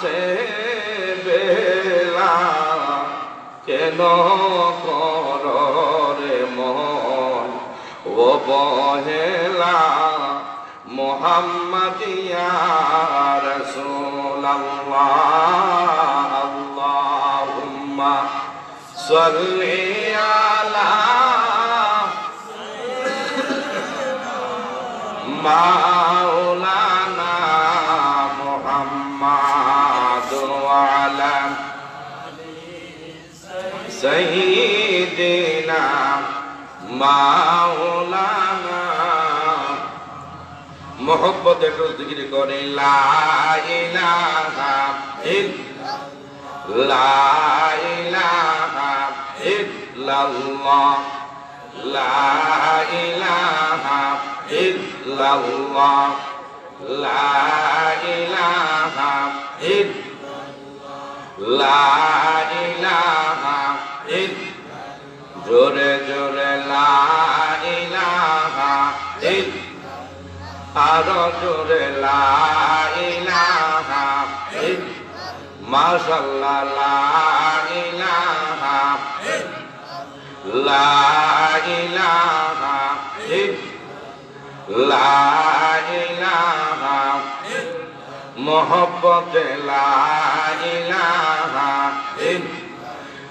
আছে বেলা কেন করো রে মন অবহেলা মুহাম্মদ ইয়া রাসূলুল্লাহ আল্লাহুম্মা সাল্লি আলা মাওলানা মুহাম্মাদ ওয়া আলা সাইয়্যিদিনা মাওলানা মোহব্বত একটু জিকির করে লা ইলাহা ইল্লাল্লাহ লা ইলাহা ইল্লাল্লাহ লা ইলাহা লা ইলাহা জোরে জোরে লা ইলাহা আরো জোরে লা ইলাহা মাশাআল্লাহ লা ইলাহা লা ইলাহা লা ইলাহা মোহব্বত লা ইলাহা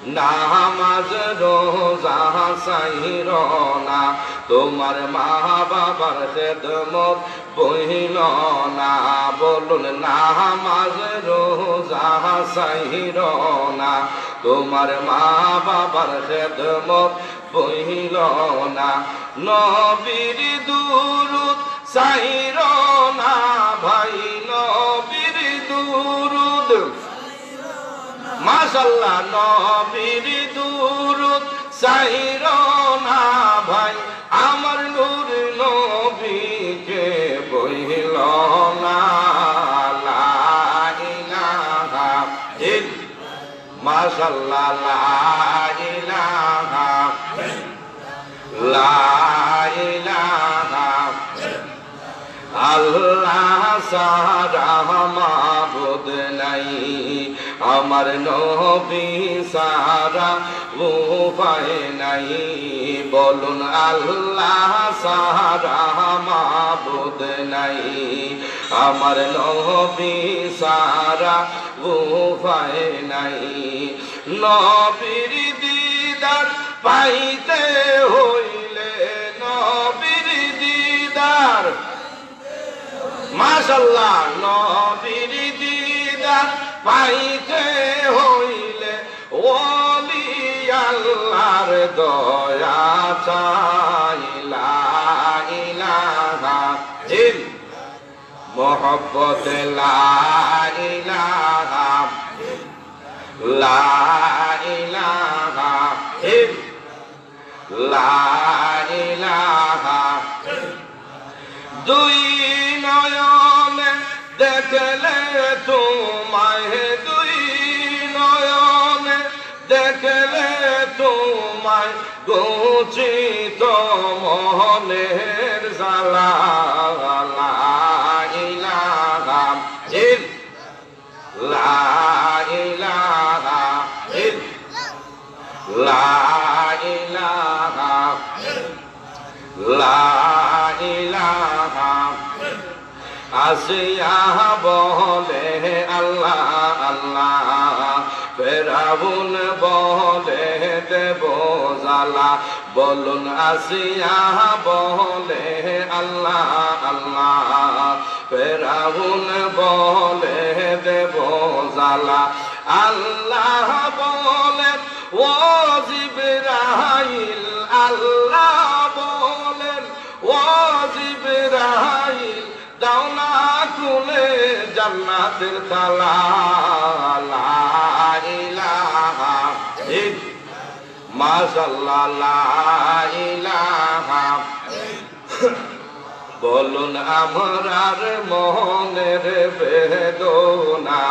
নামাজ রোজা সাইর না তোমার মা বাবার খেদমত বহিল না বলুন নামাজ রোজা সাইর না তোমার মা বাবার খেদমত বহিল না নবীর দুরূদ সাইর না ভাই নবীর দুরূদ মাশাআল্লাহ নবীর দুরূদ সাইর না ভাই আমার নূর নবীকে বহিল না লা ইলাহা মাশাআল্লাহ লা ইলাহা লা ইলাহা আল্লাহ সারা মাবুদ নাই আমার নবী সারা উপায় নাই বলুন আল্লাহ সারা মাবুদ নাই আমার নবী সারা উপায় নাই নবীর দিদার পাইতে হইলে নবীর দিদার মাশাআল্লাহ নবীর দিদার পাইতে হইলে ওলি আল্লাহর দয়া চাই লা ইলাহা মোহব্বত লা ইলাহা লা ইলাহা লা ইলাহা দুই নয়নে দেখলে তোমায় দুই নয়নে দেখলে তোমায় গচিত মনের জ্বালা লা ইলাহা লা ইলাহা লা ইলাহা লা ইলাহা আসিয়া বলে আল্লাহ আল্লাহ ফেরাউন বলে দেব জালা বলুন আসিয়া বলে আল্লাহ আল্লাহ ফেরাউন বলে দেব জালা আল্লাহ বলেন ও জিবরাইল আল্লাহ বলেন ও জিবরাইল দাও না খুলে জান্নাতের তালা লা ইলাহা মাশাআল্লাহ লা ইলাহা বলুন আমরার মনের বেদনা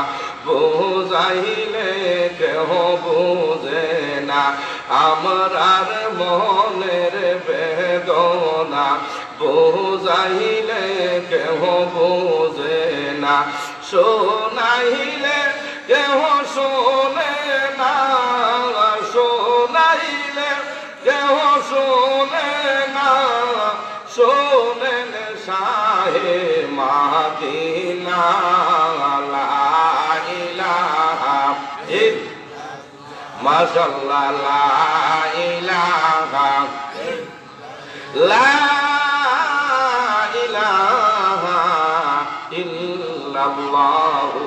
বুঝাইলে কেহ বুঝে না আমরার মনের বেদনা বুঝাইলে কেহ বুঝে না শোনাইলে কেহ শোনে না, শোনাইলে কেহ শোনে না, শোনেন শাহে মাদিনা। লা ইলাহা মাশাআল্লাহ, লা ইলাহা লা ইলাহা ইল্লাল্লাহু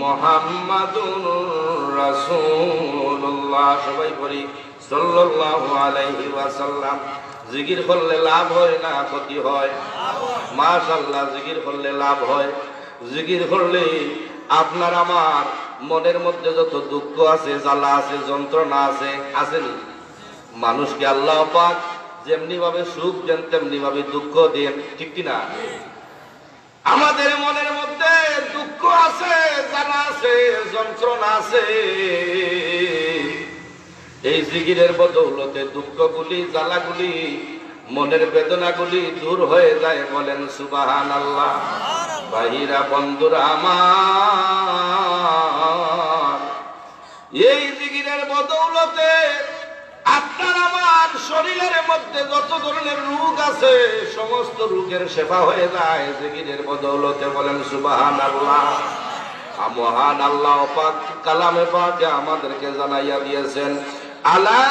মুহাম্মাদুর রাসূলুল্লাহ। সবাই পড়ি সাল্লাল্লাহু আলাইহি ওয়াসাল্লাম। জিকির করলে লাভ হয় না ক্ষতি হয়? মাশাআল্লাহ, জিকির করলে লাভ হয়। জিকির করলে আপনার আমার মনের মধ্যে যত দুঃখ আছে, জ্বালা আছে, যন্ত্রণা আছে, আসেনি? মানুষকে আল্লাহ পাক যেমনি ভাবে সুখ দেন তেমনি ভাবে দুঃখ দেন, ঠিক কিনা? আমাদের মনের মধ্যে দুঃখ আছে, জ্বালা আছে, যন্ত্রণা আছে। এই জিকিরের বদৌলতে দুঃখগুলি, জ্বালাগুলি, মনের বেদনাগুলি দূর হয়ে যায়। বলেন সুবহানাল্লাহ। ভাইরা বন্ধুরা আমার, এই জিকিরের বদৌলতে আপনার আমার শরীরের মধ্যে যত ধরনের রোগ আছে সমস্ত রোগের সেবা হয়ে যায় জিকিরের বদৌলতে। বলেন সুবহানাল্লাহ। মহান আল্লাহ পাক কালামে পাকে আমাদেরকে জানাইয়া দিয়েছেন, আলা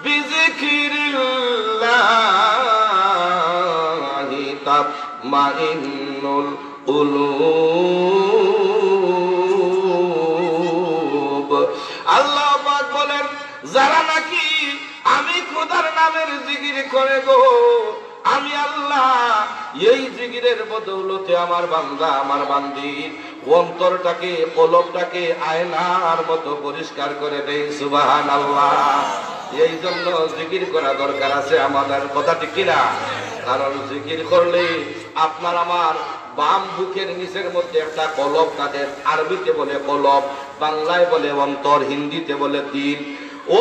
বিযিকিরিল্লাহি তাতমাইন্নুল কুলুব। আল্লাহ পাক বলেন, যারা নাকি আমি খোদার নামের জিকির করে গো, আমি আল্লাহ এই জিকিরের বদৌলতে আমার বান্দা, আমার বান্দি অন্তরটাকে, কলবটাকে আয়নার মতো পরিষ্কার করে দেই। সুবহানাল্লাহ। এই জন্য জিকির করা দরকার আছে আমাদের, কথা ঠিক কিনা? কারণ জিকির করলে আপনার আমার বাম বুকের নিচের মধ্যে একটা কলব থাকে, আরবিতে বলে কলব, বাংলায় বলে অন্তর, হিন্দিতে বলে দিল।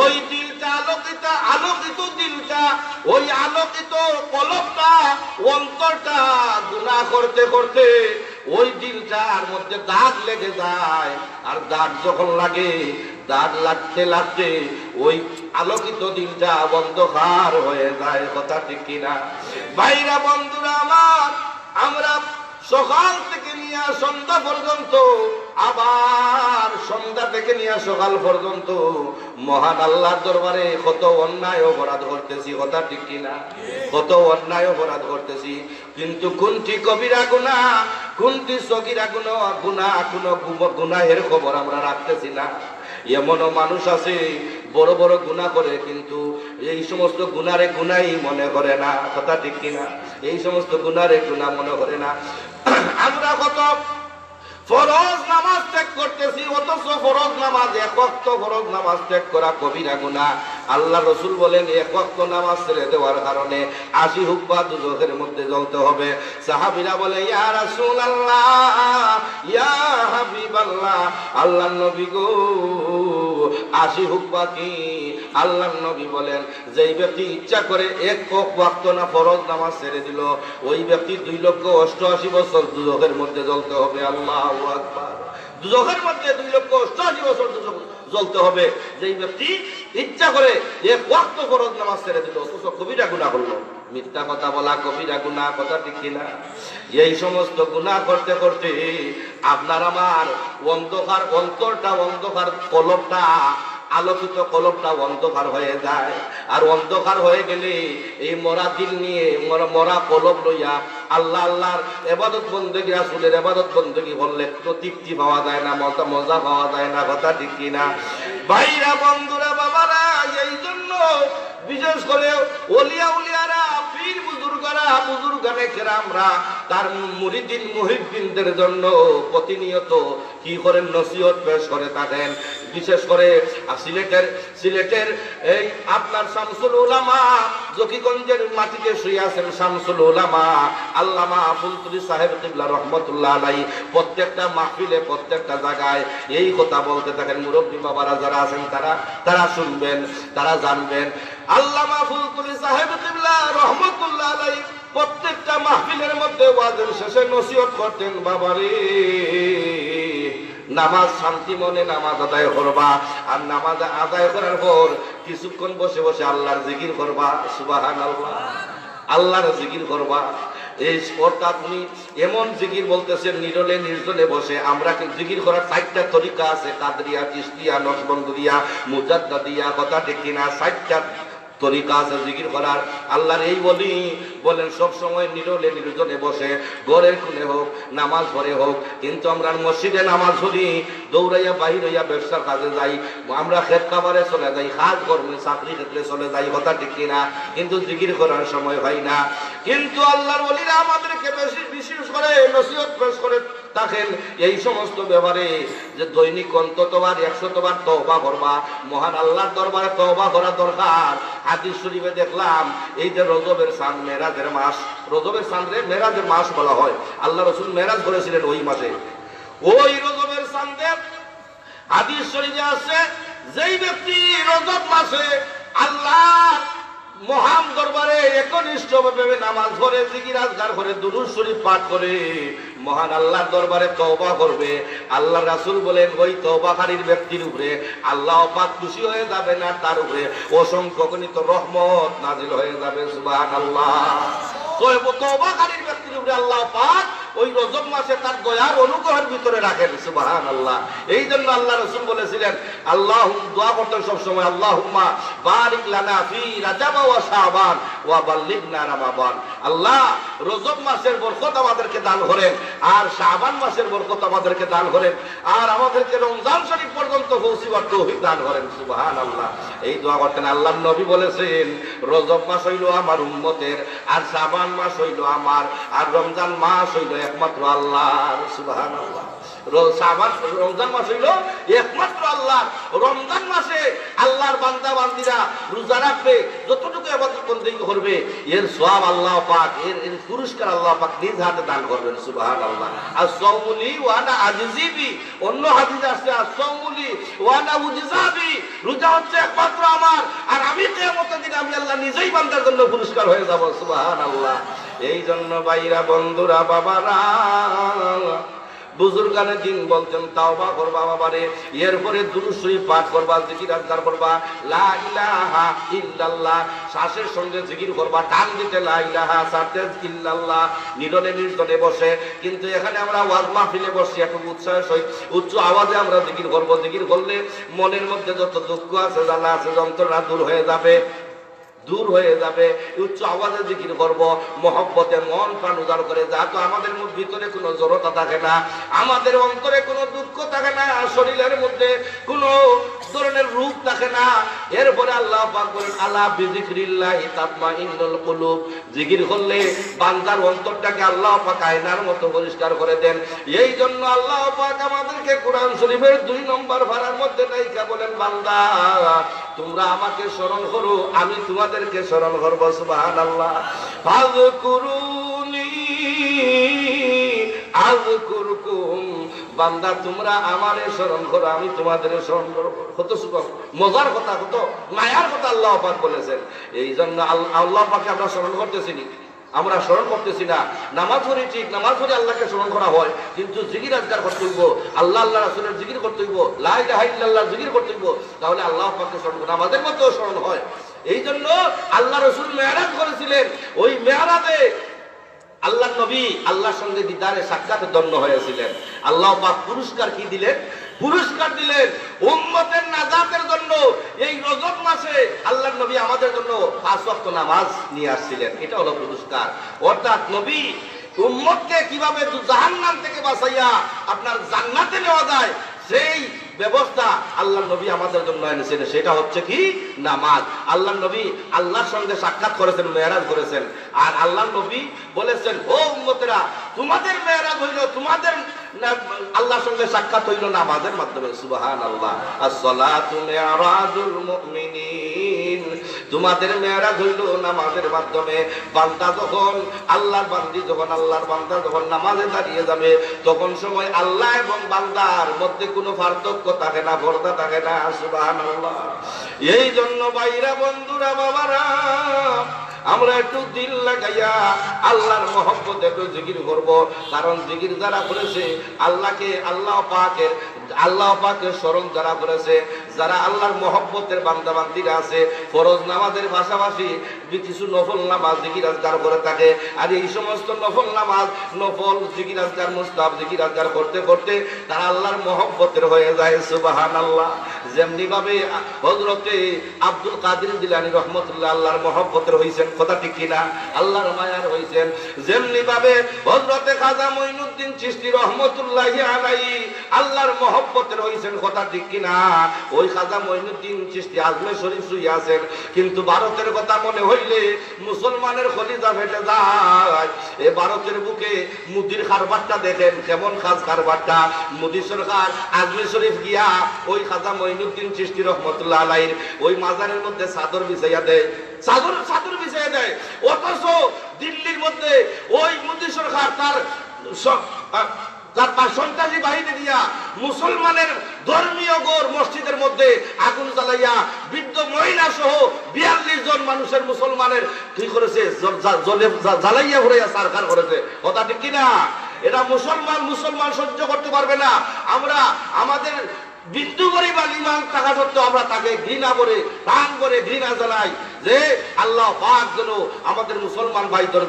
ওই দিলটা আলোকিত, আলোকিত দিলটা, ওই আলোকিত কলবটা, অন্তরটা গুনাহ করতে করতে ওই দিলটার মধ্যে দাগ লেগে যায়। আর দাগ যখন লাগে, দাগ লাগতে লাগতে ওই আলোকিত দিলটা অন্ধকার হয়ে যায়, কথা ঠিক কিনা? ভাইরা বন্ধুরা আমার, আমরা সকাল থেকে নিয়ে সন্ধ্যা পর্যন্ত, আবার সন্ধ্যা থেকে নিয়ে সকাল পর্যন্ত মহান আল্লাহর দরবারে কত অন্যায় অপরাধ করতেছি, কথা ঠিক কিনা? কত অন্যায় অপরাধ করতেছি, কিন্তু কোনটি কবিরা গুনাহ, কোনটি সগীরা গুনাহ, কোনো গুনাহের খবর আমরা রাখতেছি না। এমনও মানুষ আছে বড় বড় গুনাহ করে, কিন্তু এই সমস্ত গুনারে গুনাই মনে করে না, কথা ঠিক কিনা? এই সমস্ত গুনারে গুনাহ মনে করে না। আমরা কত ফরজ নামাজ ত্যাগ করতেছি, অথচ ফরজ নামাজ, এক ওয়াক্ত ফরজ নামাজ ত্যাগ করা কবিরা গুনাহ। আল্লাহ রাসূল বলেন, এক ওয়াক্ত নামাজ ছেড়ে দেওয়ার কারণে 80 হুব্বা দুজখের মধ্যে জ্বলতে হবে। সাহাবীরা বলে, ইয়া রাসূলুল্লাহ, ইয়া হাবিবাল্লাহ, আল্লাহর নবী গো 80 হুব্বা কি? আল্লাহর নবী বলেন, যেই ব্যক্তি ইচ্ছা করে এক ওয়াক্ত না ফরজ নামাজ ছেড়ে দিল, ওই ব্যক্তি 2,88,000 বছর দুজখের মধ্যে জ্বলতে হবে। আল্লাহু আকবার। দুজখের মধ্যে 2,88,000 বছর জ্বলতে হবে যেই ব্যক্তি ইচ্ছা করে এক ওয়াক্ত ফরজ নামাজ ছেড়ে দিল, অথচ কবিরা গুনাহ করলো। মিথ্যা কথা বলা কবিরা গুনাহ, কথা ঠিক কিনা? এই সমস্ত গুনাহ করতে করতে আপনার আমার অন্ধকার অন্তরটা, অন্ধকার কলবটা, আলোকিত কলবটা অন্ধকার হয়ে যায়। আর অন্ধকার হয়ে গেলে এই মরা দিল নিয়ে, মরা কলব লইয়া আল্লাহ আল্লাহর ইবাদত বন্দেগী, রাসূলের ইবাদত বন্দেগী করলে তো তৃপ্তি পাওয়া যায় না, মজা পাওয়া যায় না, কথা ঠিক কিনা? ভাইরা বন্ধুরা বাবারা, এই জন্য বিশেষ করে ওলিয়া উলিয়ারা, পীর বুজুর্গরা, বুজুর্গানে কেরামরা তার মুরিদিন মুহিদ্দিনদের জন্য প্রতিনিয়ত কি করেন? নসিহত পেশ করে থাকেন। বিশেষ করে সিলেটের এই আপনার শামসুল উলামা, জকিগঞ্জের মাটিতে শুয়ে আছেন শামসুল উলামা আল্লামা ফুলতুলি সাহেব কিবলা রহমতুল্লাহ আলাইহি, প্রত্যেকটা মাহফিলে, প্রত্যেকটা জায়গায় এই কথা বলতে থাকেন। মুরব্বী বাবারা যারা আছেন তারা শুনবেন, তারা জানবেন। আল্লামা ফুলতুলি সাহেব কিবলা রহমতুল্লাহ আলাইহি প্রত্যেকটা মাহফিলের মধ্যে ওয়াজের শেষে নসিহত করতেন, বাবারে নামাজ শান্তি মনে নামাজ আদায় করবা, আর নামাজ আদায় করার পর কিছুক্ষণ বসে বসে আল্লাহর জিকির করবা, সুবহানাল্লাহ, আল্লাহর জিকির করবা। এই অর্থাৎ উনি এমন জিকির বলতেছেন নিরলে নির্জনে বসে। আমরা জিকির করার 4টা তরিকা আছে, কাদরিয়া, চিশতিয়া, নকশবন্দিয়া, মুজাদ্দিদিয়া, কথা ঠিক কিনা? 4টা তরিকা আছে জিকির করার। আল্লাহর এই বলেন সব সময় নিরলে নির্জনে বসে, ঘরের কোণে হোক, নামাজ পড়ে হোক। কিন্তু আমরা মসজিদে নামাজ পড়ি, দৌড়াইয়া বাহির হইয়া ব্যবসার কাজে যাই, আমরা ক্ষেত খাবারে চলে যাই, কাজ কর্মে চাকরি ক্ষেত্রে চলে যাই, কথা ঠিক কিনা? কিন্তু জিকির করার সময় হয় না। কিন্তু আল্লাহর ওলিরা আমাদেরকে বেশি বিশেষ করে নসিহত পেশ করে থাকেন এই সমস্ত ব্যাপারে, যে দৈনিক অন্ততবার 100 বার তওবা করবা, মহান আল্লাহর দরবারে তওবা করা দরকার। হাদিস শরীফে দেখলাম এই যে রজবের চাঁদ, মেরাজের মাস, রজবের চাঁদে মেরাজের মাস বলা হয়। আল্লাহ রাসূল মেরাজ করেছিলেন ওই মাসে। ওই রজবের চাঁদে হাদিস শরীফে আছে, যেই ব্যক্তি রজব মাসে আল্লাহর মহান দরবারে একনিষ্ঠভাবে নামাজ পড়ে, জিকির আজকার করে, দুরূদ শরীফ পাঠ করে, মহান আল্লাহর দরবারে তওবা করবে, আল্লাহ রাসূল বলেন ওই তওবাকারীর ব্যক্তির উপরে আল্লাহ পাক খুশি হয়ে যাবে না, তার উপরে অসংখ্য গণিত রহমত নাজিল হয়ে যাবে, সুবহানাল্লাহ। তওবাকারীর ব্যক্তির উপরে আল্লাহ পাক ওই রজব মাসে তার দয়ার অনুগ্রহের ভিতরে রাখেন, সুবহানাল্লাহ। এই জন্য আল্লাহ রাসূল বলেছিলেন, আল্লাহ দোয়া করতেন সব সময়, আল্লাহুম্মা বারিক লানা ফি রাজাব ওয়া শাবান ওয়া বাল্লিগনা রমাদান। আল্লাহ রজব মাসের বরকত আমাদেরকে দান করেন, আর শাবান মাসের বরকত আমাদেরকে দান করেন, আর আমাদেরকে রমজান শরীফ পর্যন্ত পৌঁছিবার তৌফিক দান করেন, সুবহানাল্লাহ। এই দোয়া করতেন। আল্লাহর নবী বলেছেন, রজব মাস হইল আমার উম্মতের, আর শাবান মাস হইল আমার, আর রমজান মাস হইল একমাত্র আল্লাহর, সুবহানাল্লাহ। রমজান মাস হইল একমাত্র আল্লাহ। রমজান মাসে আল্লাহর বান্দা বান্দিরা রোজা রাখবে, যতটুকু ইবাদত বন্দেগী করবে, এর সওয়াব আল্লাহ পাক, এর পুরস্কার আল্লাহ পাক নিজ হাতে দান করবেন, সুবহানাল্লাহ। আর সাওমুলি ওয়া আনা আজিবি, অন্য হাদিস আছে সাওমুলি ওয়া আনা উজজাবি, রোজা হচ্ছে একমাত্র আমার, আর আমি কিয়ামতের দিন আমি আল্লাহ নিজেই বান্দার জন্য পুরস্কার হয়ে যাব, সুবহানাল্লাহ। এই জন্য ভাইরা, বন্ধুরা, বাবারা, বুজুর্গানে দিন বলতেন তাওবা করবা বাবারে, এরপরে দুরূদ শরীফ পাঠ করবা, জিকির আজকার করবা, লা ইলাহা ইল্লাল্লাহ, শ্বাসের সঙ্গে জিকির করবা, টান দিতে লা ইলাহা, ছাড়তে ইল্লাল্লাহ, নিরলে নির্জনে বসে। কিন্তু এখানে আমরা ওয়াজ মাহফিলে বসি, একটু উৎসাহের সহিত উচ্চ আওয়াজে আমরা জিকির করব। জিকির করলে মনের মধ্যে যত দুঃখ আছে, জ্বালা আছে, যন্ত্রণা দূর হয়ে যাবে, দূর হয়ে যাবে। উচ্চ আওয়াজে জিকির করব, মহব্বতে মন প্রাণ উজাড় করে, যাতে আমাদের ভিতরে কোনো জড়তা থাকে না, আমাদের অন্তরে কোনো দুঃখ থাকে না, শরীরের মধ্যে কোনো ধরনের রূপ থাকে না। এরপরে আল্লাহ পাক বলেন, আলা বিযিকরিল্লাহি তাতমাইন্নুল কুলুব, জিকির করলে বান্দার অন্তরটাকে আল্লাহ পাক আয়নার মতো পরিষ্কার করে দেন। এই জন্য আল্লাহ পাক আমাদেরকে কোরআন শরীফের 2 নম্বর পারার মধ্যে নাইকা বলেন, বান্দা তোমরা আমাকে স্মরণ করো, আমি তোমাদেরকে স্মরণ করব, সুবহানাল্লাহ। ফাযকুরুনি আযকুরকুম, বান্দা তোমরা আমারে স্মরণ করো, আমি তোমাদের স্মরণ করব। কত সুন্দর মজার কথা, কত মায়ার কথা আল্লাহ পাক বলেছেন। এই জন্য আল্লাহ পাককে আমরা স্মরণ করতেছি না, আমরা স্মরণ করতেছি না। নামাজ পড়ি ঠিক, নামাজ পড়ে আল্লাহকে স্মরণ করা হয়, কিন্তু জিকির আজকার করতে হইব, আল্লাহ আল্লাহ রাসূলের জিকির করতে হইব, লা ইলাহা ইল্লাল্লাহ জিকির করতে হইব, তাহলে আল্লাহ পাককে স্মরণ করা আমাদের মতো স্মরণ হয়। এই জন্য আল্লাহ রাসূল মেরাজ করেছিলেন, ওই মেরাজে আল্লাহ নবী আল্লাহর সঙ্গে দিদারে সাক্ষাতে ধন্য হয়েছিলেন। আল্লাহ পাক পুরস্কার কি দিলেন? পুরস্কার দিলেন উম্মতের নাজাতের জন্য। এই রজব মাসে আল্লাহর নবী আমাদের জন্য 5 ওয়াক্ত নামাজ নিয়ে আসছিলেন, এটা হলো পুরস্কার। অর্থাৎ নবী উম্মতকে কিভাবে জাহান্নাম থেকে বাঁচাইয়া আপনার জান্নাতে নেওয়া যায়, সেই ব্যবস্থা আল্লাহ নবী আমাদের জন্য এনেছেন। সেটা হচ্ছে কি? নামাজ। আল্লাহ নবী আল্লাহর সঙ্গে সাক্ষাৎ করেছেন, মেরাজ করেছেন, আর আল্লাহ নবী বলেছেন, ও উম্মতেরা, তোমাদের মেরাজ হইল, তোমাদের আল্লাহর সঙ্গে সাক্ষাৎ হইল নামাজের মাধ্যমে, সুবহানাল্লাহ। আসসালাতু মিরাজুল মুমিনিন, তোমাদের মেরাজ হইল নামাজের মাধ্যমে। বান্দা যখন আল্লাহর বান্দি, যখন আল্লাহর বান্দা যখন নামাজে দাঁড়িয়ে যাবে, তখন সময় আল্লাহ এবং বান্দার মধ্যে কোনো পার্থক্য থাকে না, পর্দা থাকে না, সুবহানাল্লাহ। এই জন্য ভাইরা, বন্ধুরা, বাবারা, আমরা একটু দিল লাগাইয়া আল্লাহর মহব্বতে একটু জিকির করব। কারণ জিকির যারা করেছে আল্লাহকে, আল্লাহ পাকের স্মরণ যারা করেছে, যারা আল্লাহর মহব্বতের বান্দা বান্দিরা আছে, ফরজ নামাজের পাশাপাশি কিছু নফল নামাজ জিকির আজকার করে থাকে। আর এই সমস্ত নফল নামাজ, নফল জিকির আজকার, মুস্তাহাব জিকির আজকার করতে করতে তারা আল্লাহর মহব্বতের হয়ে যায়। সুবহানাল্লাহ। যেমনি ভাবে হযরতে আব্দুল কাদের জিলানী রহমতুল্লাহ আল্লাহর মহব্বতের হইছেন, কথা ঠিক কিনা? আল্লাহর মায়ার হইছেন। যেমনি ভাবে হযরতে খাজা মঈনুদ্দিন চিশতি রহমতুল্লাহি আলাইহি আল্লাহর মহব্বতের হইছেন, কথা ঠিক কিনা? ওই খাজা মঈনুদ্দিন চিশতি আজমির শরীফ শুয়ে আছেন, কিন্তু ভারতের কথা মনে হইলে মুসলমানের কলিজা ফেটে যায়। এই ভারতের বুকে মুদির কারবারটা দেখেন, কেমন খাস কারবারটা। মোদী সরকার আজমির শরীফ গিয়া ওই খাজা মঈনুদ্দিন চিশতি রহমতুল্লাহ আলাইহির ওই মাজারের মধ্যে চাদর বিছাইয়া দেয়, চাদর বিছাইয়া দেয়। অথচ দিল্লির মধ্যে ওই মোদী সরকার তার সন্ত্রাসী বাহিনী দিয়া মুসলমানের ধর্মীয় গড় মসজিদের মধ্যে আগুন জ্বালাইয়া বৃদ্ধ মহিলা সহ 42 জন মানুষের মুসলমানের কি করেছে, জ্বালাইয়া ঘুরাইয়া সারকার করেছে, কথা ঠিক কিনা? এটা মুসলমান সহ্য করতে পারবে না। আমরা আমাদের বিন্দু পরিমাণ ঈমান থাকা সত্ত্বেও আমরা তাকে ঘৃণা করে, প্রাণ করে ঘৃণা জানাই যে আল্লাহ পাক যেন আমাদের মুসলমান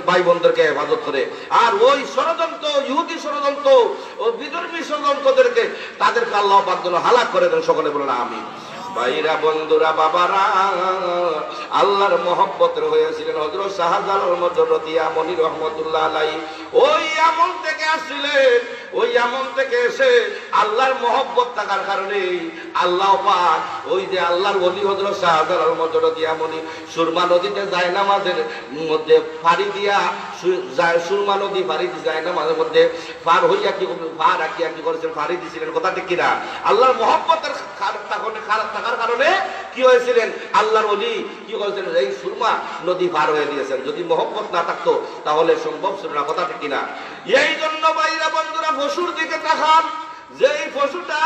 ভাই বোনদেরকে হেফাজত করে। আর ওই ষড়যন্ত্র, ইহুদি ষড়যন্ত্র ও বিধর্মী ষড়যন্ত্রদেরকে তাদেরকে আল্লাহ পাক যেন হালাক করে দেন। সকলে বলেন আমিন। ভাইরা, বন্ধুরা, বাবারা, আল্লাহর মহব্বতের হয়েছিলেন হযরত শাহজালাল মজরতি আমনী রহমতুল্লাহ আলাইহি। ওই আমল থেকে আসছিলেন, ওই আমল থেকে এসে আল্লাহর মহব্বত থাকার কারণে আল্লাহ পাক ওই যে আল্লাহর ওলি হযরত শাহজালাল মজরতি আমনী সুরমা নদীতে যায় নামাজের মধ্যে ফাড়ি দিয়া, সুরমা নদী ফাড়ি দিয়ে যায় নামাজের মধ্যে পার হইয়া কি করেছেন, ফাড়ি দিয়েছিলেন, কথা ঠিক কিনা? আল্লাহর মহব্বতের থাকার কারণে কি হয়েছিলেন, আল্লাহর ওলি কি করেছিলেন, এই সুরমা নদী পার হয়ে দিয়েছেন। যদি মহব্বত না থাকতো তাহলে সম্ভব ছিল না, কথা ঠিক কিনা? এই জন্য ভাইরা বন্ধুরা পশুর দিকে তাকান, যে পশুটা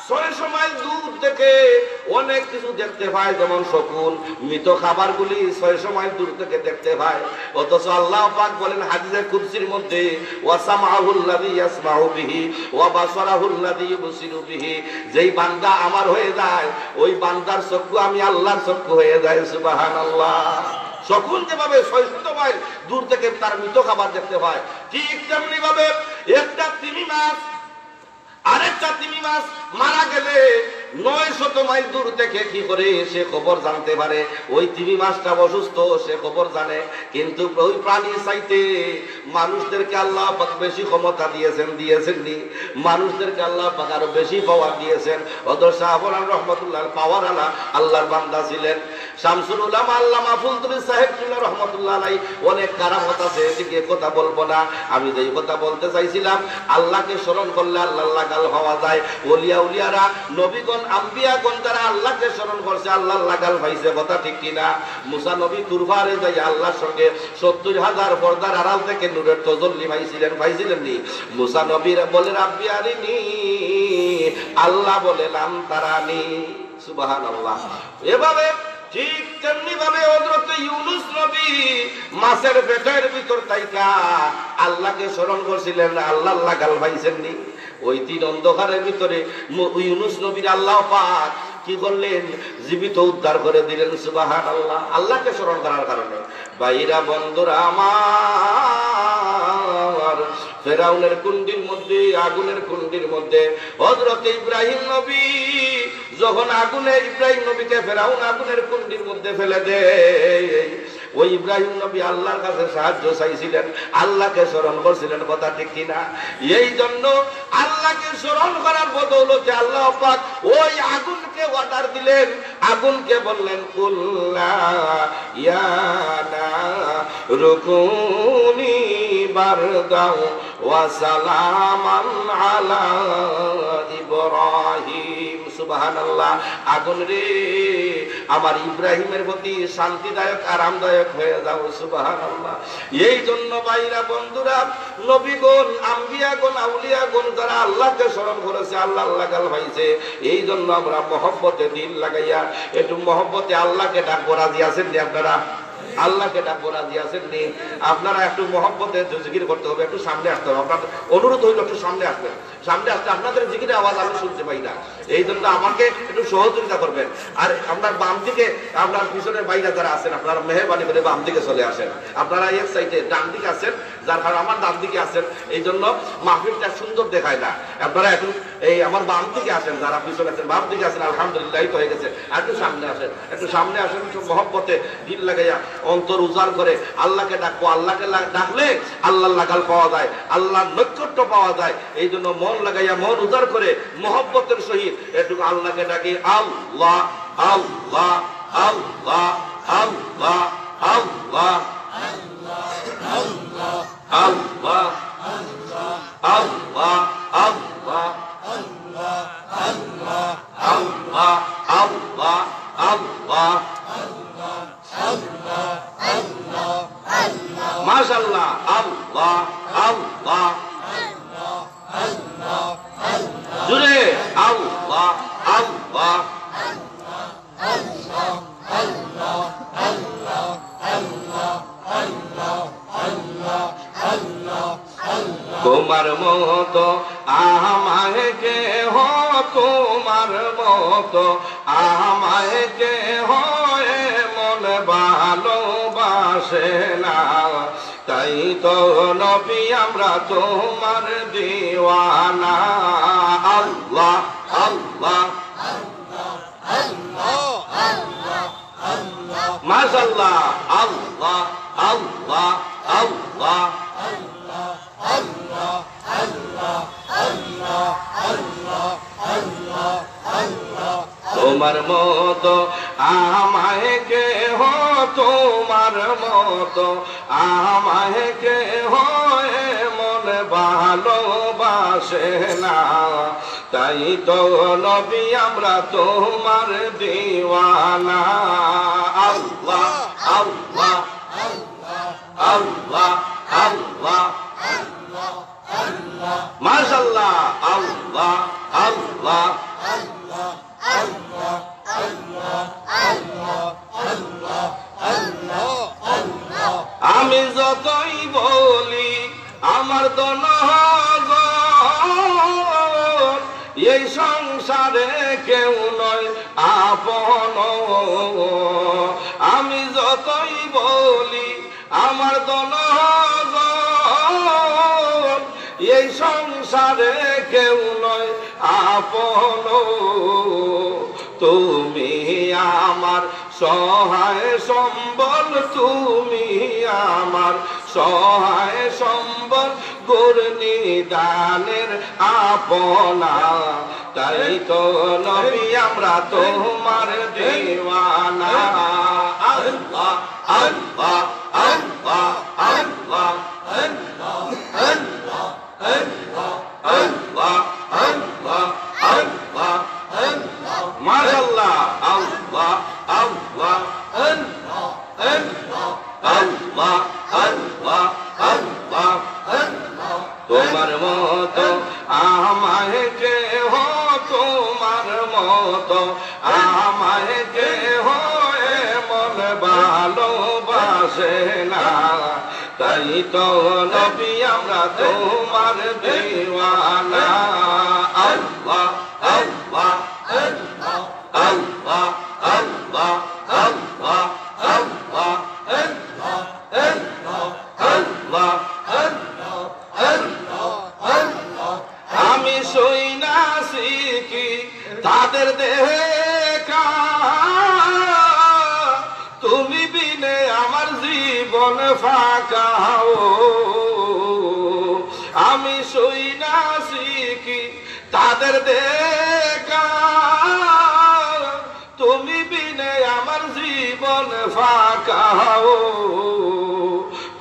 600 মাইল দূর থেকে অনেক কিছু দেখতে পায়, যেমন শকুন, মৃত খাবারগুলি 600 মাইল দূর থেকে দেখতে পায়। অথচ আল্লাহ পাক বলেন হাদিসে কুদসির মধ্যে, ওয়া সামাউল্লাযী ইয়াসমাউ বিহি ওয়া বাসারাহুল্লাযী ইউবসিরু বিহি, যেই বান্দা আমার হয়ে যায় ওই বান্দার চক্ষু আমি আল্লাহর চক্ষু হয়ে যায়। সুবহানাল্লাহ। শকুন যেভাবে 600 মাইল দূর থেকে তার মৃত খাবার দেখতে পায়, ঠিক তেমনি ভাবে একটা তিমি মাছ আরেকটা তিমি মাছ মারা গেলে 900 মাইল দূর থেকে কি করে সে খবর জানতে পারে। ওই তিমি মাছটা অসুস্থ, সে খবর জানে। কিন্তু ওই প্রাণী চাইতে মানুষদেরকে আল্লাহ পাক বেশি ক্ষমতা দিয়েছেননি, মানুষদেরকে আল্লাহ পাক আরো বেশি পাওয়ার দিয়েছেন। হযরত শাহজালাল রহমাতুল্লাহ পাওয়ার আলা আল্লাহর বান্দা ছিলেন। শামসুল উলামা আল্লামা ফুলতুবি সাহেব ছিলেন রহমাতুল্লাহ আলাইহি। অনেক কারামত আছে, এদিকে কথা বলবো না। আমি যেই কথা বলতে চাইছিলাম, আল্লাহকে স্মরণ করলে আল্লাহ লাগাল হওয়া যায়। উলিয়ারা, নবীগণ, আম্বিয়াগণ যারা আল্লাহকে স্মরণ করছে আল্লাহ লাগাল পাইছে, কথা ঠিক কিনা? মুসা নবী তুরবারে যাই আল্লাহর সঙ্গে 70,000 পর্দার আড়াল থেকে নূরের তাজাল্লি পাইছিলেন নি? মুসা নবী বলে রাব্বি আরিনি, আল্লাহ বলে লাম তারানি। সুবহানাল্লাহ। এভাবে ঠিক তেমনি ভাবে হযরত ইউনূস নবী মাছের পেটের ভিতর থাইকা আল্লাহকে স্মরণ করছিলেন, আল্লাহ লাগাল পাইছেন নি? ওই তিন অন্ধকারের ভিতরে ইউনূস নবীর আল্লাহ পাক কি করলেন, জীবিত উদ্ধার করে দিলেন। সুবহানাল্লাহ। আল্লাহকে স্মরণ করার কারণে। ভাইরা বন্ধুরা আমার, ফেরাউনের কুণ্ডির মধ্যে, আগুনের কুণ্ডির মধ্যে হযরত ইব্রাহিম নবী যখন ইব্রাহিম নবীকে ফেরাউন আগুনের কুণ্ডির মধ্যে ফেলে দেয়, ওই ইব্রাহিম নবী আল্লাহর কাছে সাহায্য চাইছিলেন, আল্লাহকে স্মরণ করছিলেন, কথা ঠিক কিনা? এই জন্য আল্লাহকে স্মরণ করার বদৌলতে আল্লাহ পাক ওই আগুনকে অর্ডার দিলেন। আগুনকে বললেন, কুল্লা ইয়া নারুকুনি বারদাও ওয়া সালামান আলা ইব্রাহিম। সুবহানাল্লাহ। আগুন রে, আমার ইব্রাহিমের প্রতি শান্তিদায়ক, আরামদায়ক হয়ে যাও। সুবহানাল্লাহ। এই জন্য ভাইরা বন্ধুরা, নবীগণ, আম্বিয়াগণ, আউলিয়াগণ যারা আল্লাহকে স্মরণ করেছে আল্লাহ লাগাল ভাইছে। এই জন্য আমরা মহব্বতে দিল লাগাইয়া একটু মহব্বতে আল্লাহকে ডাকবো। রাজি আছেন নি আপনারা? আল্লাহকে ডাকবো, রাজি আছেন নি? আপনারা একটু মহব্বতে জিকির করতে হবে, একটু সামনে আসতে হবে। আপনার অনুরোধ হইল একটু সামনে আসবেন। সামনে আসতে আপনাদের জিকিরের আওয়াজ আমি শুনতে পাই না, এই জন্য আমাকে একটু সহযোগিতা করবেন। আর আপনার বাম দিকে, আপনার পিছনের বাইরে যারা আছেন, আপনারা মেহরবানি করে বাম দিকে চলে আসেন। আপনারা এক সাইডে ডান দিকে আছেন, যার কারণ আমার ডান দিকে আছেন, এই জন্য মাহফিলটা সুন্দর দেখায় না। আপনারা একটু এই আমার বাম দিকে আসেন, যারা পিছনে আছেন বাম দিকে আছেন, আলহামদুলিল্লাহ তো হয়ে গেছে। আর একটু সামনে আসেন, একটু সামনে আসেন, একটু মহব্বতে দিল লাগাইয়া অন্তর উজাড় করে আল্লাহকে ডাকবো। আল্লাহকে ডাকলে আল্লাহ লাগাল পাওয়া যায়, আল্লাহর নৈকট্য পাওয়া যায়। এই জন্য মন লাগাইয়া, মন উজাড় করে মহব্বতের সহিত একটু আল্লাহকে ডাকি। আল্লাহ আল্লাহ আল্লাহ আল্লাহ আল্লাহ আল্লাহ আল্লাহ আল্লাহ আল্লাহ আল্লাহ আল্লাহ আল্লাহ মাশাআল্লাহ। আল্লাহ আল্লাহ জুড়ে আল্লাহ আল্লাহ তোমার মতো আমায় কেহ, তোমার মতো আমায় কেহ মন ভালোবাসে না। তাই তো নবী আমরা তোমার দিওয়ানা। আল্লাহ আল্লাহ মাশাআল্লাহ। আল্লাহ আল্লাহ আল্লাহ তোমার মতো আমায় কেহ, তোমার মতো আমায় কেহ মন ভালোবাসে না। তাই তো নবী আমরা তোমার দিওয়ানা। আল্লাহ আল্লাহ আল্লাহ আল্লাহ মাশাআল্লাহ। আল্লাহ আল্লাহ আমি যতই বলি আমার দনগণ, এই সংসারে কেউ নয় আপন। আমি যতই বলি আমার দনগণ, এই সংসারে কেউ নয় আপন। তুমি আমার সহায় সম্বল, তুমি আমার সহায় সম্বল, গুরনিদানের আপনা। তাই তো নবী আমরা তোমার দিওয়ানা। আল্লাহ আল্লাহ আল্লাহ আল্লাহ আল্লাহ আল্লাহ আল্লাহ আল্লাহ আল্লাহ মাশাআল্লাহ। আল্লাহ আল্লাহ আল্লাহ আল্লাহ আল্লাহ আল্লাহ তোমার মতো আমায় কেহ, তোমার মতো আমায় কেহ মন ভালোবাসে না। তাই তো নবী আমরা তোমার দিওয়ানা। আল্লাহ আল্লাহ আল্লাহ আল্লাহ আল্লাহ আল্লাহ আল্লাহ আল্লাহ আল্লাহ। আমি সইনাছি কি তাদের দেখা, তুমি বিনে আমার জীবন ফাঁকা। আমি সইনাছি কি তাদের দেখা, তুমি বিনে আমার জীবন ফাঁকা।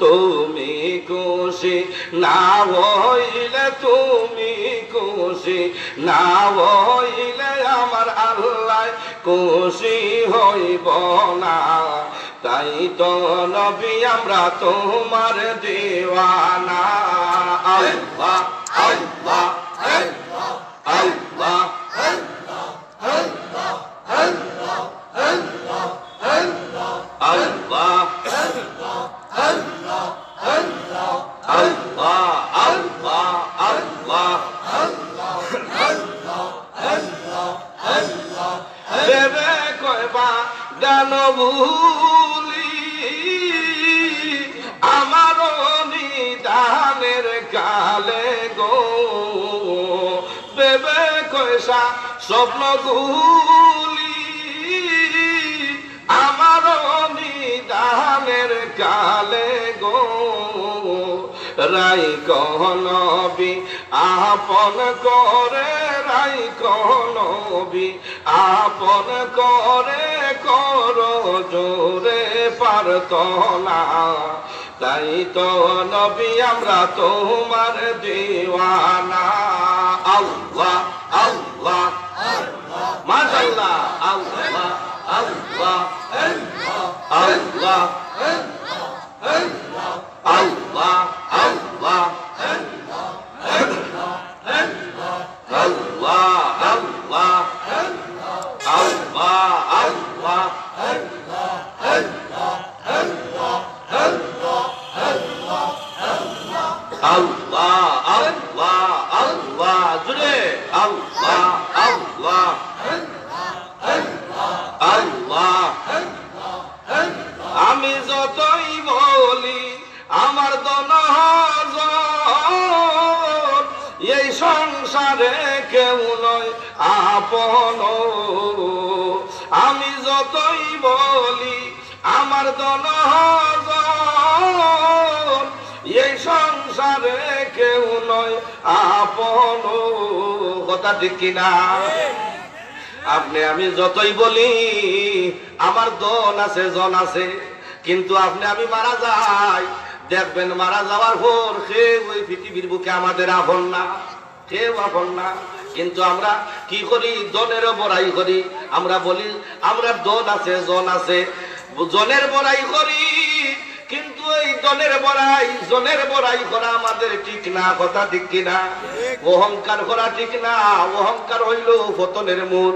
তুমি খুশি না হইলে, তুমি খুশি না হইলে আমার আল্লাহ খুশি হইব না। তাই তো নবী আমরা তোমার দিওয়ানা। আল্লাহ আল্লাহ আল্লাহ আল্লাহ আল্লাহ আল্লাহ আল্লাহ কেন ভুলি আমার নিদানের কালে গো বেবে কয়সা স্বপ্ন গুলি আমার নিদানের কালে গো রাই কহনবি আপন করে রাই কহনবি আপন করে কর জোরে পারত না তাই তো নবী আমরা তোমার দিওয়ানা আল্লাহ আল্লাহ মাশাআল্লাহ আল্লাহ আল্লাহ আল্লাহ আল্লাহ আল্লাহ আমি যতই বলি আমার দনজন এই সংসারে কেউ নয় আপন আমি যতই বলি আমার দনজন এই সংসারে কেউ নয় আপন কথা ঠিক কিনা আপনি আমি যতই বলি আমার দন আছে জন আছে কিন্তু আপনি আমি মারা যাই দেখবেন মারা যাওয়ার পর কেউ ওই পৃথিবীর বুকে আমাদের আপন না কেউ আপন না কিন্তু আমরা কি করি দনেরও বড়াই করি আমরা বলি আমরা দন আছে জন আছে জনের বড়াই করি কিন্তু এই জনের বড়াই করা আমাদের ঠিক না কথা ঠিক কিনা অহংকার করা ঠিক না অহংকার হইল পতনের মূল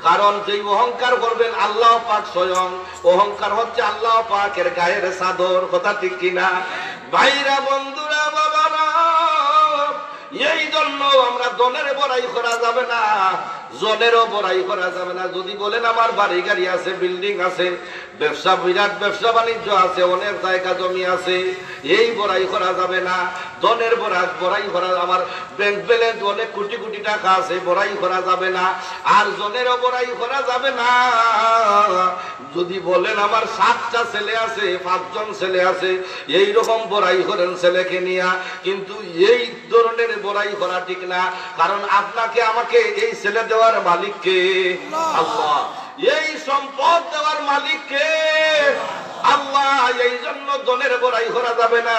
কারণ যেই অহংকার করবেন আল্লাহ পাক স্বয়ং অহংকার হচ্ছে আল্লাহ পাকের গায়ের চাদর কথা ঠিক কিনা ভাইরা বন্ধুরা বাবারা এই জন্য আমরা দনের বড়াই করা যাবে না জনেরও বড়াই করা যাবে না যদি বলেন আমার বাড়ি গাড়ি আছে বিল্ডিং আছে ব্যবসা বিরাট ব্যবসা বাণিজ্য আছে অনেক জায়গা জমি আছে এই বড়াই করা যাবে না দনের বড়াই করা আমার ব্যাংক ব্যালেন্স অনেক কোটি কোটি টাকা আছে বড়াই করা যাবে না আর জনেরও বড়াই করা যাবে না যদি বলেন আমার 7টা ছেলে আছে 5 জন ছেলে আছে এই রকম বড়াই করেন ছেলেকে নিয়া কিন্তু এই ধরনের বড়াই করা ঠিক না কারণ আপনাকে আমাকে এই ছেলে দেওয়ার মালিক কে আল্লাহ এই সম্পদ দেওয়ার মালিক কে আল্লাহ এই জন্য দনের বড়াই করা যাবে না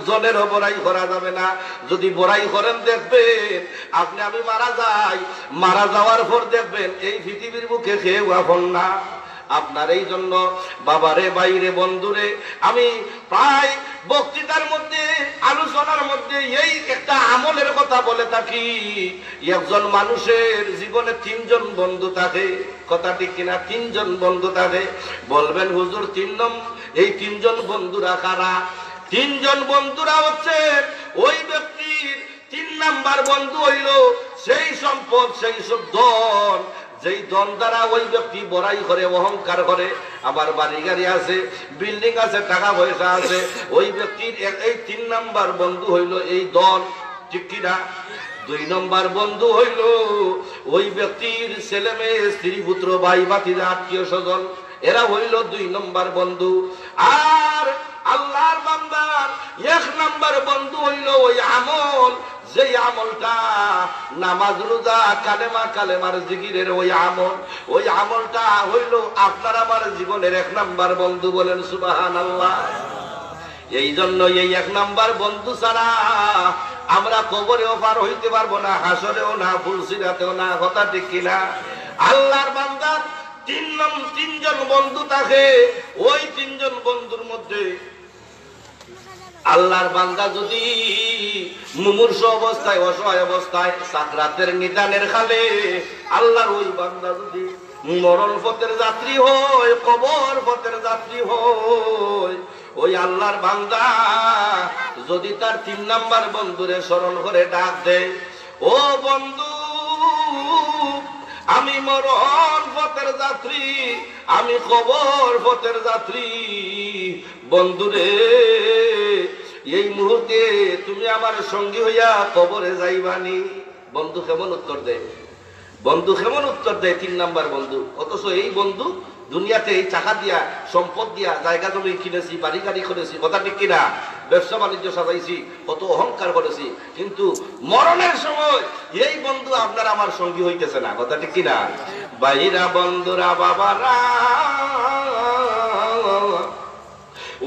জনেরও বড়াই করা যাবে না যদি বড়াই করেন দেখবেন আপনি আমি মারা যাই মারা যাওয়ার পর দেখবেন এই পৃথিবীর বুকে কেউ আপন না আপনার এই জন্য বাবারে বাইরে বন্ধুরে আমি প্রায় বক্তৃতার মধ্যে আলোচনার মধ্যে এই একটা আমলের কথা বলে থাকি একজন মানুষের জীবনে 3 জন বন্ধু থাকে কথা ঠিক কিনা 3 জন বন্ধু থাকে বলবেন হুজুর 3 এই 3 জন বন্ধুরা কারা 3 জন বন্ধুরা হচ্ছে ওই ব্যক্তির 3 নাম্বার বন্ধু হইল সেই সম্পদ সেই সব ধন যেই দন দ্বারা ওই ব্যক্তি বড়াই করে অহংকার করে আমার বাড়ি গাড়ি আছে বিল্ডিং আছে টাকা পয়সা আছে ওই ব্যক্তির এই 3 নাম্বার বন্ধু হইল এই দন ঠিক কিনা 2 নম্বর বন্ধু হইল ওই ব্যক্তির ছেলে মেয়ে স্ত্রী পুত্র ভাই ভাতিজা আত্মীয় স্বজন এরা হইল 2 নম্বর বন্ধু আর আল্লাহর বান্দার 1 নম্বর বন্ধু হইল ওই আমল যেই আমলটা নামাজ রোজা কালেমার জিকিরের ওই আমলটা হইল আপনার আমার জীবনের 1 নম্বর বন্ধু বলেন সুবহানাল্লাহ এই জন্য এই 1 নম্বর বন্ধু ছাড়া আমরা কবরেও পার হইতে পারবো না হাসরেও না ফুলসিরাতেও না কথা ঠিক কিনা আল্লাহর বান্দা 3 জন বন্ধু থাকে ওই 3 জন বন্ধুর মধ্যে আল্লাহর বান্দা যদি মুমূর্ষু অবস্থায় অসহায় অবস্থায় সাকরাতের নিদানের খালে আল্লাহর ওই বান্দা যদি মরণ পথের যাত্রী হয় কবর পথের যাত্রী হয় ওই আল্লাহর বান্দা যদি তার 3 নাম্বার বন্ধুরে স্মরণ করে ডাক দেয় ও বন্ধু আমি মরণ পথের যাত্রী, আমি কবর পথের যাত্রী। বন্ধুরে, এই মুহূর্তে তুমি আমার সঙ্গী হইয়া কবরে যাইবানি? বন্ধু কেমন উত্তর দেয়? বন্ধু কেমন উত্তর দেয়? 3 নাম্বার বন্ধু। অথচ এই বন্ধু দুনিয়াতে এই টাকা দিয়া, সম্পদ দিয়া, জায়গা জমি কিনেছি, বাড়ি গাড়ি করেছি, কথা ঠিক কিনা, ব্যবসা বাণিজ্য সাজাইছি, কত অহংকার করেছি, কিন্তু মরণের সময় এই বন্ধু আপনার আমার সঙ্গী হইতেছে না, কথা ঠিক কিনা? ভাইরা, বন্ধুরা, বাবারা,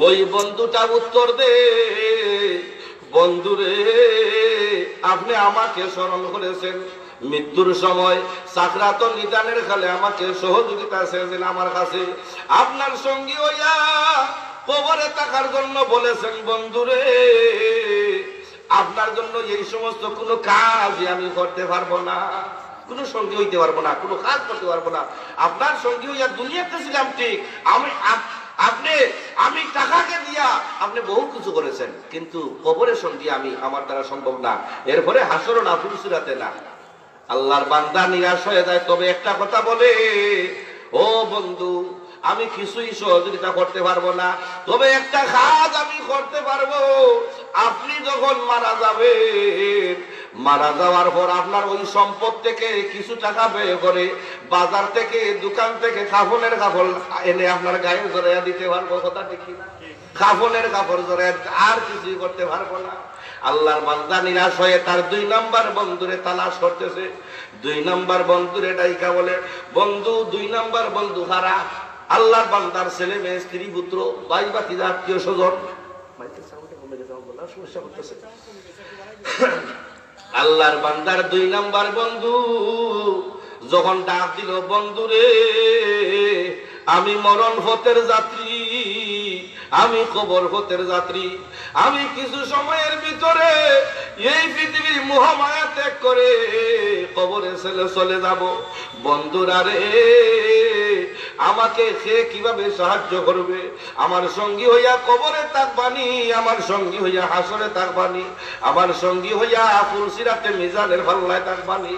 ওই বন্ধুটা উত্তর দে, বন্ধুরে আপনি আমাকে স্মরণ করেছেন মৃত্যুর সময়, সাকরাত নিদানের কালে আমাকে সহযোগিতা চেয়েছেন আমার কাছে, আপনার সঙ্গী হইয়া কবরে থাকার জন্য বলেছেন। বন্ধুরে, আপনার জন্য এই সমস্ত কোনো কাজ আমি করতে পারবো না, কোনো সঙ্গী হইতে পারবো না, কোনো কাজ করতে পারবো না। আপনার সঙ্গী হইয়া দুনিয়াতে ছিলাম ঠিক, আমি টাকাকে দিয়া আপনি বহু কিছু করেছেন, কিন্তু কবরের সঙ্গী আমি, আমার দ্বারা সম্ভব না। এরপরে হাসরও না, ফুলসিরাতে না। আল্লাহর বান্দা নিরাশ হয়ে যায়, তবে একটা কথা বলে, ও বন্ধু আমি কিছুই সহযোগিতা করতে পারবো না, তবে একটা কাজ আমি করতে পারবো। আপনি যখন মারা যাবেন, মারা যাওয়ার পর আপনার ওই সম্পদ থেকে কিছু টাকা ব্যয় করে বাজার থেকে, দোকান থেকে কাফনের কাপড় এনে আপনার গায়ে জড়াইয়া দিতে পারবো, কথা ঠিক না? কাফনের কাপড় জড়াইয়া, আর কিছুই করতে পারবো না। আল্লাহর বান্দা নিরাশ হয়ে তার 2 নাম্বার বন্ধুরে তালাশ করতেছে। 2 নাম্বার বন্ধুরে ডাইকা বলে, বন্ধু 2 নাম্বার বন্ধু হারা? আল্লাহর বান্দার ছেলে মেয়ে, স্ত্রী পুত্র, ভাই ভাতিজা, আত্মীয় স্বজন। আল্লাহর বান্দার 2 নাম্বার বন্ধু যখন ডাক দিল, বন্ধুরে আমি মরণ পথের যাত্রী, আমি কবর পথের যাত্রী, আমি কিছু সময়ের ভিতরে এই পৃথিবীর মোহমায়া ত্যাগ করে কবরে চলে যাব। বন্ধুরা রে, আমাকে সে কিভাবে সাহায্য করবে? আমার সঙ্গী হইয়া কবরে থাকবানি, আমার সঙ্গী হইয়া হাসরে থাকবানি, আমার সঙ্গী হইয়া ফুলসিরাতে মিজানের পাল্লায় থাকবানি?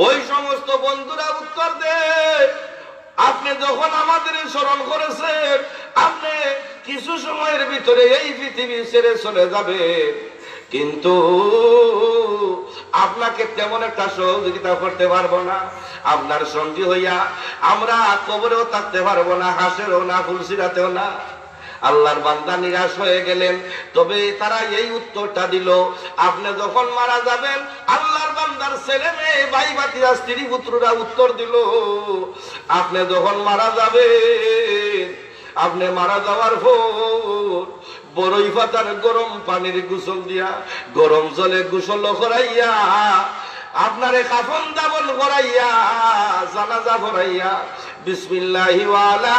ওই সমস্ত বন্ধুরা উত্তর দে, আপনি যখন আমাদের স্মরণ করেছেন, আপনি কিছু সময়ের ভিতরে এই পৃথিবী ছেড়ে চলে যাবে, কিন্তু আপনাকে তেমন একটা সহযোগিতা করতে পারবো না। আপনার সঙ্গী হইয়া আমরা কবরেও থাকতে পারবো না, হাসেরও না, ফুলসিরাতেও না। আল্লাহর বান্দা নিরাশ হয়ে গেলেন। তবে তারা এই উত্তরটা দিল, আপনি যখন মারা যাবেন, আল্লাহর বান্দার ছেলে মেয়ে, ভাই ভাতিজা, স্ত্রী পুত্ররা উত্তর দিল, আপনি যখন মারা যাবেন, আপনি মারা যাওয়ার পর বড়ই পাতার গরম পানির গোসল দিয়া, গরম জলে গোসল করাইয়া, আপনারে কাফন দাফন করাইয়া, জানাজা পড়াইয়া, বিসমিল্লাহি ওয়ালা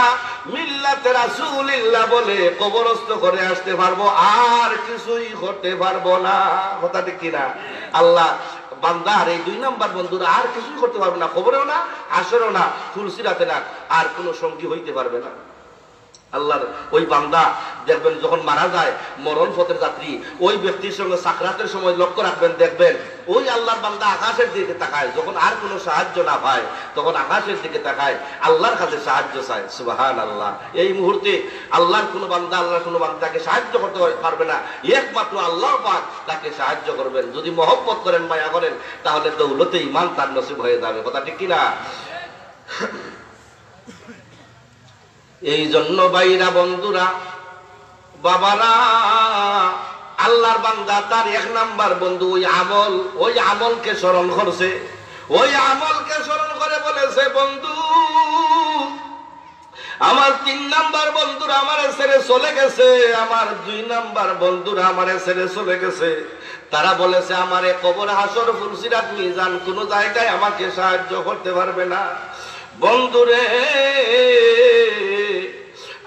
মিল্লাতে রাসূলিল্লাহ বলে কবরস্থ করে আসতে পারবো, আর কিছুই করতে পারবো না, কথা ঠিক কিনা? আল্লাহ বান্দার এই 2 নাম্বার বন্ধুরা আর কিছুই করতে পারবে না, কবরেও না, হাসরেও না, ফুলসিরাতে না, আর কোনো সঙ্গী হইতে পারবে না। আল্লাহর ওই বান্দা দেখবেন যখন মারা যায়, মরণ পথের যাত্রী, ওই ব্যক্তির সঙ্গে সাকরাতের সময় লক্ষ্য রাখবেন, দেখবেন ওই আল্লাহর বান্দা আকাশের দিকে তাকায়, যখন আর কোনো সাহায্য না পায় তখন আকাশের দিকে তাকায়, আল্লাহর কাছে সাহায্য চায়। সুবহানাল্লাহ। এই মুহূর্তে আল্লাহর কোনো বান্দা, আল্লাহর কোনো বান্দাকে সাহায্য করতে পারবে না, একমাত্র আল্লাহ পাক তাকে সাহায্য করবেন। যদি মহব্বত করেন, মায়া করেন, তাহলে দৌলতে ঈমান তার নসিব হয়ে যাবে, কথা ঠিক কিনা? এই জন্য ভাইরা, বন্ধুরা, বাবারা, আল্লাহর বান্দা তার 1 নাম্বার বন্ধু ওই আমলকে স্মরণ করছে, ওই আমলকে স্মরণ করে বলেছে, বন্ধু আমার 3 নাম্বার বন্ধুরা আমার ছেড়ে চলে গেছে, আমার 2 নাম্বার বন্ধুরা আমার ছেড়ে চলে গেছে, তারা বলেছে আমারে কবর, হাসর, ফুলসিরাত, মিজান কোন জায়গায় আমাকে সাহায্য করতে পারবে না। বন্ধুরে,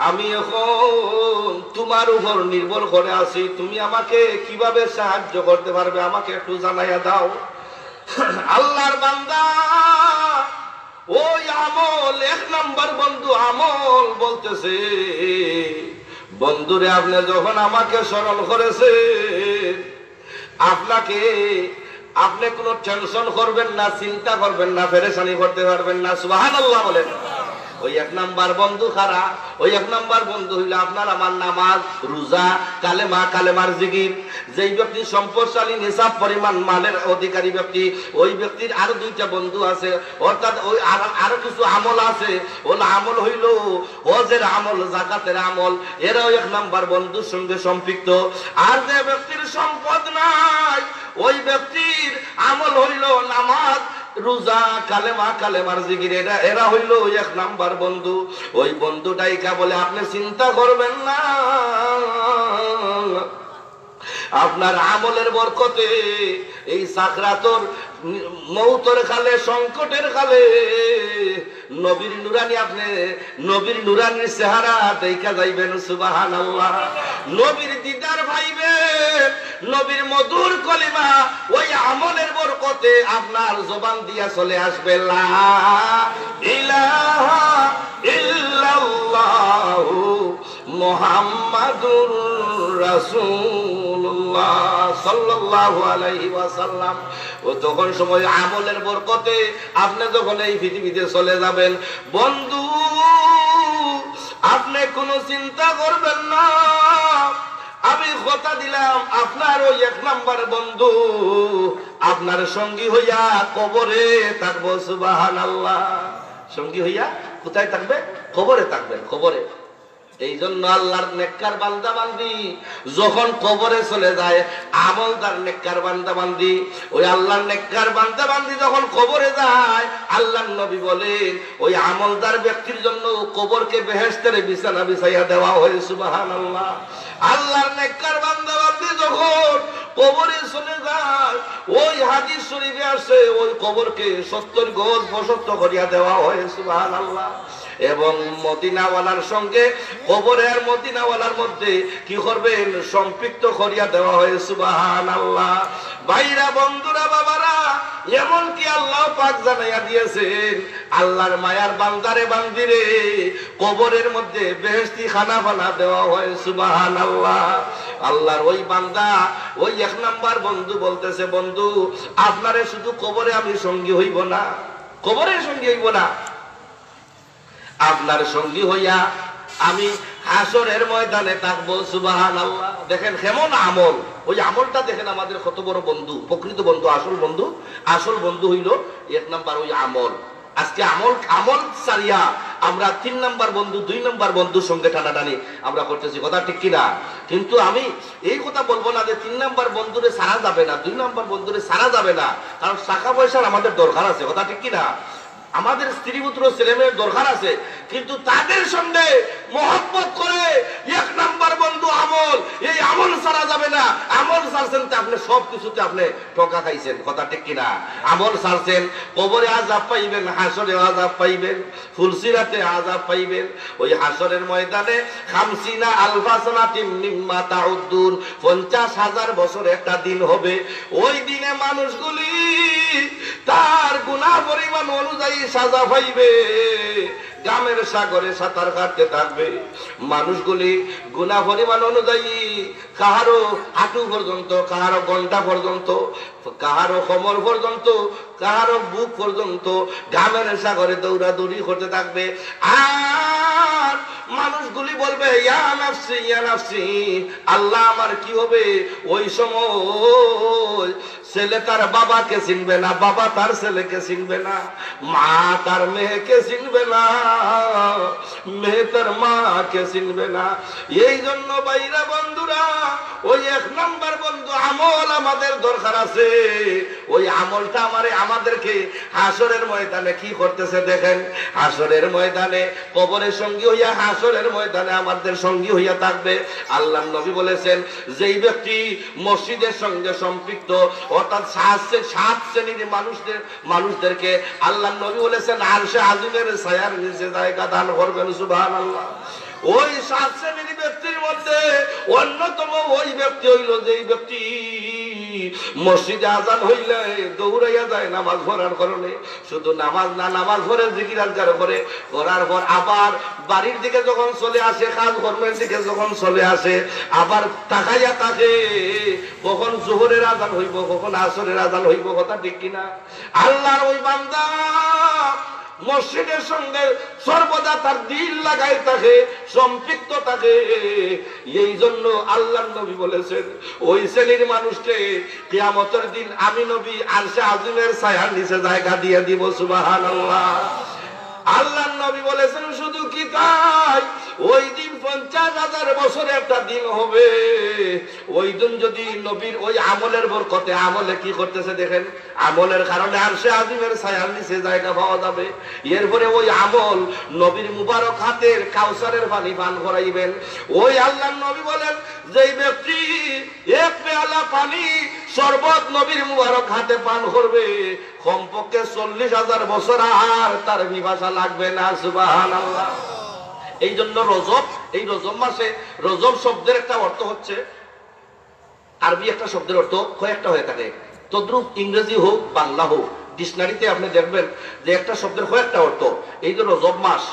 আমি এখন তোমার উপর নির্ভর করে আছি, তুমি আমাকে কিভাবে সাহায্য করতে পারবে, আমাকে একটু জানাইয়া দাও। আল্লাহর বান্দা ওই আমল, 1 নাম্বার বন্ধু আমল বলতেছে, বন্ধুরে আপনি যখন আমাকে স্মরণ করেছেন, আপনাকে আপনি কোনো টেনশন করবেন না, চিন্তা করবেন না, পেরেশানি করতে পারবেন না। সুবহানাল্লাহ বলেন। ওই এক নাম্বার বন্ধু খারা, ওই এক নাম্বার বন্ধু হইল আপনার আমার নামাজ, রোজা, কালেমা, কালেমার জিকির। যেই ব্যক্তি সম্পদশালী, নিসাব পরিমাণ মালের অধিকারী ব্যক্তি, ওই ব্যক্তির আরো দুইটা বন্ধু আছে, অর্থাৎ ওই আরো কিছু আমল আছে। ওই আমল হইল হজের আমল, যাকাতের আমল, এরাও এক নাম্বার বন্ধুর সঙ্গে সম্পৃক্ত। আর যে ব্যক্তির সম্পদ নাই, ওই ব্যক্তির আমল হইল নামাজ, রোজা, কালেমা, কালেমার জিকির, এরা হইল এক নাম্বার বন্ধু। ওই বন্ধুটাই কা বলে আপনি চিন্তা করবেন না, আপনার আমলের বরকতে এই সাকরাতর মৌতের কালে, সংকটের কালে নবীর নুরানি, আপনি নবীর নুরানির চেহারা দেখা যাইবেন। সুবহানাল্লাহ। নবীর দিদার ভাইবেন, নবীর মধুর কলিমা ওই আমলের বরকতে আপনার জবান দিয়া চলে আসবে, লা ইলাহা ইল্লাল্লাহু মুহাম্মাদুর রাসূলুল্লাহ সাল্লাল্লাহু আলাইহি ওয়াসাল্লাম। ও তখন সময় আমলের বরকতে আপনি যখন এই পৃথিবীতে চলে যাবেন, বন্ধু আপনি কোনো চিন্তা করবেন না। আমি কথা দিলাম, আপনার ওই এক নাম্বার বন্ধু আপনার সঙ্গী হইয়া কবরে থাকবো। সুবহানাল্লাহ। সঙ্গী হইয়া কোথায় থাকবে? কবরে থাকবেন, কবরে। এই জন্য আল্লাহর নেককার বান্দা বান্দি যখন কবরে চলে যায়, আমলদার নেককার বান্দা বান্দি, ওই আল্লাহর নেককার বান্দা বান্দি যখন কবরে যায়, আল্লাহর নবী বলেন ওই আমলদার ব্যক্তির জন্য কবরকে বেহেশতের বিছানা বিছাইয়া দেওয়া হয়। সুবহানাল্লাহ। আল্লাহর নেককার বান্দা বান্দি যখন কবরে চলে যায়, ওই হাদিস শরীফে আসে ওই কবরকে 70 গজ প্রশস্ত করিয়া দেওয়া হয়। সুবহানাল্লাহ। এবং মদিনাওয়ালার সঙ্গে কবরের মদিনাওয়ালার মধ্যে কি করবেন? সম্পৃক্ত করিয়া দেওয়া হয়। সুবহানাল্লাহ। ভাইরা, বন্ধুরা, বাবারা, এমন কি আল্লাহ পাক জানাইয়া দিয়েছেন, আল্লাহর মায়ার বান্দারে বান্দিরে কবরের মধ্যে বেহেশতি খানা ফানা দেওয়া হয়। সুবহানাল্লাহ। আল্লাহর ওই বান্দা, ওই এক নাম্বার বন্ধু বলতেছে, বন্ধু আপনারে শুধু কবরে আমি সঙ্গী হইব না, কবরে সঙ্গী হইব না, আপনার সঙ্গী হইয়া আমি হাসরের ময়দানে থাকবো। সুবহানাল্লাহ। দেখেন কেমন আমল, ওই আমলটা দেখেন আমাদের কত বড় বন্ধু, প্রকৃত বন্ধু, আসল বন্ধু। আসল বন্ধু হইল এক নাম্বার ওই আমল। আজকে আমল সারিয়া আমরা 3 নাম্বার বন্ধু, 2 নাম্বার বন্ধুর সঙ্গে টানাটানি আমরা করতেছি, কথা ঠিক কিনা? কিন্তু আমি এই কথা বলবো না যে 3 নাম্বার বন্ধুরে সারা যাবে না, 2 নাম্বার বন্ধুরে সারা যাবে না, কারণ টাকা পয়সার আমাদের দরকার আছে, কথা ঠিক কিনা? আমাদের স্ত্রী পুত্র ছেলে মেয়ের দরকার আছে, কিন্তু তাদের সঙ্গে মহব্বত করে 1 নাম্বার বন্ধু আমল, এই আমল ছাড়া যাবে না। আমল ছাড়ছেন তো আপনি সব কিছুতে আপনি ঠকা খাইছেন, কথা ঠিক কিনা? আমল ছাড়ছেন, কবরে আযাব পাইবেন, হাসরে আযাব পাইবেন, ফুলসিরাতে আযাব পাইবেন। ওই হাসরের ময়দানে 50 আলফা সানাতিন মিম্মা তাউদ্দুন, 50,000 বছর একটা দিন হবে। ওই দিনে মানুষগুলি তার গুনাহ পরিমাণ অনুযায়ী সাজা পাইবে, গ্রামের সাগরে সাঁতার কাটতে থাকবে। মানুষগুলি গুনাহ পরিমাণ অনুযায়ী কাহারো হাঁটু পর্যন্ত, কাহারো ঘন্টা পর্যন্ত, কাহারো কোমর পর্যন্ত, কাহারো বুক পর্যন্ত গ্রামের সাগরে দৌড়াদৌড়ি করতে থাকবে। আর মানুষগুলি বলবে, ইয়া নাফসি, ইয়া নাফসি, আল্লাহ আমার কি হবে? ওই সময় ছেলে তার বাবাকে চিনবে না, বাবা তার ছেলেকে চিনবে না, মা তার মেয়েকে চিনবে না, মেয়ে তার মাকে চিনবে না। এই জন্য ভাইরা, বন্ধুরা, ওই 1 নাম্বার বন্ধু আমল আমাদের দরকার আছে। ওই আমলটা আমাদেরকে হাসরের ময়দানে কি করতেছে দেখেন। হাসরের ময়দানে কবরের সঙ্গী হইয়া হাসরের ময়দানে আমাদের সঙ্গী হইয়া থাকবে। আল্লাহর নবী বলেছেন, যেই ব্যক্তি মসজিদের সঙ্গে সম্পৃক্ত, অর্থাৎ 7 শ্রেণীর মানুষদেরকে আল্লাহর নবী বলেছেন আরশে আজিমের ছায়ার নিচে জায়গা দান করবেন। সুবহানাল্লাহ। ওই 7 শ্রেণীর ব্যক্তির মধ্যে অন্যতম ওই ব্যক্তি হইল যেই ব্যক্তি মসজিদে আজান হইলে দৌড়াইয়া যায় নামাজ পড়ার কারণে। শুধু নামাজ না, নামাজ পড়ে জিকির আজকার করে, করার পর আবার বাড়ির দিকে যখন চলে আসে, কাজ কর্মের দিকে যখন চলে আসে, আবার তাকাইয়া থাকে কখন জোহরের আজান হইব, কখন আসরের আজান হইব। কথা ঠিক কিনা? আল্লাহর ওই বান্দা মসজিদের সঙ্গে সর্বদা তার দিল লাগাই থাকে, সম্পৃক্ত থাকে। এই জন্য আল্লাহর নবী বলেছেন ওই শ্রেণীর মানুষকে কিয়ামতের দিন আমি নবী আরশে আজিমের ছায়ার নিচে জায়গা দিয়ে দিব। সুবহানাল্লাহ। আল্লাহর নবী বলেছেন শুধু কি তাই, ওই দিন 50,000 বছরে একটা দিন হবে। ওই দিন যদি নবীর ওই আমলের বরকতে, আমলে কি করতেছে দেখেন, আমলের কারণে আরশে আজিমের ছায়ার নিচে জায়গা পাওয়া যাবে। এরপরে ওই আমল নবীর মুবারক হাতের কাউসারের পানি পান করাইবেন। ওই আল্লাহর নবী বলেন যেই ব্যক্তি এক পেয়ালা পানি শরবত নবীর মুবারক হাতে পান করবে, কমপক্ষে 40,000 বছর আর তার পিপাসা লাগবে না। সুবহানাল্লাহ। এই জন্য রজব, এই রজব মাসে, রজব শব্দের একটা অর্থ হচ্ছে, আরবি একটা শব্দের অর্থ কয়েকটা হয়ে থাকে, তদ্রুপ ইংরেজি হোক বাংলা হোক, ডিকশনারিতে আপনি দেখবেন যে একটা শব্দের কয়েকটা অর্থ। এই যে রজব মাস,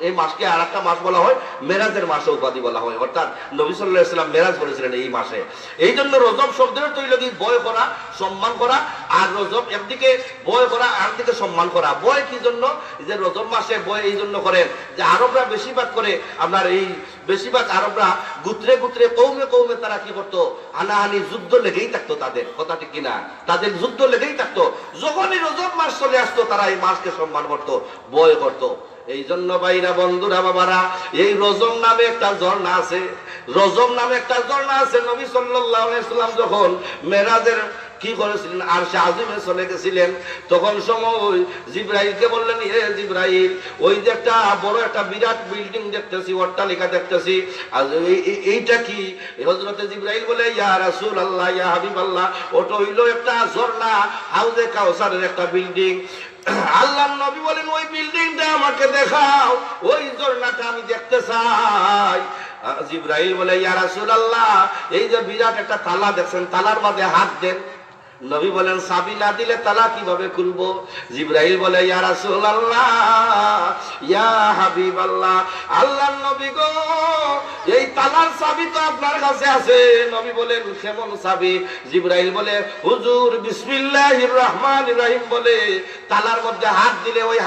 এই মাসকে আর একটা মাস বলা হয় মেরাজের মাসে উপাধি বলা হয়, অর্থাৎ নবী সাল্লাল্লাহু আলাইহি ওয়াসাল্লাম মেরাজ করেছিলেন এই মাসে। এই জন্য রজব শব্দের অর্থ হইল কি ভয় করা, সম্মান করা। আর রজব একদিকে ভয় করা, আরেকদিকে সম্মান করা। ভয় কি জন্য? যে রজব মাসে ভয় এই জন্য করেন যে আরবরা বেশিরভাগ করে আপনার এই বেশিরভাগ আরবরা গুত্রে গুত্রে কৌমে কৌমে তারা কি করতো, হানাহানি যুদ্ধ লেগেই থাকতো তাদের। কথা ঠিক কিনা? তাদের যুদ্ধ লেগেই থাকতো। যখনই রজব মাস চলে আসতো তারা এই মাসকে সম্মান করতো, ভয় করতো। এই জন্য ভাইরা, বন্ধুরা, বাবারা, এই রজব নামে একটা ঝর্ণা আছে। রজব নামে একটা ঝর্ণা আছে। নবী সাল্লাল্লাহু আলাইহি ওয়াসাল্লাম যখন মেরাজের কি করেছিলেন, আরশে আজিমে চলে গেছিলেন, তখন সময় জিবরাইলকে বললেন, হে জিবরাইল, ওই যে একটা বড় একটা বিরাট বিল্ডিং দেখতেছি, অট্টালিকা দেখতেছি, আর এইটা কি? হযরতে জিবরাইল বলে, ইয়া রাসূলুল্লাহ, ইয়া হাবিবাল্লাহ, ওটা হইল একটা ঝর্ণা, হাউজে কাউসারের একটা বিল্ডিং। আল্লাহর নবী বলেন ওই বিল্ডিংটা আমাকে দেখাও, ওই ঝর্ণাটা আমি দেখতে চাই। জিবরাইল বলে, ইয়া রাসূলুল্লাহ, এই যে বিরাট একটা তালা দেখছেন, তালার মাঝে হাত দেন। নবী বলেন, চাবি না দিলে তালা কিভাবে খুলবো? জিবরাইল বলে, ইয়া রাসূলুল্লাহ, ইয়া হাবিবাল্লাহ, আল্লাহর নবী গো, এই তালার চাবি তো আপনার কাছে আছে। নবী বলেন, কেমন চাবি? জিবরাইল বলে, হুজুর বিসমিল্লাহির রহমানির রহিম বলে তালার মধ্যে হাত দিলে ওই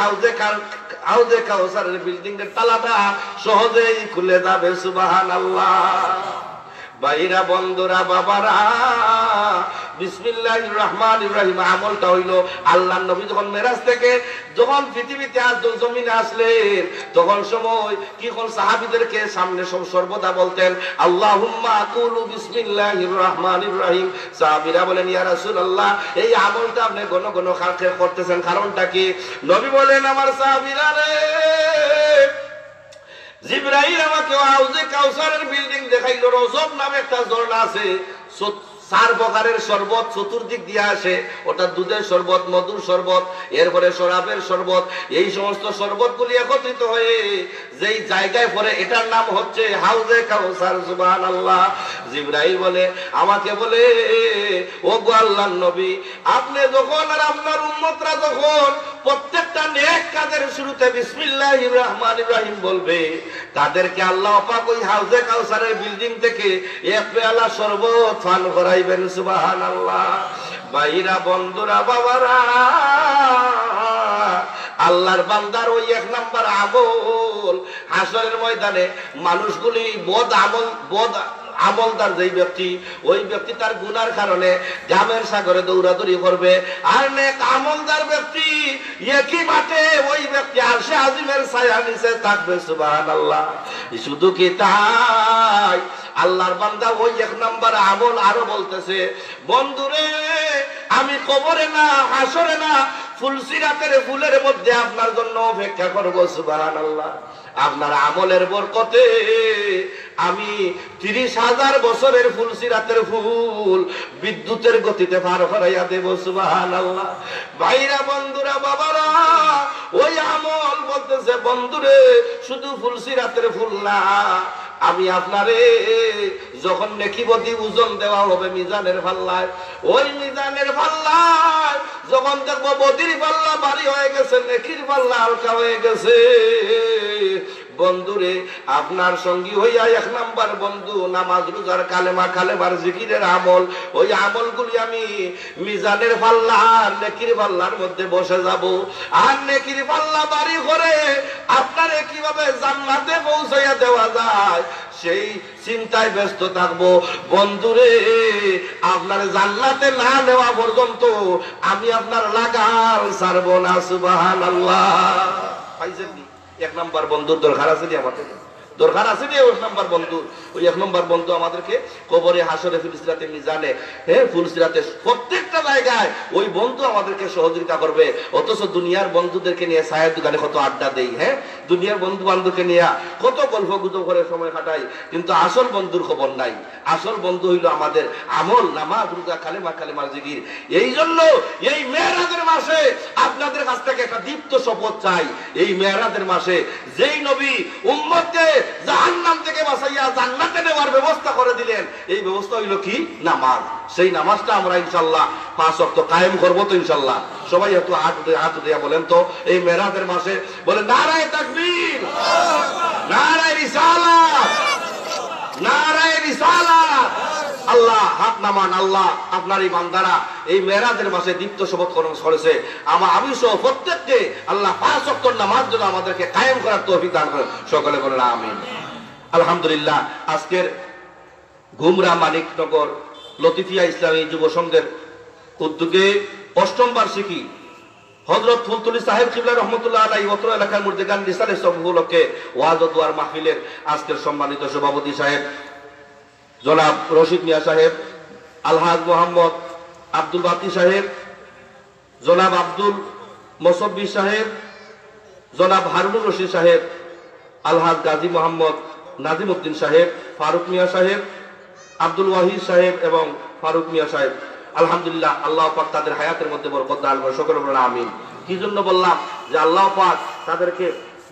হাউজে কাউসারের বিল্ডিং এর তালাটা সহজেই খুলে যাবে। সুবহানাল্লাহ। ভাইরা, বন্ধুরা, বাবারা, বিসমিল্লাহির রহমানির রহিম আমলটা হইল আল্লাহর নবী যখন মেরাজ থেকে যখন পৃথিবীতে জমিনে আসলেন, তখন সময় কি কোন সাহাবীদেরকে সামনে সর্বদা বলতেন, আল্লাহুম্মা কুলু বিসমিল্লাহির রহমানির রহিম। সাহাবীরা বলেন, ইয়া রাসূলুল্লাহ, এই আমলটা আপনি ঘন ঘন করতেছেন, কারণটা কি? নবী বলেন, আমার সাহাবীরা রে, জিবরাইল আমাকে হাউজে কাউসারের বিল্ডিং দেখাইলো। রজব নামে একটা ঝর্ণা আছে, 4 প্রকারের শরবত চতুর্দিক দিয়ে আসে। ওটা দুধের শরবত, মধুর শরবত, এরপরে শরাবের শরবত। এই সমস্ত শরবতগুলি একত্রিত হয়ে যেই জায়গায় পড়ে, এটার নাম হচ্ছে হাউজে কাউসার। সুবহানাল্লাহ। জিবরাইল বলে, আমাকে বলে, ও গো আল্লাহর নবী, আপনি যখন আর আপনার উম্মতরা যখন প্রত্যেকটা নেক কাজের শুরুতে বিসমিল্লাহির রহমানির রহিম বলবে, তাদেরকে আল্লাহ পাক ওই হাউজে কাউসারের বিল্ডিং থেকে এক পেয়ালা শরবত পান করাইবেন। সুবহানাল্লাহ। ভাইরা, বন্ধুরা, বাবারা, আল্লাহর বান্দার ওই 1 নাম্বার আমল, হাসরের ময়দানে মানুষগুলি বদ আমলদার যেই ব্যক্তি, ওই ব্যক্তি তার গুনার কারণে জামের সাগরে দৌড়াদৌড়ি করবে। আর নেক আমলদার ব্যক্তি একই মাঠে ওই ব্যক্তি আরশে আজিমের ছায়ার নিচে থাকবে। সুবহানাল্লাহ। শুধু কি তাই, আল্লাহর বান্দা ওই 1 নাম্বার আমল আরো বলতেছে, বন্ধুরে, আমি কবরে না, হাসরে না, ফুলসিরাতের ফুলের মধ্যে আপনার জন্য অপেক্ষা করবো। সুবহানাল্লাহ। আপনার আমলের বরকতে আমি 30,000 বছরের ফুলসিরাতের ফুল বিদ্যুতের গতিতে পার করাইয়া দেব। সুবহানাল্লাহ। ভাইরা, বন্ধুরা, বাবারা, ওই আমল বলতেছে বন্ধুরে শুধু ফুলসিরাতের ফুল না, আমি আপনারে যখন নেকি বদি ওজন দেওয়া হবে মিজানের পাল্লায়, ওই মিজানের পাল্লায় যখন দেখবো বদির পাল্লা ভারী হয়ে গেছে, নেকির পাল্লা হালকা হয়ে গেছে, বন্ধুরে আপনার সঙ্গী হইয়া 1 নাম্বার বন্ধু নামাজ, রোজার, কালেমার জিকিরের আমল, ওই আমলগুলি আমি মিজানের পাল্লা আর নেকির পাল্লার মধ্যে বসে যাব। আর নেকির পাল্লা বাড়ি করে আপনারে কিভাবে জান্নাতে পৌঁছাইয়া দেওয়া যায় সেই চিন্তায় ব্যস্ত থাকবো। বন্ধুরে, আপনার জান্নাতে না নেওয়া পর্যন্ত আমি আপনার লাগাল ছাড়বো না। সুবহানাল্লাহ। পাইছেন নি? 1 নাম্বার বন্ধুর দরকার আছে নি? আমাদের দরকার আছে নি 1 নাম্বার বন্ধু? ওই 1 নাম্বার বন্ধু আমাদেরকে কবরে, হাসরে, ফুলসিরাতে, মিজানে, ফুলসিরাতে প্রত্যেকটা জায়গায় ওই বন্ধু আমাদেরকে সহযোগিতা করবে। অথচ দুনিয়ার বন্ধুদেরকে নিয়ে চায়ের দোকানে কত আড্ডা দেই, দুনিয়ার বন্ধু বান্ধবকে নিয়ে কত গল্প গুজব করে সময় কাটাই, কিন্তু আসল বন্ধুর খবর নাই। আসল বন্ধু হইল আমাদের আমল, নামাজ, রোজা, কালেমার জিকির। এই জন্য এই মেরাজের মাসে আপনাদের কাছ থেকে একটা দীপ্ত শপথ চাই। এই মেরাজের মাসে যেই নবী উম্মতকে জাহান্নাম থেকে বাঁচাইয়া জান্নাতে নেওয়ার ব্যবস্থা করে দিলেন, এই ব্যবস্থা হইল কি? নামাজ। সেই নামাজটা আমরা ইনশাআল্লাহ 5 ওয়াক্ত কায়েম করব তো ইনশাআল্লাহ। সবাই একটু হাত উঠিয়া বলেন তো এই মেরাজের মাসে, বলেন নারায়ে তাকবীর, নারায়ে রিসালাত, নারায়ে রিসালাত। আল্লাহ হাত নামান। আল্লাহ আপনার এই বান্দারা এই মেরাজের মাসে দীপ্ত শপথ করেছে, আমি সহ প্রত্যেককে আল্লাহ 5 ওয়াক্ত নামাজ যেন আমাদেরকে কায়েম করার তৌফিক দান করেন। সকলে বলেন আমিন। আলহামদুলিল্লাহ। আজকের ঘুমরা মানিকনগর লতিফিয়া ইসলামী যুব সংঘের উদ্যোগে 8ম বার্ষিকী হযরত ফুলতুলি সাহেব কিবলা রহমাতুল্লাহ আলাইহি অত্র এলাকার মুর্দিগান রিসালের উপলক্ষে ওয়াজ ও দুয়ার মাহফিলের আজকের সম্মানিত সভাপতি সাহেব জনাব রশিদ মিয়া সাহেব, আলহাজ মোহাম্মদ আব্দুল বাতি সাহেব, জনাব আব্দুল মোসাব্বির সাহেব, জনাব হারুনুর রশিদ সাহেব, আলহাজ গাজী মোহাম্মদ নাজিম উদ্দিন সাহেব, ফারুক মিয়া সাহেব, আব্দুল ওয়াহিদ সাহেব এবং ফারুক মিয়া সাহেব। আলহামদুলিল্লাহ, আল্লাহ পাক তাদের হায়াতের মধ্যে বরকত দান করেন। সকলে বলেন আমিন। কি জন্য বললাম? যে আল্লাহ পাক তাদেরকে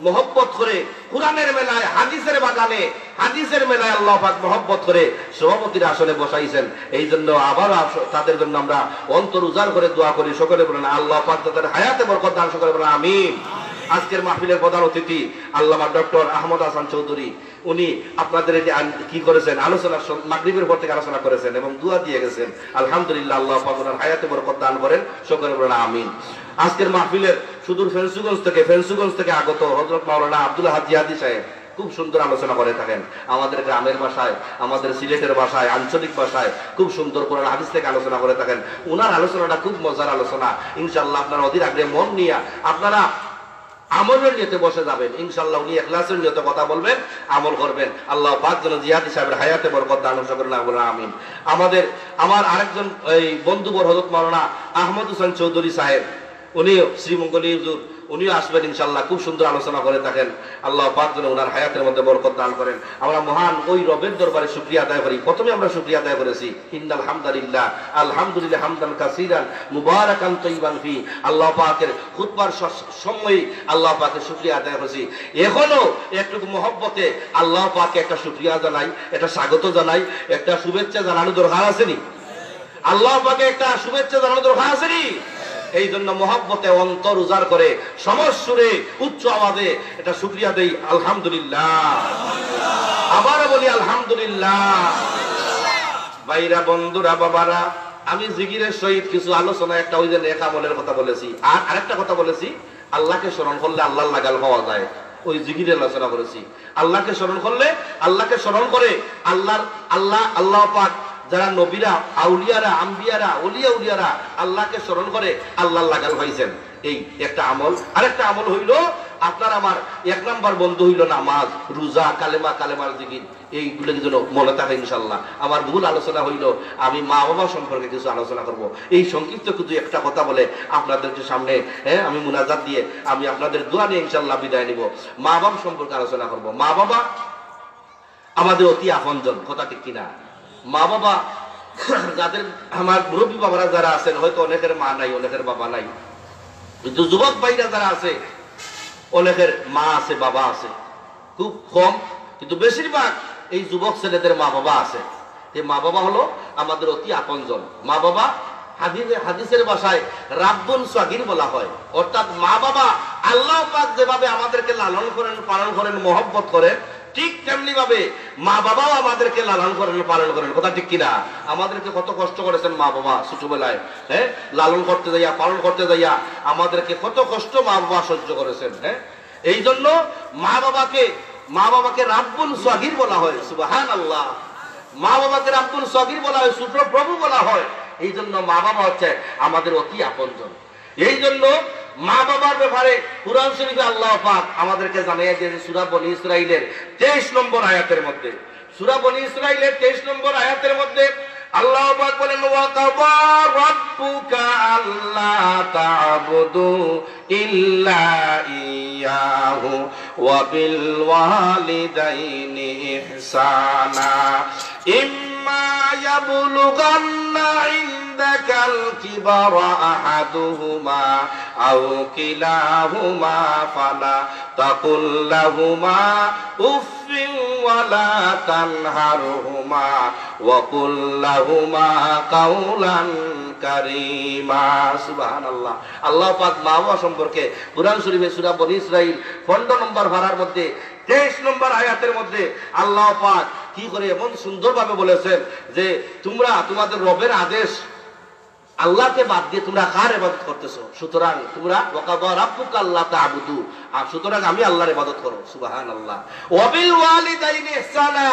মহব্বত করে কুরআনের মেলায়, হাদিসের বাগানে, হাদিসের মেলায় আল্লাহ পাক মহব্বত করে সভাপতির আসনে বসাইছেন। এই জন্য আবার তাদের জন্য আমরা অন্তর উজাড় করে দোয়া করি। সকলে বলেন আল্লাহ পাক তাদের হায়াতে বরকত দান। সকলে বলেন আমিন। আজকের মাহফিলের প্রধান অতিথি আল্লামা ডক্টর আহমদ হাসান চৌধুরী, উনি আপনাদের কি করেছেন, আলোচনা মাগরিবের পর থেকে আলোচনা করেছেন এবং দোয়া দিয়ে গেছেন। আলহামদুলিল্লাহ, আল্লাহ পাক ওনার হায়াতে বরকত দান করেন। সকলে বলেন আমিন। আজকের মাহফিলের সুদূর ফেন্সুগঞ্জ থেকে আগত হযরত মাওলানা আব্দুল হাদী হাদী সাহেব খুব সুন্দর আলোচনা করে থাকেন। আমাদের গ্রামের ভাষায়, আমাদের সিলেটের ভাষায়, আঞ্চলিক ভাষায় খুব সুন্দর কোরআন হাদিস থেকে আলোচনা করে থাকেন। ওনার আলোচনাটা খুব মজার আলোচনা। ইনশাআল্লাহ আপনারা অধীর আগ্রহে মন নিয়ে আপনারা আমলের নিয়তে বসে যাবেন। ইনশাআল্লাহ উনি ইখলাসের নিয়তে কথা বলবেন, আমল করবেন। আল্লাহ পাক যেন জিয়াদি সাহেবের হায়াতে বরকত দান করেন। আমিন। আমার আরেকজন এই বন্ধুবর হযরত মাওলানা আহমদ হোসেন চৌধুরী সাহেব, উনি শ্রীমঙ্গলী হুজুর, উনিও আসবেন ইনশাআল্লাহ। খুব সুন্দর আলোচনা করে থাকেন। আল্লাহ পাক যেন ওনার হায়াতের মধ্যে বরকত দান করেন। আমরা মহান ওই রবের দরবারে শুকরিয়া আদায় করি। প্রথমে আমরা শুকরিয়া আদায় করেছি ইন্নাল হামদুলিল্লাহ, আলহামদুলিল্লাহ হামদান কাসীরান মুবারাকান তাইয়িবান ফি। আল্লাহ পাকের খুতবার সময় আল্লাহ পাকের শুকরিয়া আদায় করেছি। এখনো একটু মহব্বতে আল্লাহ পাকে একটা শুকরিয়া জানাই, একটা স্বাগত জানাই, একটা শুভেচ্ছা জানানো দরকার আছে নি? আল্লাহ পাকে একটা শুভেচ্ছা জানানো দরকার আছে নি? এই জন্য মহব্বতে অন্তর উজাড় করে সমস্বরে উচ্চ আওয়াজে এটা শুকরিয়া দেই আলহামদুলিল্লাহ। আবার বলি আলহামদুলিল্লাহ। ভাইরা, বন্ধুরা, বাবারা, আমি জিকিরের সহিত কিছু আলোচনা, একটা ওই যে নেক আমলের কথা বলেছি, আর আরেকটা কথা বলেছি আল্লাহকে স্মরণ করলে আল্লাহর লাগাল পাওয়া যায়। ওই জিকিরের আলোচনা করেছি আল্লাহকে স্মরণ করলে, আল্লাহকে স্মরণ করে আল্লাহ পাক যারা নবীরা, আউলিয়ারা, আম্বিয়ারা, উলিয়ারা আল্লাহকে স্মরণ করে আল্লাহর লাগাল পাইছেন। এই একটা আমল। আরেকটা আমল হইল আপনার আমার 1 নাম্বার বন্ধু হইল নামাজ, রোজা, কালেমার জিকির। এইগুলো যেন মনে থাকে ইনশাল্লাহ। আমার ভুল আলোচনা হইল, আমি মা বাবা সম্পর্কে কিছু আলোচনা করব। এই সংক্ষিপ্ত কিছু একটা কথা বলে আপনাদের সামনে আমি মুনাজাত দিয়ে আমি আপনাদের দোয়া নিয়ে ইনশাল্লাহ বিদায় নিব। মা বাবা সম্পর্কে আলোচনা করব। মা বাবা আমাদের অতি আপনজন, কথা ঠিক কিনা? মা বাবা যাদের, আমার মুরব্বী বাবারা যারা আছেন, হয়তো অনেকের মা নাই, অনেকের বাবা নাই, কিন্তু যুবক ভাইরা যারা আছে অনেকের মা আছে, বাবা আছে, খুব কম, কিন্তু বেশিরভাগ এই যুবক ছেলেদের মা বাবা আছে। এই মা বাবা হলো আমাদের অতি আপনজন। মা বাবা হাদিসের ভাষায় রাব্বুন সাগীর বলা হয়, অর্থাৎ মা বাবা আল্লাহ পাক যেভাবে আমাদেরকে লালন করেন, পালন করেন, মহব্বত করেন, ঠিক তেমনি ভাবে মা বাবাও আমাদেরকে লালন করেন, পালন করেন, কথা ঠিক কিনা? আমাদেরকে কত কষ্ট করেছেন মা বাবা ছোটবেলায়, লালন করতে যাইয়া, পালন করতে যাইয়া আমাদেরকে কত কষ্ট মা বাবা সহ্য করেছেন। এই জন্য মা বাবাকে রাব্বুল সাগীর বলা হয়। সুবহানাল্লাহ। মা বাবাকে রাব্বুল সাগীর বলা হয়, ছোট প্রভু বলা হয়। এই জন্য মা বাবা হচ্ছে আমাদের অতি আপনজন। এই জন্য মা বাবার ব্যাপারে কুরআন শরীফে আল্লাহ পাক আমাদেরকে জানিয়ে দিয়েছেন সূরা বনী ইসরাঈলের 23 নম্বর আয়াতের মধ্যে। সূরা বনী ইসরাঈলের 23 নম্বর আয়াতের মধ্যে আল্লাহ পাক বলেন, ওয়া কাযা রাব্বুকা আল্লা তা'বুদু ইল্লা ইয়াহু ওয়া বিল ওয়ালিদাইনি ইহসানা ইম্মা ইয়াবলুগান্না ইনদাকাল কিবারা আহাদুহুমা আও কিলাহুমা ফালা তাকুল লাহুমা উফফিন ওয়ালা তানহারহুমা ওয়া কুল লাহুমা কাওলান কারীমা। সুবহানাল্লাহ। আল্লাহ পাক মা বাবা সম্পর্কে কুরআন শরীফে সূরা বনী ইসরাঈল 15 নম্বর পারার মধ্যে 23 নম্বর আয়াতের মধ্যে আল্লাহ পাক কি করে এমন সুন্দরভাবে বলেছেন যে তোমরা তোমাদের রবের আদেশ, আল্লাহকে বাদ দিয়ে তোমরা কার ইবাদত করতেছো, সুতরাং তোমরা ওয়াকাযা রাব্বুকা আল্লা তা'বুদু, আর সুতরাং আমি আল্লাহর ইবাদত করো। সুবহানাল্লাহ। ওয়া বিল ওয়ালিদাইনি ইহসানা,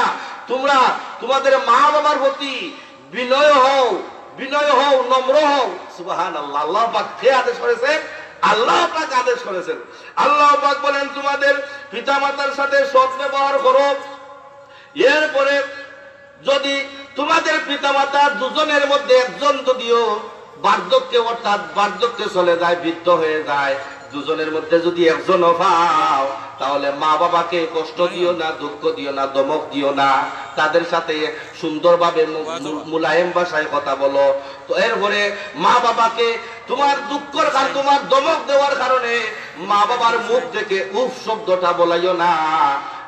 তোমরা তোমাদের মা বাবার প্রতি বিনয় হও, নম্র হও। সুবহানাল্লাহ। আল্লাহ পাক কে আদেশ করেছেন? আল্লাহ পাক আদেশ করেছেন। আল্লাহ পাক বলেন তোমাদের পিতামাতার সাথে সৎ ব্যবহার করো। এরপরে যদি তোমাদের পিতামাতা দুজনের মধ্যে একজন যদিও বার্ধক্যে চলে যায়, বৃদ্ধ হয়ে যায়, দুজনের মধ্যে যদি একজনও পাও, তাহলে মা বাবাকে কষ্ট দিও না, দুঃখ দিও না, দমক দিও না, তাদের সাথে সুন্দরভাবে মুলায়েম ভাষায় কথা বলো। তো এরপরে মা বাবাকে তোমার দুঃখের কারণে, তোমার দমক দেওয়ার কারণে মা বাবার মুখ থেকে উফ শব্দটা বলাইও না,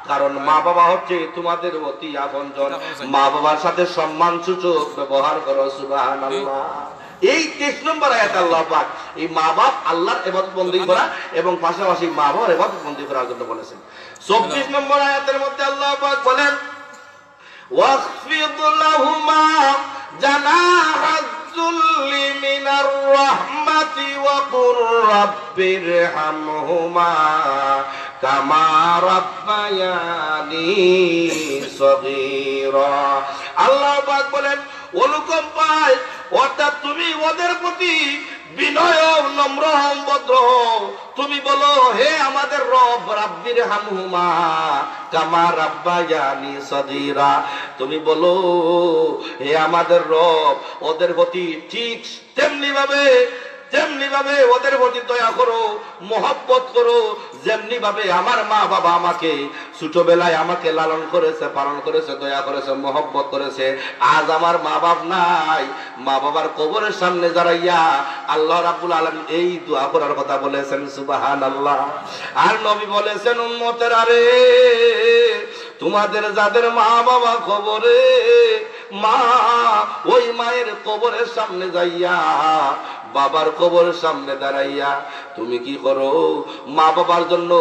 কারণ মা বাবা হচ্ছে তোমাদের অতি আপনজন। মা বাবার সাথে সম্মানসূচক ব্যবহার করো। সুবহানাল্লাহ। এই 23 নম্বর আয়াতে আল্লাহ পাক এই মা বাপ আল্লাহর ইবাদত বندگی করা এবং পাশাপাশি মা বাবার ইবাদত বندگی করার জন্য বলেছেন। 24 নম্বর আয়াতের মধ্যে আল্লাহ পাক বলেন, ওয়াখফিদ লাহুমা জানাহাজ যুল্লি মিনার রাহমাতি ওয়া কুর রাব্বিরহামহুমা কামা রাব্বায়ানি সগীরা। আল্লাহ পাক বলেন অনুকম্পায়, অর্থাৎ তুমি ওদের প্রতি বিনয়, নম্র, ভদ্র, তুমি বলো হে আমাদের রব রাব্বিরহামহুমা কামা রাব্বায়ানি সগীরা, তুমি বলো হে আমাদের রব ওদের প্রতি ঠিক তেমনি ভাবে ওদের প্রতি দয়া করো, মহব্বত করো, যেমনি ভাবে আমার মা বাবা আমাকে ছোটবেলায় আমাকে লালন করেছে, পালন করেছে, দয়া করেছে, মহব্বত করেছে। আজ আমার মা বাপ নাই, মা বাবার কবরের সামনে দাঁড়াইয়া আল্লাহ রাব্বুল আলামিন এই দোয়া করার কথা বলেছেন। সুবহানাল্লাহ। আর নবী বলেছেন উম্মতেরা রে, তোমাদের যাদের মা বাবা কবরে, মা ওই মায়ের কবরের সামনে যাইয়া, বাবার কবরের সামনে দাঁড়াইয়া তুমি কি করো? মা বাবার জন্য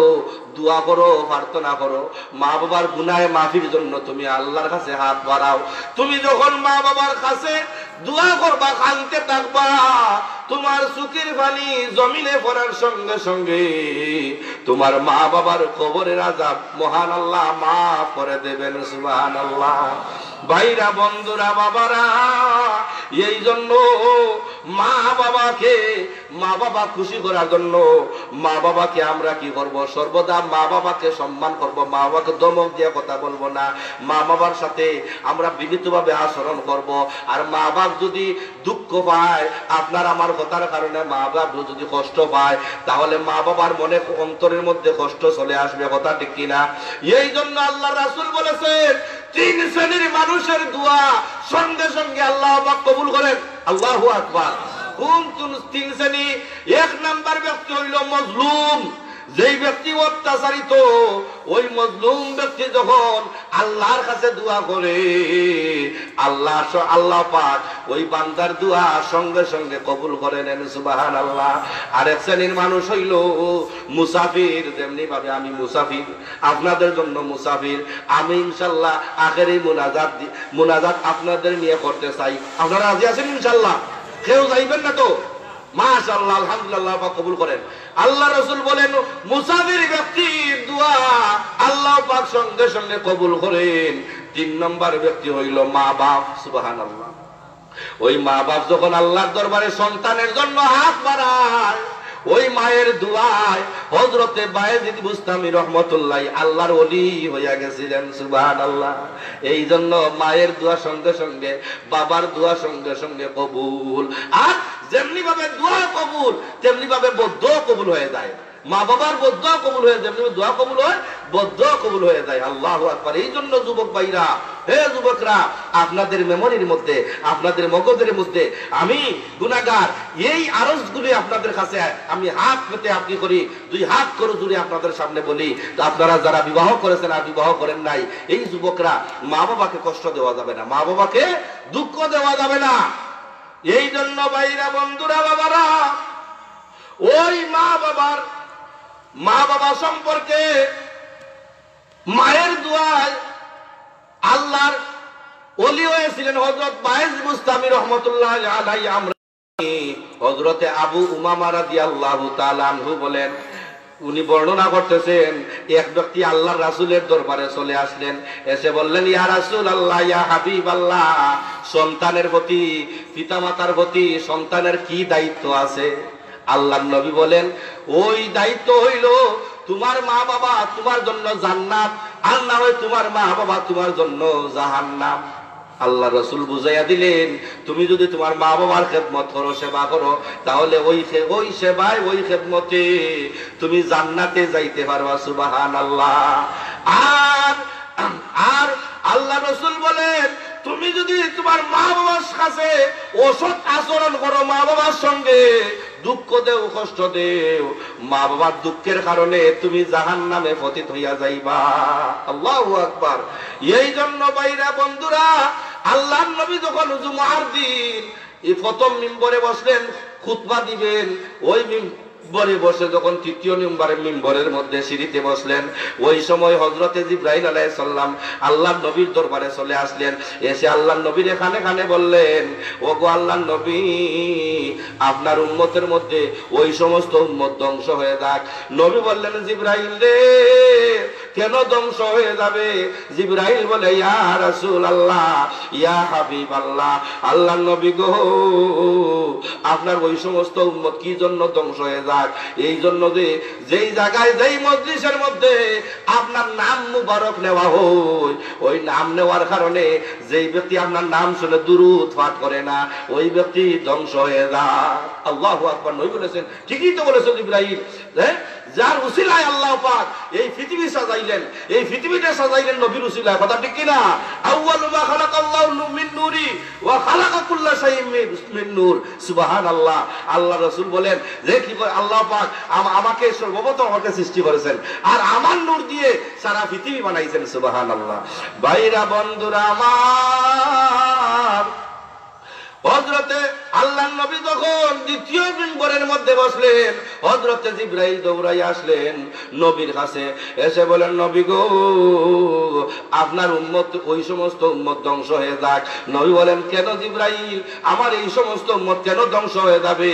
দোয়া করো, প্রার্থনা করো, মা বাবার গুনাহ মাফির জন্য তুমি আল্লাহর কাছে হাত বাড়াও। তুমি যখন মা বাবার কাছে দোয়া করবা, কাঁদতে থাকবা, তোমার চোখের পানি জমিনে পড়ার সঙ্গে সঙ্গে তোমার মা বাবার কবরের আযাব মহান আল্লাহ মাফ করে দেবেন। সুবহানাল্লাহ। ভাইরা, বন্ধুরা, বাবারা, এই জন্য মা বাবাকে মা বাবা খুশি করার জন্য মা বাবাকে আমরা কি করব, সর্বদা মা বাবাকে সম্মান করব, মা বাবাকে ধমক দিয়ে কথা বলবো না, মা বাবার সাথে আমরা বিনীতভাবে আচরণ করব। আর মা বাপ যদি দুঃখ পায়, আপনার আমার কথার কারণে মা বাপ যদি কষ্ট পায়, তাহলে মা বাবার মনে অন্তরের মধ্যে কষ্ট চলে আসবে, কথা ঠিক কিনা? এই জন্য আল্লাহ রাসূল বলেছেন 3 শ্রেণীর মানুষের দোয়া সঙ্গে সঙ্গে আল্লাহ পাক কবুল করেন। আল্লাহু আকবার। কোন 3 শ্রেণী? 1 নাম্বার ব্যক্তি হইল মজলুম। যেই ব্যক্তি অত্যাচারিত, ওই মজলুম ব্যক্তি যখন আল্লাহর কাছে দোয়া করে, আল্লাহ পাক ওই বান্দার দোয়া সঙ্গে সঙ্গে কবুল করে নেন। সুবহানাল্লাহ। আরেক শ্রেণীর মানুষ হইল মুসাফির। যেমনি ভাবে আমি মুসাফির, আপনাদের জন্য মুসাফির, আমি ইনশাআল্লাহ আখেরি মুনাজাত আপনাদের নিয়ে করতে চাই। আপনারা রাজি আছেন ইনশাআল্লাহ? কেউ যাইবেন না তো? মাশাআল্লাহ, আলহামদুলিল্লাহ, পাক কবুল করেন। আল্লাহ রাসূল বলেন মুসাফির ব্যক্তির দোয়া আল্লাহ পাক সঙ্গে সঙ্গে কবুল করেন। 3 নম্বর ব্যক্তি হইল মা বাপ। সুবহানাল্লাহ। ওই মা বাপ যখন আল্লাহর দরবারে সন্তানের জন্য হাত বাড়ায়, ওই মায়ের দোয়ায় হযরতে বায়েজিদ বুস্তামি রাহমাতুল্লাহ আল্লাহর ওলি হইয়া গেছিলেন। সুবহানাল্লাহ। এই জন্য মায়ের দোয়া সঙ্গে সঙ্গে, বাবার দোয়া সঙ্গে সঙ্গে কবুল। আর যেমনি ভাবে দোয়া কবুল, তেমনি ভাবে বদদোয়া কবুল হয়ে যায়। মা বাবার বদদোয়া কবুল হয়ে, যেমনি দোয়া কবুল হয়, বদদোয়া কবুল হয়ে যায়। আল্লাহু আকবার। এই জন্য যুবক ভাইরা, হে যুবকরা, আপনাদের মেমোরির মধ্যে, আপনাদের মগজের মধ্যে আমি গুনাহগার, এই আরজগুলি আপনাদের কাছে আমি হাত পেতে আপনি করি, 2 হাত করে জুড়ে আপনাদের সামনে বলি, আপনারা যারা বিবাহ করেছেন আর বিবাহ করেন নাই, এই যুবকরা, মা বাবাকে কষ্ট দেওয়া যাবে না, মা বাবাকে দুঃখ দেওয়া যাবে না। এই জন্য ভাইরা, বন্ধুরা, বাবারা, ওই মা বাবা সম্পর্কে মায়ের দোয়ায় আল্লাহর ওলি হয়েছিলেন হযরত বায়েজ বুস্তামি রাহমাতুল্লাহ আলাইহি। আমরা হযরতে আবু উমামা রাদিয়াল্লাহু তাআলা আনহু বলেন, উনি বর্ণনা করতেছেন, এক ব্যক্তি আল্লাহর রাসূলের দরবারে চলে আসলেন, এসে বললেন, ইয়া রাসূলুল্লাহ, ইয়া হাবিবাল্লাহ, সন্তানের প্রতি, পিতামাতার প্রতি সন্তানের কি দায়িত্ব আছে? আল্লাহর নবী বলেন, ওই দায়িত্ব হইল তোমার মা বাবা তোমার জন্য জান্নাত, আর না হয় তোমার মা বাবা তোমার জন্য জাহান্নাম। আল্লাহ রাসূল বুঝাইয়া দিলেন, তুমি যদি তোমার মা বাবার খেদমত করো, সেবা করো, তাহলে ওই সেবায়, ওই খেদমতে তুমি জান্নাতে যাইতে পারবা। সুবহানাল্লাহ। আর আল্লাহ রাসূল বলেন, তুমি যদি তোমার মা বাবার কাছে অসৎ আচরণ করো, মা বাবার সঙ্গে দুঃখ দেও, কষ্ট দেও, মা বাবার দুঃখের কারণে তুমি জাহান্নামে পতিত হইয়া যাইবা। আল্লাহু আকবার। এই জন্য ভাইরা, বন্ধুরা, আল্লাহর নবী যখন জুমার দিন এই প্রথম মিম্বরে বসলেন, খুতবা দিবেন, ওই মিম্বরে বসে যখন 3য় মিম্বরের মধ্যে সিঁড়িতে বসলেন, ওই সময় হযরতে জিবরাইল আলাইহিস সালাম আল্লাহর নবীর দরবারে চলে আসলেন। এসে আল্লাহর নবীর এখানে বললেন, ওগো আল্লাহর নবী, আপনার উম্মতের মধ্যে ওই সমস্ত উম্মত ধ্বংস হয়ে যাক। নবী বললেন, জিবরাইল রে, কেন ধ্বংস হয়ে যাবে? জিবরাইল বলে, ইয়া রাসূলুল্লাহ, ইয়া হাবিবাল্লাহ, আল্লাহর নবী গো, আপনার ওই সমস্ত উম্মত কি জন্য ধ্বংস হয়ে যাক? এই জন্য যে যেই জায়গায়, যেই মজলিসের মধ্যে আপনার নাম মুবারক নেওয়া হয়, ওই নাম নেওয়ার কারণে যেই ব্যক্তি আপনার নাম শুনে দুরূদ পাঠ করে না, ওই ব্যক্তি ধ্বংস হয়ে যায়। আল্লাহু আকবার। নবী বলেছেন, ঠিকই তো বলেছেন জিবরাইল, যার উসিলায় আল্লাহ পাক এই পৃথিবী সাজাইলেন, এই পৃথিবীটা সাজাইলেন নবীর উসিলায়, কথা ঠিক কিনা? আউয়ালু মা খালাকাল্লাহু মিন নূরি ওয়া খালাকা কুল্লা শাইইন মিন নূর। সুবহানাল্লাহ। আল্লাহ রাসূল বলেন যে কি করে আল্লাহ পাক আমাকে সর্বপ্রথম আমাকে সৃষ্টি করেছেন, আর আমার নূর দিয়ে সারা পৃথিবী বানাইছেন। সুবহানাল্লাহ। ভাইরা, বন্ধুরা আমার, হযরতে আল্লাহর নবী যখন 2য় মিম্বরের মধ্যে বসলেন, হযরতে জিবরাইল দৌড়াই আসলেন নবীর কাছে, এসে বলেন, নবী গো, আপনার উম্মত, ওই সমস্ত উম্মত ধ্বংস হয়ে যাক। নবী বলেন, কেন জিবরাইল, আমার এই সমস্ত উম্মত কেন ধ্বংস হয়ে যাবে?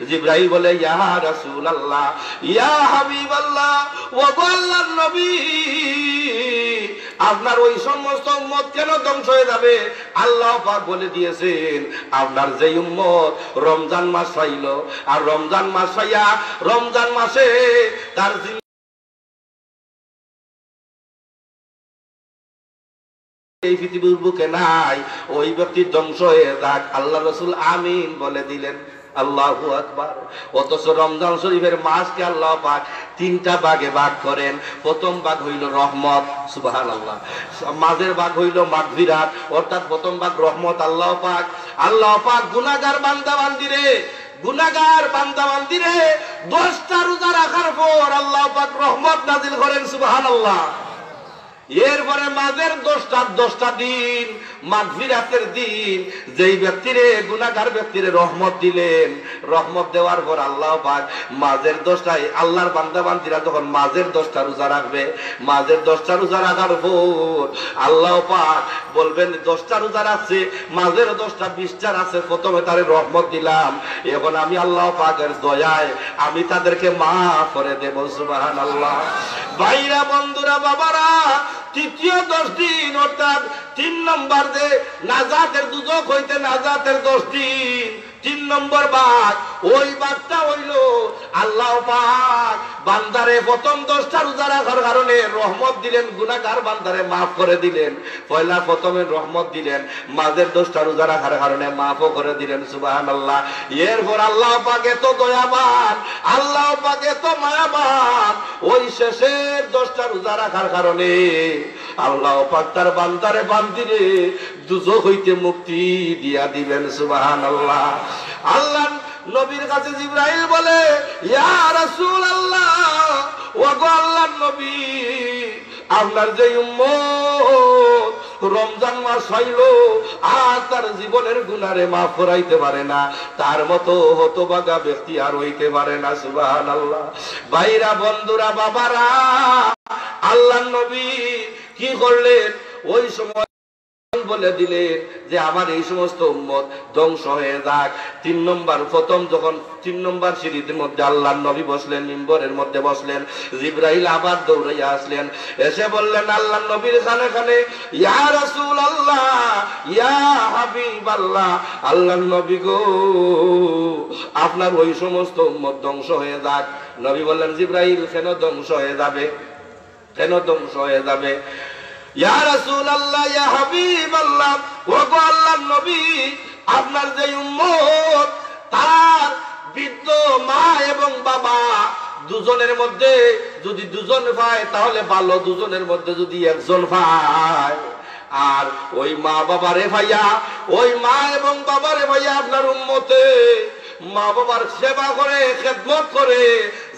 জিবরাইল বলে, ইয়া রাসূলুল্লাহ, ইয়া হাবিবাল্লাহ, ওয়া আল্লাহর নবী, আপনার ওই সমস্ত উম্মত কেন ধ্বংস হয়ে যাবে? আল্লাহ পাক বলে দিয়েছেন, আপনার যে উম্মত রমজান মাস পাইল, আর রমজান মাস পাইয়া রমজান মাসে তার এই পৃথিবীর বুকে নাই, ওই ব্যক্তি ধ্বংস হয়ে যাক। আল্লাহ রাসূল আমিন বলে দিলেন। আল্লাহু আকবার। অথচ রমজান শরীফের মাসকে আল্লাহ পাক তিনটা ভাগে ভাগ করেন। প্রথম ভাগ হইল রহমত, সুবহানাল্লাহ। মাঝের ভাগ হইল মাগফিরাত, অর্থাৎ প্রথম ভাগ রহমত। আল্লাহ পাক গুনাহগার বান্দা বান্দিরে 10টা রোজা রাখার পর আল্লাহ পাক রহমত নাজিল করেন, সুবহানাল্লাহ। এরপরে মাঝের 10টা দিন, মাগফিরাতের দিন, যেই ব্যক্তিরে গুনাহগার ব্যক্তিরে রহমত দিলেন, রহমত দেওয়ার পর আল্লাহ পাক মাঝের 10টায় আল্লাহর বান্দা বান্দিরা যখন মাঝের 10টা রোজা রাখবে, মাঝের 10টা রোজা রাখার পর আল্লাহ পাক বলবেন 10টা রোজা রাখছে, মাঝের 10টা 20টা আছে, প্রথমে তারে রহমত দিলাম, এখন আমি আল্লাহ পাকের দয়ায় আমি তাদেরকে মাফ করে দেব, সুবহানাল্লাহ। ভাইরা, বন্ধুরা, বাবারা, তৃতীয় 10 দিন, অর্থাৎ 3 নম্বর যে নাজাতের, দুজক হইতে নাজাতের 10 দিন, 3 নম্বর ভাগ, ওই ভাগটা হইল আল্লাহ পাক বান্দারে প্রথম 10টা রোজা রাখার কারণে রহমত দিলেন, গুনাহগার বান্দারে মাফ করে দিলেন। প্রথমে রহমত দিলেন, মাঝের 10টা রোজা রাখার কারণে মাফও করে দিলেন, সুবহানাল্লাহ। এরপর আল্লাহ পাক এত দয়াবান, আল্লাহ পাক এত মায়াবান, ওই শেষের 10টা রোজা রাখার কারণে আল্লাহ পাক তার বান্দারে বান্দিরে দুজক হইতে মুক্তি দিয়া দিবেন, সুবহানাল্লাহ। আল্লাহ নবীর কাছে জিবরাইল বলে, ইয়া রাসূলুল্লাহ, ওগো আল্লাহর নবী, আপনার যে উম্মত রমজান মাস হইল আর তার জীবনের গুনারে মাফ করাইতে পারে না, তার মতো হতভাগা ব্যক্তি আর হইতে পারে না, সুবহানাল্লাহ। ভাইরা, বন্ধুরা, বাবারা, আল্লাহর নবী কি করলেন? ওই সময় বলে দিলেন যে আমার এই সমস্ত উম্মত ধ্বংস হয়ে যাক। 3 নম্বর, প্রথম যখন 3 নম্বর সিঁড়ির মধ্যে আল্লাহর নবী বসলেন, মিম্বরের মধ্যে বসলেন, জিবরাইল আবার দৌড়াইয়া আসলেন, এসে বললেন আল্লাহর নবীর কানে কানে, ইয়া রাসূলুল্লাহ, ইয়া হাবিবাল্লাহ, আল্লাহর নবী গো, আপনার ওই সমস্ত উম্মত ধ্বংস হয়ে যাক। নবী বললেন, জিবরাইল, কেন ধ্বংস হয়ে যাবে? কেন ধ্বংস হয়ে যাবে? ইয়া রাসূলুল্লাহ, ইয়া হাবিবাল্লাহ, ওগো আল্লাহর নবী, আপনার যে উম্মত তার বৃদ্ধ মা এবং বাবা দুজনের মধ্যে যদি দুজন পায় তাহলে ভালো, দুজনের মধ্যে যদি একজন পায়, আর ওই মা বাবারে ভাইয়া, ওই মা এবং বাবারে ভাইয়া আপনার উম্মতে মা বাবার সেবা করে, খেদমত করে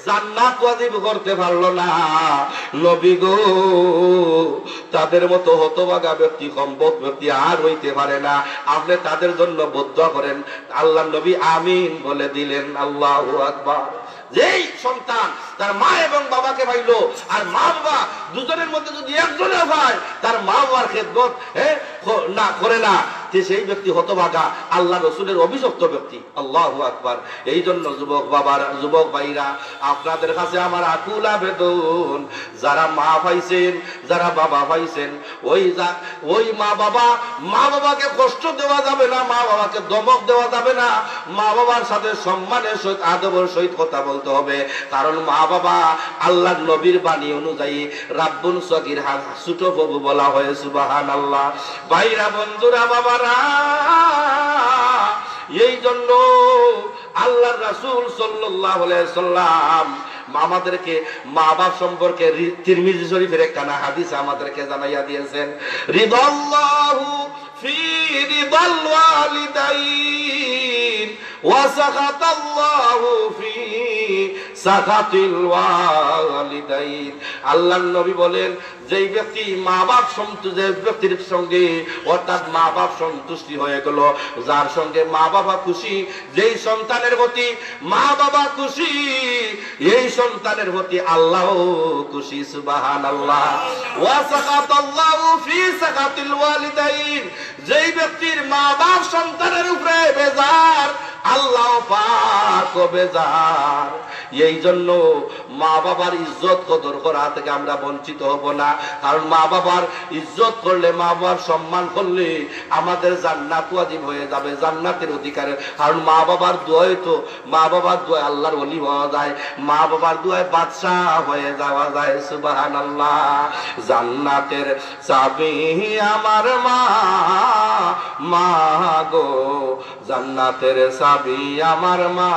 জান্নাত ওয়াজিব করতে পারলো না, নবী গো, তাদের মতো হতভাগা ব্যক্তি, সম্ভব ব্যক্তি আর হইতে পারে না, আপনি তাদের জন্য বদুয়া করেন। আল্লাহর নবী আমিন বলে দিলেন। আল্লাহু আকবার। যেই সন্তান তার মা এবং বাবাকে পাইলো, আর মা বাবা দুজনের মধ্যে যদি একজনে পায় তার মা বাবার খেদমত না করে না, সেই ব্যক্তি হতভাগা, আল্লাহ রসুলের অভিশপ্ত ব্যক্তি। আল্লাহু আকবার। এই জন্য যুবক ভাইরা, আপনাদের কাছে আমার আকুল আবেদন, যারা মা পাইছেন, যারা বাবা পাইছেন, ওই মা বাবাকে কষ্ট দেওয়া যাবে না, মা বাবাকে দমক দেওয়া যাবে না, মা বাবার সাথে সম্মানের সহিত, আদবের সহিত কথা বলতে হবে। কারণ মা বাবা আল্লাহর নবীর বাণী অনুযায়ী রাব্বুন সগীর, ছোট প্রভু বলা হয়, সুবহানাল্লাহ। ভাইরা, বন্ধুরা, বাবারা, এই জন্য আল্লাহর রাসূল সাল্লাল্লাহু আলাইহি ওয়াসাল্লাম আমাদেরকে মা বাপ সম্পর্কে তিরমিজি শরীফের একখানা হাদিস আমাদেরকে জানাইয়া দিয়েছেন, রিদাল্লাহু ফি রিদাল ওয়ালিদাইন ওয়া সাখাতাল্লাহু ফি সাখাতিল ওয়ালিদাইন। আল্লাহর নবী বলেন, যেই ব্যক্তি মা বাপ যে ব্যক্তির সঙ্গে, অর্থাৎ মা বাপ সন্তুষ্টি হয়ে গেল, যার সঙ্গে মা বাবা খুশি, যেই সন্তানের প্রতি মা বাবা খুশি, এই সন্তানের প্রতি আল্লাহ খুশি, সুবহানাল্লাহ। ওয়া সাখাতাল্লাহু ফি সাখাতিল ওয়ালিদাইন। যেই ব্যক্তির মা বাপ সন্তানের উপরে বেজার, আল্লাহ পাক হবে যার। এই জন্য মা বাবার ইজ্জত কদর করা থেকে আমরা বঞ্চিত হব না। কারণ মা বাবার ইজ্জত করলে, মা বাবার সম্মান করলে আমাদের জান্নাত ওয়াজিব হয়ে যাবে, জান্নাতের অধিকারে। কারণ মা বাবার দোয়ায় তো, মা বাবার দোয়ায় আল্লাহর ওলি হওয়া যায়, মা বাবার দোয়ায় বাদশাহ হয়ে যাওয়া যায়। সুবহানাল্লাহ। জান্নাতের চাবি আমার মা, মা গো জান্নাতের চাবি আমার মা।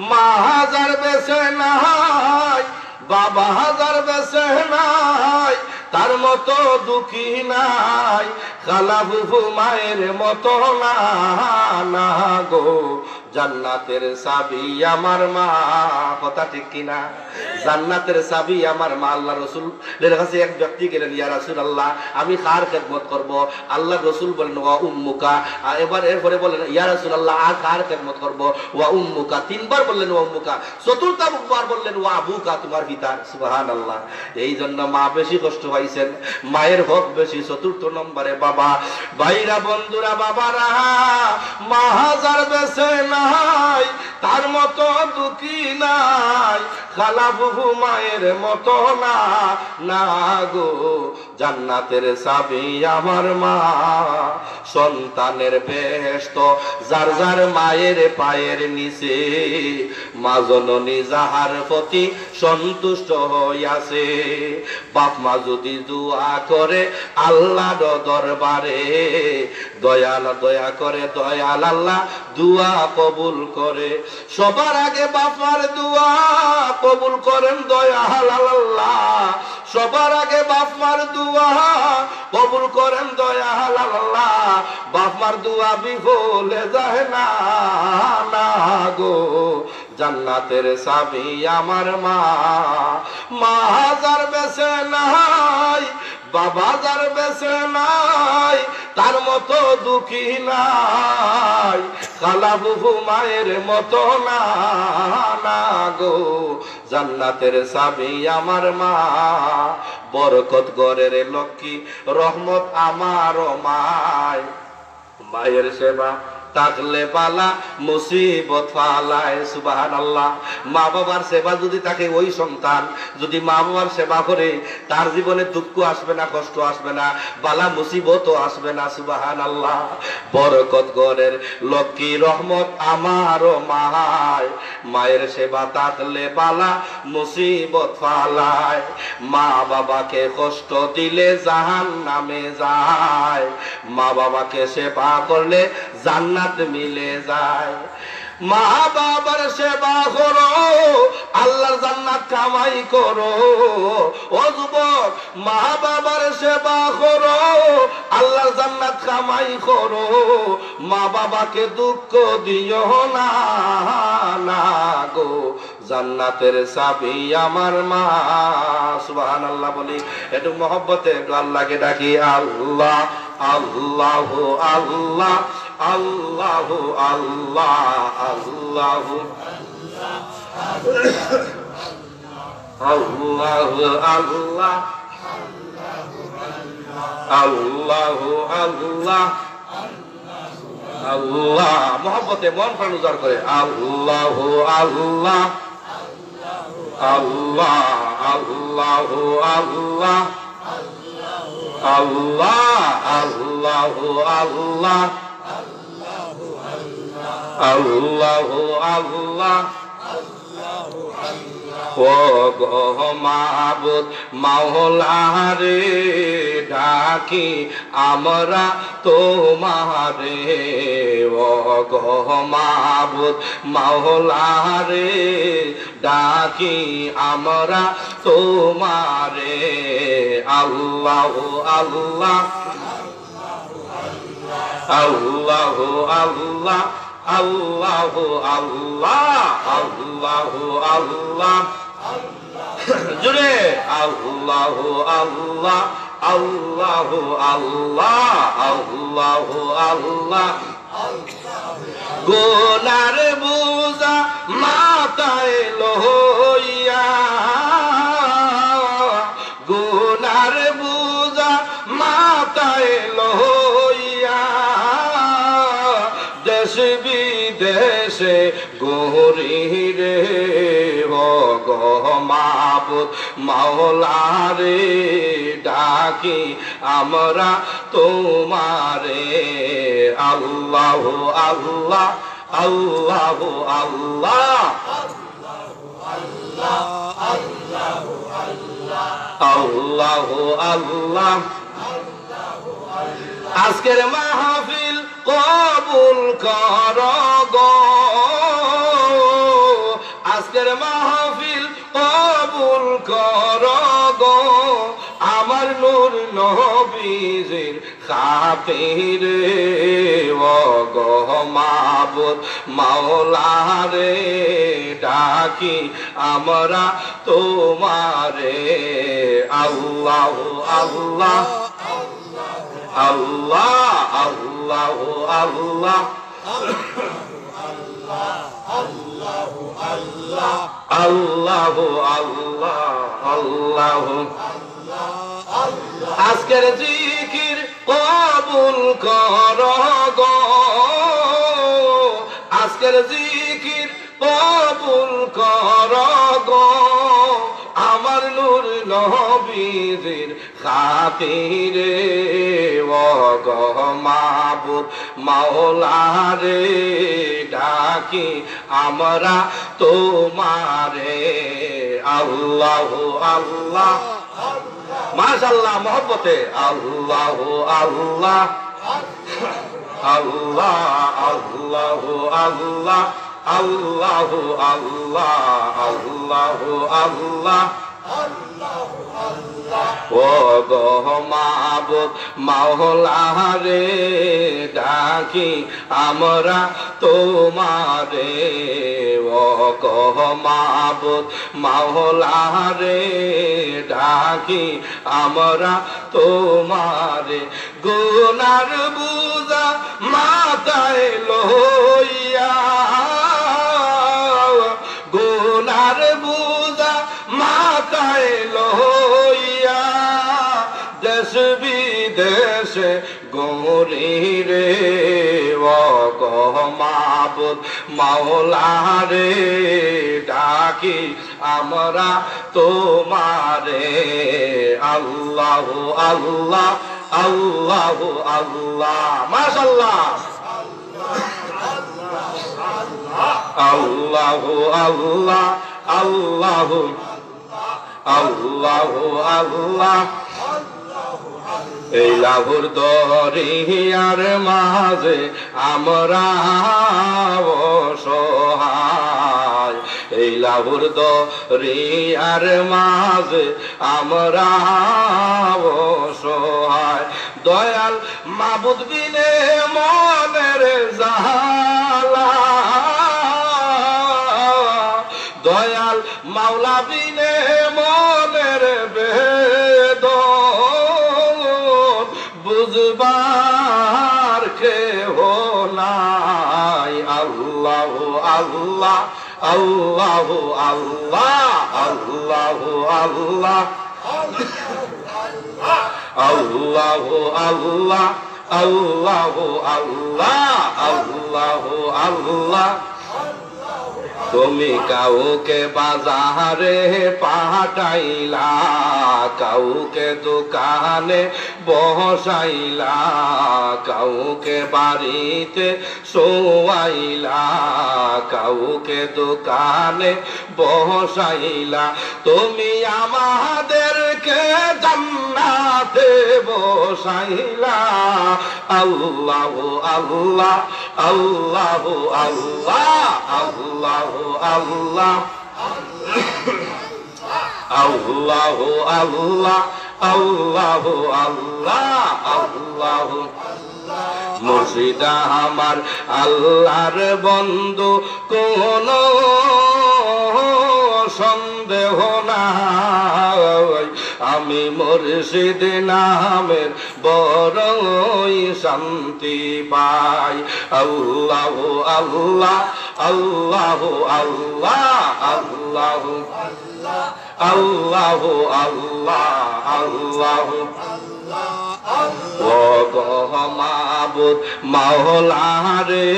মা হাজার বেছে নাই, বাবা হাজার বেছে নাই, তার মতো দুঃখী নাই, খালা ফুফু মায়ের মতো না, না গো জান্নাতের চাবি আমার মা। কথা ঠিক কিনা? জান্নাতের চাবি আমার মা। আল্লাহ রাসূলের কাছে এক ব্যক্তি গেলেন, ইয়া রাসূলুল্লাহ আমি কার খেদমত করব? আল্লাহ রাসূল বলেন ওয়া উম্মুকা। এরপরে বলেন ইয়া রাসূলুল্লাহ আর কার খেদমত করব? ওয়া উম্মুকা। তিনবার বললেন ওয়া উম্মুকা। চতুর্থবার বললেন ওয়া আবুকা, তোমার পিতা। সুবহানাল্লাহ। এই জন্য মা বেশি কষ্ট পাইছেন, মায়ের হক বেশি। চতুর্থ নম্বরে বাবা। ভাইরা বন্ধুরা, বাবারা, মা হাজার বেছে নাই, তার মতো দুঃখী নাই, খালা ফুফু মায়ের মতো না, না গো জান্নাতের চাবি আমার মা। সন্তানের বেহেশত যার যার মায়ের পায়ের নিচে, মা জননী যাহার প্রতি সন্তুষ্ট হইয়াছে। বাপ মা যদি দোয়া করে আল্লাহর দরবারে, দয়াল দয়া করে দয়াল আল্লাহ দুয়া কবুল করে। সবার আগে বাপার দুয়া কবুল করেন দয়াল আল্লাহ। সবার আগে বাপমার দুয়া কবুল করেন দয়াল আল্লাহ। বাপমার দুয়া বিফলে যায় না, না গো জান্নাতের চাবি আমার মা। মা হাজার বেছে নাই, বাবা যার বেছে নাই, তার মতো দুঃখী নাই, খালা ফুফু মায়ের মতো না, না গো জান্নাতের চাবি আমার মা। বরকত গরের লক্ষ্মী রহমত আমার মায়। মায়ের সেবা থাকলে পালা মুসিবত ফালায়। সুবহানাল্লাহ। মা বাবার সেবা যদি থাকে, ওই সন্তান যদি মা বাবার সেবা করে, তার জীবনে দুঃখ আসবে না, কষ্ট আসবে না, বালা মুসিবতও আসবে না। সুবহানাল্লাহ। বরকত গরের লক্ষ্মী রহমত আমারও মায়। মায়ের সেবা থাকলে বালা মুসিবত ফালায়। মা বাবাকে কষ্ট দিলে জাহান্নামে যায়, মা বাবাকে সেবা করলে জান্নাত মিলে যায়। মা বাবার সেবা করো, আল্লাহর জান্নাত কামাই করো। ও যুবক, মা বাবার সেবা করো, আল্লাহর জান্নাত কামাই করো। মা বাবাকে দুঃখ দিও না, না গো জান্নাতের চাবি আমার মা। সুবহানাল্লাহ বলি একটু মহব্বতে, একটু আল্লাহকে ডাকি। আল্লাহ আল্লাহ আল্লাহ আল্লাহ আল্লাহ আল্লাহ আল্লাহ আল্লাহ আল্লাহ আল্লাহ আল্লাহ। মহব্বতে মন প্রাণ উজাড় করে আল্লাহ আল্লাহ আল্লাহ আল্লাহ আল্লাহ আল্লাহ আল্লাহ আল্লাহ আল্লাহ আল্লাহ। ও গো মাবুদ মাওলা রে, ডাকি আমরা তোমারে। ও গো মাবুদ মাওলা রে, ডাকি আমরা তোমারে। আল্লাহ আল্লাহ আল্লাহ আল্লাহ আল্লাহ আল্লাহ আল্লাহ আল্লাহ জুড়ে আল্লাহ আল্লাহ আল্লাহ আল্লাহ আল্লাহ আল্লাহ। গোনার বোঝা মাথায় লইয়া, গোনার বোঝা মাথায় লইয়া, দেশে মাবুদ মাওলা রে ডাকি আমরা তোমারে আল্লাহ আল্লাহ আল্লাহ আল্লাহ আল্লাহ আল্লাহ আজকের মাহফিল কবুল কর গো আজকের মাহফিল কবুল কর গো আমার নূর নবীজির খাতিরে ও গো মাবুদ মাওলা রে ডাকি আমরা তোমারে আল্লাহ আল্লাহ আল্লাহ আল্লাহ আল্লাহ আল্লাহ আল্লাহ আজকের জিকির কবুল কর গো আজকের জিকির কবুল কর গো আমার নূর নবীজির খাতিরে ও গো মাবুদ মাওলা রে ডাকি আমরা তোমারে আল্লাহ আল্লাহ মাশাআল্লাহ মহব্বতে আল্লাহ আল্লাহ আল্লাহ আল্লাহ আল্লাহ আল্লাহ আল্লাহ আল্লাহ ও গো মাবুদ মাওলা রে ডাকি আমরা তোমারে ও গো মাবুদ মাওলা রে ডাকি আমরা তোমারে গুনার বুঝা মাথায় লইয়া গুনার বুঝা মাথায় লইয়া দেশ বিদেশে গৌরী রে ও গো মাবুদ মাওলা রে ডাকি আমরা তোমারে আল্লাহ আল্লাহ আল্লাহ আল্লাহ মাশাআল্লাহ আল্লাহ আল্লাহ আল্লাহ আল্লাহ আল্লাহ এই লাভুর দরিয়ার মাঝে আমরা অসহায় এই লাভুর দরিয়ার মাঝে আমরা অসহায় দয়াল মাবুদ বিনে মনের জালা দয়াল মাওলা বিনে মনের বেদন বুঝবার কেহ নাই আল্লাহ আল্লাহ আল্লাহ আল্লাহ আল্লাহ আল্লাহ আল্লাহ আল্লাহ আল্লাহ আল্লাহ আল্লাহ আল্লাহ তুমি কাউকে বাজারে পাঠাইলা কাউকে দোকানে বসাইলা কাউকে বাড়িতে শোয়াইলা কাউকে দোকানে বসাইলা তুমি আমাদেরকে জান্নাতে বসাইলা আল্লাহ আল্লাহ আল্লাহ আল্লাহ আল্লাহ আল্লাহ আল্লাহ আল্লাহ আল্লাহ আল্লাহ আল্লাহ মুর্শিদা আমার আল্লাহর বন্ধু কোন সন্দেহ নাই আমি মুর্শিদ নামের বড়ই শান্তি পাই আল্লাহ আল্লাহ আল্লাহ আল্লাহ আল্লাহ আল্লাহ আল্লাহ আল্লাহ ও গো মাবুদ মাওলা রে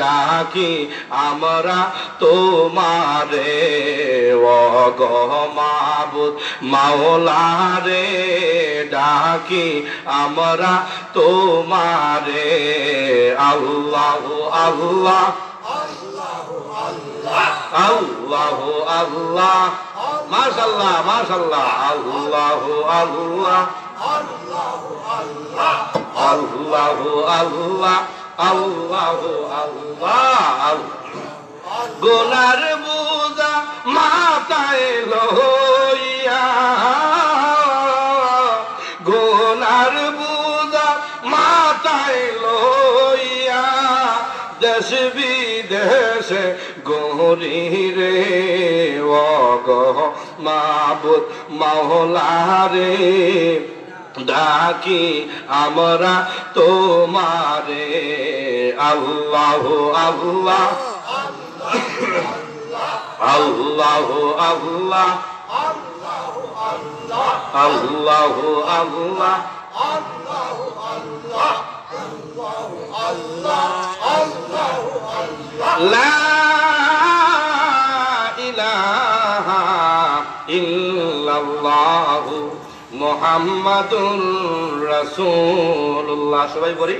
ডাকি আমরা তোমারে ও গো মাবুদ মাওলা রে ডাকি আমরা তোমারে আল্লাহ আল্লাহ আল্লাহ আল্লাহ মাশাআল্লাহ মাশাআল্লাহ আল্লাহ আল্লাহ আল্লাহ আল্লাহ আল্লাহ আল্লাহ গুনার বোঝা মাথায় লইয়া গুনার বোঝা মাথায় লইয়া দেশ বিদেশে গরি রে ও গো মাবুদ মাওলা রে ডাকি আমরা তোমারে আল্লাহ আল্লাহ আল্লাহ আল্লাহ আল্লাহ আল্লাহ লা ইলাহা ইল্লাল্লাহু মুহাম্মাদুর রাসূলুল্লাহ সবাই বলি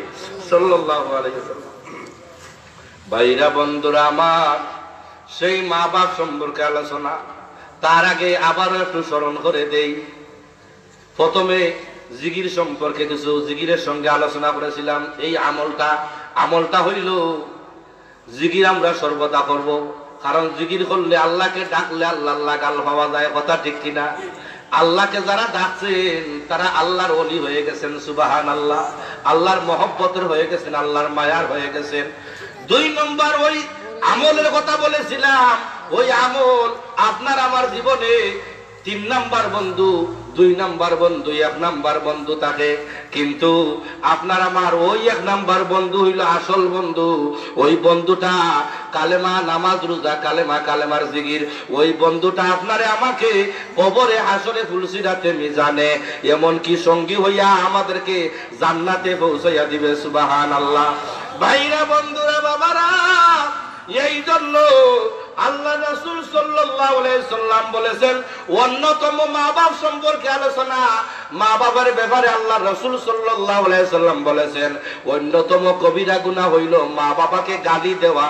সাল্লাল্লাহু আলাইহি ওয়াসাল্লাম। ভাইরা বন্ধুরা আমার, সেই মা বাপ সম্পর্কে আলোচনা তার আগে আবারও একটু স্মরণ করে দেই। প্রথমে জিকির সম্পর্কে কিছু জিকিরের সঙ্গে আলোচনা করেছিলাম। এই আমলটা হইল জিকির আমরা সর্বদা করব, কারণ জিকির করলে আল্লাহকে ডাকলে আল্লাহ গাল পাওয়া যায়, কথা ঠিক কিনা? আল্লাহকে যারা ডাকছেন তারা আল্লাহর ওলি হয়ে গেছেন, সুবহানাল্লাহ। আল্লাহর মহব্বতের হয়ে গেছেন, আল্লাহর মায়ার হয়ে গেছেন। 2 নম্বর ওই আমলের কথা বলেছিলাম, ওই আমল আপনার আমার জীবনে 3 নাম্বার বন্ধু, 2 নাম্বার বন্ধু, 1 নাম্বার বন্ধু থাকে, কিন্তু আপনার আমার ওই 1 নাম্বার বন্ধু হইল আসল বন্ধু। ওই বন্ধুটা কালেমা নামাজ রোজা কালেমার জিকির। ওই বন্ধুটা আপনারে আমাকে কবরে হাসরে ফুলসিরাতে মিজানে এমন কি সঙ্গী হইয়া আমাদেরকে জান্নাতে পৌঁছাইয়া দিবে, সুবহানাল্লাহ। ভাইরা বন্ধুরা বাবারা, এই জন্য আল্লাহ রাসূল সাল্লাল্লাহু আলাইহি সাল্লাম বলেছেন, অন্যতম মা বাপ সম্পর্কে আলোচনা, মা বাবার ব্যাপারে আল্লাহ রাসূল সাল্লাল্লাহু আলাইহি সাল্লাম বলেছেন অন্যতম কবিরা গুনাহ হইল মা বাবাকে গালি দেওয়া,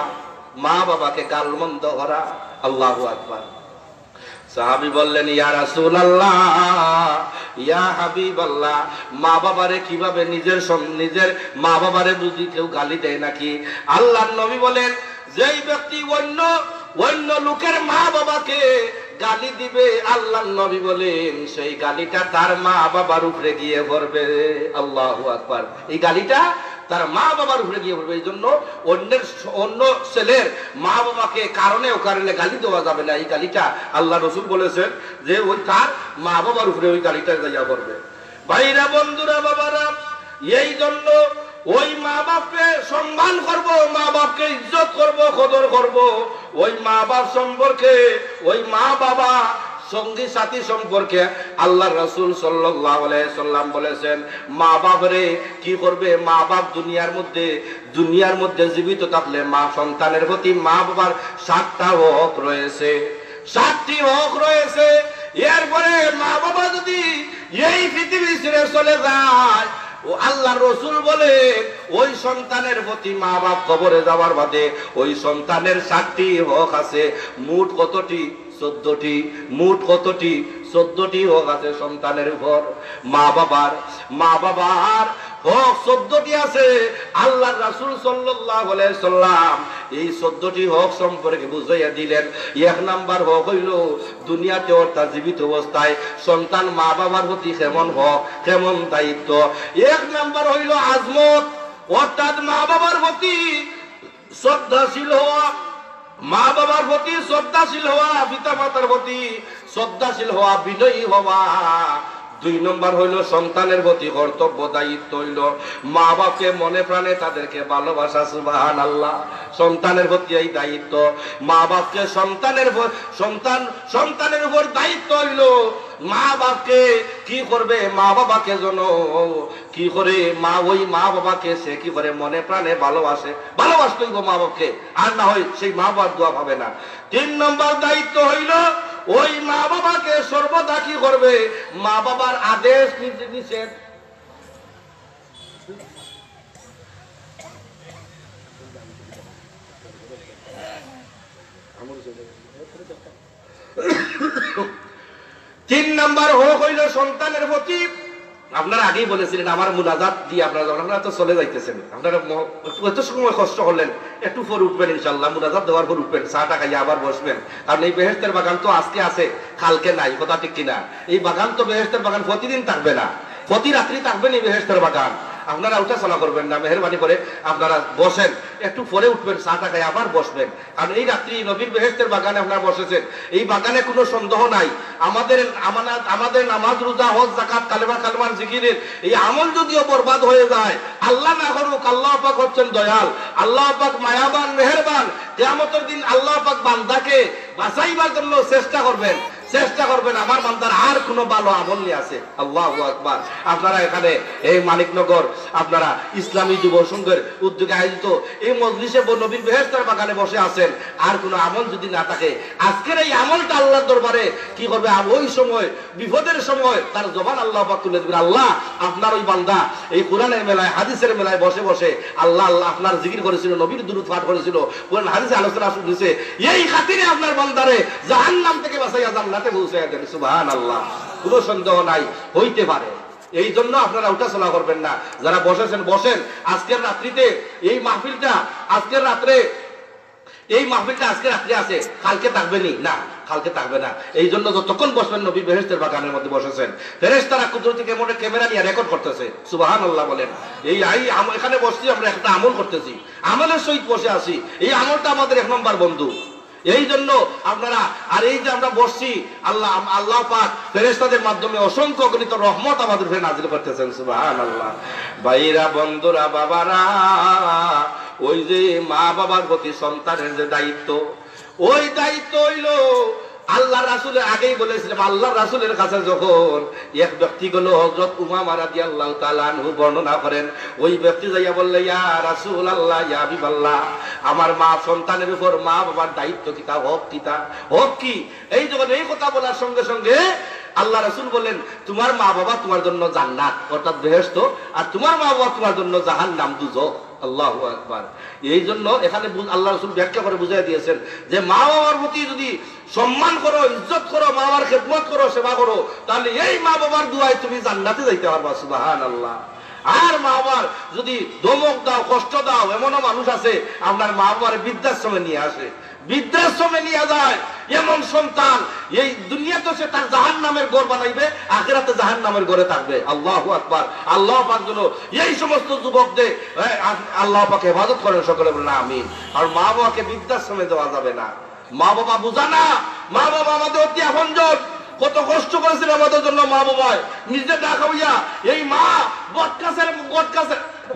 মা বাবাকে গালমন্দ করা। আল্লাহু আকবার। সাহাবী বললেন, ইয়া রাসূলুল্লাহ, ইয়া হাবিবাল্লাহ, মা বাবারে কিভাবে নিজের মা বাবারে বুঝি কেউ গালি দেয় নাকি? আল্লাহর নবী বলেন, যেই ব্যক্তি অন্য লোকের মা বাবাকে গালি দিবে, আল্লাহর নবী বলেন সেই গালিটা তার মা বাবার উপরে গিয়ে পড়বে। আল্লাহু আকবার। এই গালিটা তার মা বাবার উপরে গিয়ে পড়বে। এই জন্য অন্য ছেলের মা বাবাকে কারণে গালি দেওয়া যাবে না। এই গালিটা আল্লাহ রাসূল বলেছেন যে ওই তার মা বাবার উপরে ওই গালিটা যাইয়া পড়বে। ভাইরা বন্ধুরা বাবারা, এই জন্য ওই মা বাপকে সম্মান করব, মা বাপকে ইজ্জত করব, কদর করব। ওই মা বাপ সম্পর্কে, ওই মা বাবা সঙ্গী সাথী সম্পর্কে আল্লাহ রাসূল সাল্লাল্লাহু আলাইহি সাল্লাম বলেছেন, মা বাপরে কি করবে? মা বাপ দুনিয়ার মধ্যে জীবিত থাকলে মা সন্তানের প্রতি মা বাবার 7টা হক রয়েছে, 7টি হক রয়েছে। এরপরে মা বাবা যদি এই পৃথিবী ছেড়ে চলে যায়, ও আল্লাহ রাসূল বলে ওই সন্তানের প্রতি মা বাপ কবরে যাওয়ার বাদে ওই সন্তানের 7টি হক আছে। মোট কতটি? 14টি। মোট কতটি? 14টি হক আছে সন্তানের উপর। মা বাবার হক 14টি আছে। আল্লাহ রাসূল সাল্লাল্লাহু আলাইহি সাল্লাম এই 14টি হক সম্পর্কে বুঝাইয়া দিলেন। 1 নাম্বার হক হইল দুনিয়াতে অর্থাৎ জীবিত অবস্থায় সন্তান মা বাবার প্রতি কেমন হক, কেমন দায়িত্ব। 1 নাম্বার হইল আজমত, অর্থাৎ মা বাবার প্রতি শ্রদ্ধাশীল হওয়া, মা বাবার প্রতি শ্রদ্ধাশীল হওয়া, পিতা মাতার প্রতি শ্রদ্ধাশীল হওয়া, বিনয়ী হওয়া। 2 নম্বর হইল সন্তানের প্রতি কর্তব্য দায়িত্ব হইল মা বাপকে মনে প্রাণে তাদেরকে ভালোবাসা। সুবহানাল্লাহ। সন্তানের প্রতি এই দায়িত্ব, মা বাপকে সন্তানের উপর দায়িত্ব হইল মা বাপকে কি করবে, মা বাবাকে যেন কি করে ওই মা বাবাকে সে কি করে মনে প্রাণে ভালোবাসতে হইব মা বাপকে, আর না হয় সেই মা বাবার দোয়া পাবে না। 3 নম্বর দায়িত্ব হইল ওই মা বাবাকে সর্বদা কি করবে, মা বাবার আদেশ নিষেধ তিন নাম্বার হইল সন্তানের প্রতি। আপনারা আগেই বলেছিলেন আমার মুনাজাত দিয়ে আপনারা তো চলে যাইতেছেন, আপনারা এত সময় কষ্ট করলেন, একটু পর উঠবেন ইনশাল্লাহ, মুনাজাত দেওয়ার পর উঠবেন, চাটা খাইয়া আবার বসবেন। কারণ এই বেহেশতের বাগান তো আজকে আছে, কালকে নাই, কথা ঠিক কিনা? এই বাগান তো বেহেশতের বাগান প্রতিদিন থাকবে না, প্রতি রাত্রি থাকবেন এই বেহেশতের বাগান। আপনারা উঠা চলা করবেন না, মেহরবানি করে আপনারা বসেন, একটু পরে উঠবেন, চাটা খাই আবার বসবেন। কারণ এই রাত্রি নবীর বেহেশতের বাগানে আপনারা বসেছেন, এই বাগানে কোনো সন্দেহ নাই আমাদের নামাজ রোজা হজ যাকাত কালেমার জিকিরের এই আমল যদিও বরবাদ হয়ে যায়, আল্লাহ না করুক, আল্লাহ পাক হচ্ছেন দয়াল, আল্লাহ পাক মায়াবান মেহেরবান। কিয়ামতের দিন আল্লাহ পাক বান্দাকে বাঁচাইবার জন্য চেষ্টা করবেন আমার বান্দার আর কোন ভালো আমল নিয়ে আছে। আল্লাহু আকবার। আপনারা এখানে এই মানিকনগর আপনারা ইসলামী যুব সংঘের উদ্যোগে আয়োজিত এই মজলিসে নবীর বেহেশতের বাগানে বসে আছেন, আর কোন আমল যদি না থাকে আজকের এই আমলটা আল্লাহর দরবারে কি করবে, ওই সময় বিপদের সময় তার জবান আল্লাহ পাক তুলে দিবেন। আল্লাহ আপনার ওই বান্দা এই কোরআনের মেলায় হাদিসের মেলায় বসে বসে আল্লাহ আপনার জিকির করেছিল, নবীর দুরূদ পাঠ করেছিল, কোরআন হাদিসে আলোচনা শুনেছে, এই খাতিরে আপনার বান্দারে জাহান্নাম থেকে বাঁচাইয়া জান্নাতে পৌঁছাইয়া দেন। সুবহানাল্লাহ। কোনো সন্দেহ নাই হইতে পারে, এই জন্য আপনারা উঠা চলা করবেন না। যারা বসেছেন বসেন। আজকের রাত্রিতে এই মাহফিলটা আজকে রাত্রে আছে, কালকে থাকবেনি না, কালকে থাকবে না। এই জন্য যতক্ষণ বসবেন নবীর বেহেশতের বাগানের মধ্যে বসেছেন, ফেরেশতারা কুদরতি ক্যামেরা নিয়ে রেকর্ড করতেছে। সুবহানাল্লাহ বলেন। এখানে বসছি, আমরা একটা আমল করতেছি, আমলের সহিত বসে আছি, এই আমলটা আমাদের 1 নম্বর বন্ধু। এই জন্য আপনারা, আর এই যে আমরা বসছি, আল্লাহ পাক ফেরেশতাদের মাধ্যমে অসংখ্য গণিত রহমত আমাদের উপরে নাযিল করতেছেন। সুবহানাল্লাহ। ভাইরা, বন্ধুরা, বাবারা, ওই যে মা বাবার প্রতি সন্তানের যে দায়িত্ব, ওই দায়িত্ব হইল আল্লাহ রাসূলের আগেই বলেছিলাম, আল্লাহ রাসূলের কাছে যখন এক ব্যক্তি গেল, হযরত উমামা রাদিয়াল্লাহু তাআলা আনহু বর্ণনা করেন, ওই ব্যক্তি যাইয়া বললে, ইয়া রাসূলুল্লাহ, ইয়া হাবিবাল্লাহ, আমার মা সন্তানের উপর মা বাবার দায়িত্ব কিতা, হক কি? এই যখন এই কথা বলার সঙ্গে সঙ্গে আল্লাহ রাসূল বললেন, তোমার মা বাবা তোমার জন্য জান্নাত অর্থাৎ বেহেশত, আর তোমার মা বাবা তোমার জন্য জাহান্নাম, দুজখ। আল্লাহু আকবার। এই জন্য এখানে আল্লাহ রাসূল ব্যাখ্যা করে বুঝাই দিয়েছেন যে মা বাবার প্রতি যদি সম্মান করো, ইজ্জত করো, মা বাবার খেদমত করো, সেবা করো, তাহলে এই মা বাবার দুয়ায় তুমি জান্নাতে যাইতে পারবা। সুবহানাল্লাহ। আর মা বাবার যদি ধমক দাও, কষ্ট দাও, এমনও মানুষ আছে আপনার মা বাবার বৃদ্ধাশ্রমে নিয়ে আসে, বৃদ্ধাশ্রমে নিয়ে যায়, এমন সন্তান এই দুনিয়াতে সে তার জাহান্নামের ঘর বানাইবে, আখিরাতে জাহান্নামের ঘরে থাকবে। আল্লাহু আকবার। আল্লাহ পাক যেন এই সমস্ত যুবকদের আল্লাহ পাক হেফাজত করেন, সকলে বলেন আমিন। আর মা বাবাকে বৃদ্ধাশ্রমে দেওয়া যাবে না। মা বাবা বুঝা না, মা বাবা আমাদের অতি আপনজন, কত কষ্ট করেছিল আমাদের জন্য মা বাবায়, নিজে টাকা হইয়া এই মা বটকাছের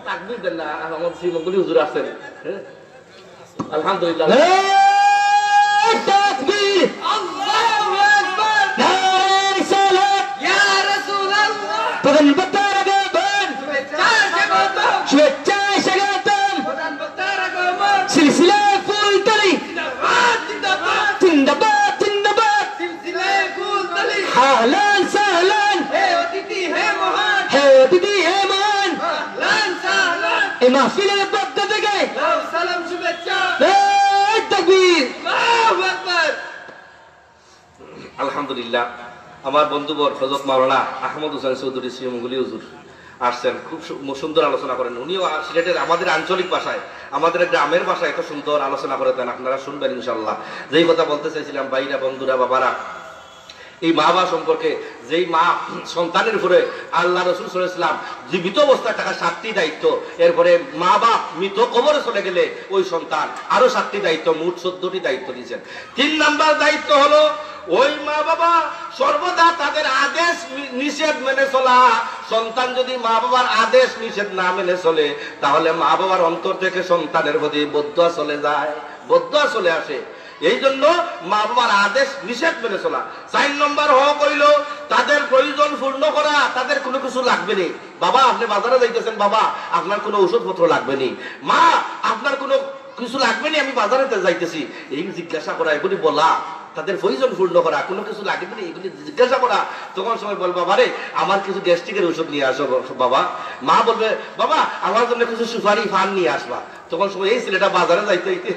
তাকবীর দেন না, আমার শ্রীমঙ্গলী হুজুর আসছেন, আলহামদুলিল্লাহ, তাকবীর, আল্লাহু আকবার, নারে সালাত, ইয়া রাসূলুল্লাহ, প্রধান বক্তার আগমন, শুভেচ্ছা স্বাগতম, প্রধান বক্তার আগমন, সিলসিলা ফুলতলি, জিন্দাবাদ জিন্দাবাদ জিন্দাবাদ, সিলসিলা ফুলতলি, আহলান সাহলান, হে অতিথি হে মহান, হে অতিথি হে মহান, আহলান সাহলান, এই মাহফিলের পক্ষ থেকে সালাম শুভেচ্ছা, তাকবীর, আল্লাহু আকবার। আলহামদুলিল্লাহ। আমার বন্ধুবর হযরত মাওলানা আহমদ হোসেন চৌধুরী শ্রীমঙ্গলী হুজুর আসছেন, খুব সুন্দর আলোচনা করেন। উনিও সিলেটের আমাদের আঞ্চলিক ভাষায়, আমাদের গ্রামের ভাষায় এত সুন্দর আলোচনা করে দেন, আপনারা শুনবেন ইনশাআল্লাহ। যেই কথা বলতে চাইছিলাম, ভাইরা, বন্ধুরা, বাবারা, এই মা বাবা সম্পর্কে, যেই মা সন্তানের উপরে আল্লাহ রাসূল সাল্লাল্লাহু আলাইহি ওয়াসাল্লাম জীবিত অবস্থায় থাকা 7টি দায়িত্ব, এরপরে মা বাপ মৃত কবরে চলে গেলে ওই সন্তান আরো 7টি দায়িত্ব, মোট 14টি দায়িত্ব দিয়েছেন। 3 নাম্বার দায়িত্ব হলো ওই মা বাবা সর্বদা তাদের আদেশ নিষেধ মেনে চলা। সন্তান যদি মা বাবার আদেশ নিষেধ না মেনে চলে, তাহলে মা বাবার অন্তর থেকে সন্তানের প্রতি বদদুয়া চলে যায়, বদদুয়া চলে আসে। এই জন্য মা বাবার আদেশ নিষেধ মেনে চলা। 4 নম্বর হইল তাদের প্রয়োজন পূর্ণ করা। তাদের কোনো কিছু লাগবে নি। বাবা আপনি বাজারে যাইতেছেন, বাবা আপনার কোনো ওষুধপত্র লাগবে নি, মা আপনার কোনো কিছু লাগবে নি, আমি বাজারে যাইতেছি, এই জিজ্ঞাসা করা, এগুলি বলা, তাদের প্রয়োজন পূর্ণ করা, কোনো কিছু লাগবে না এগুলি জিজ্ঞাসা করা। তখন সময় বলবা, বাবারে আমার কিছু গ্যাস্ট্রিকের ওষুধ নিয়ে আসো বাবা। মা বলবে, বাবা আমার জন্য কিছু সুপারি ফান নিয়ে আসবা। তখন সময় এই ছেলেটা বাজারে যাইতে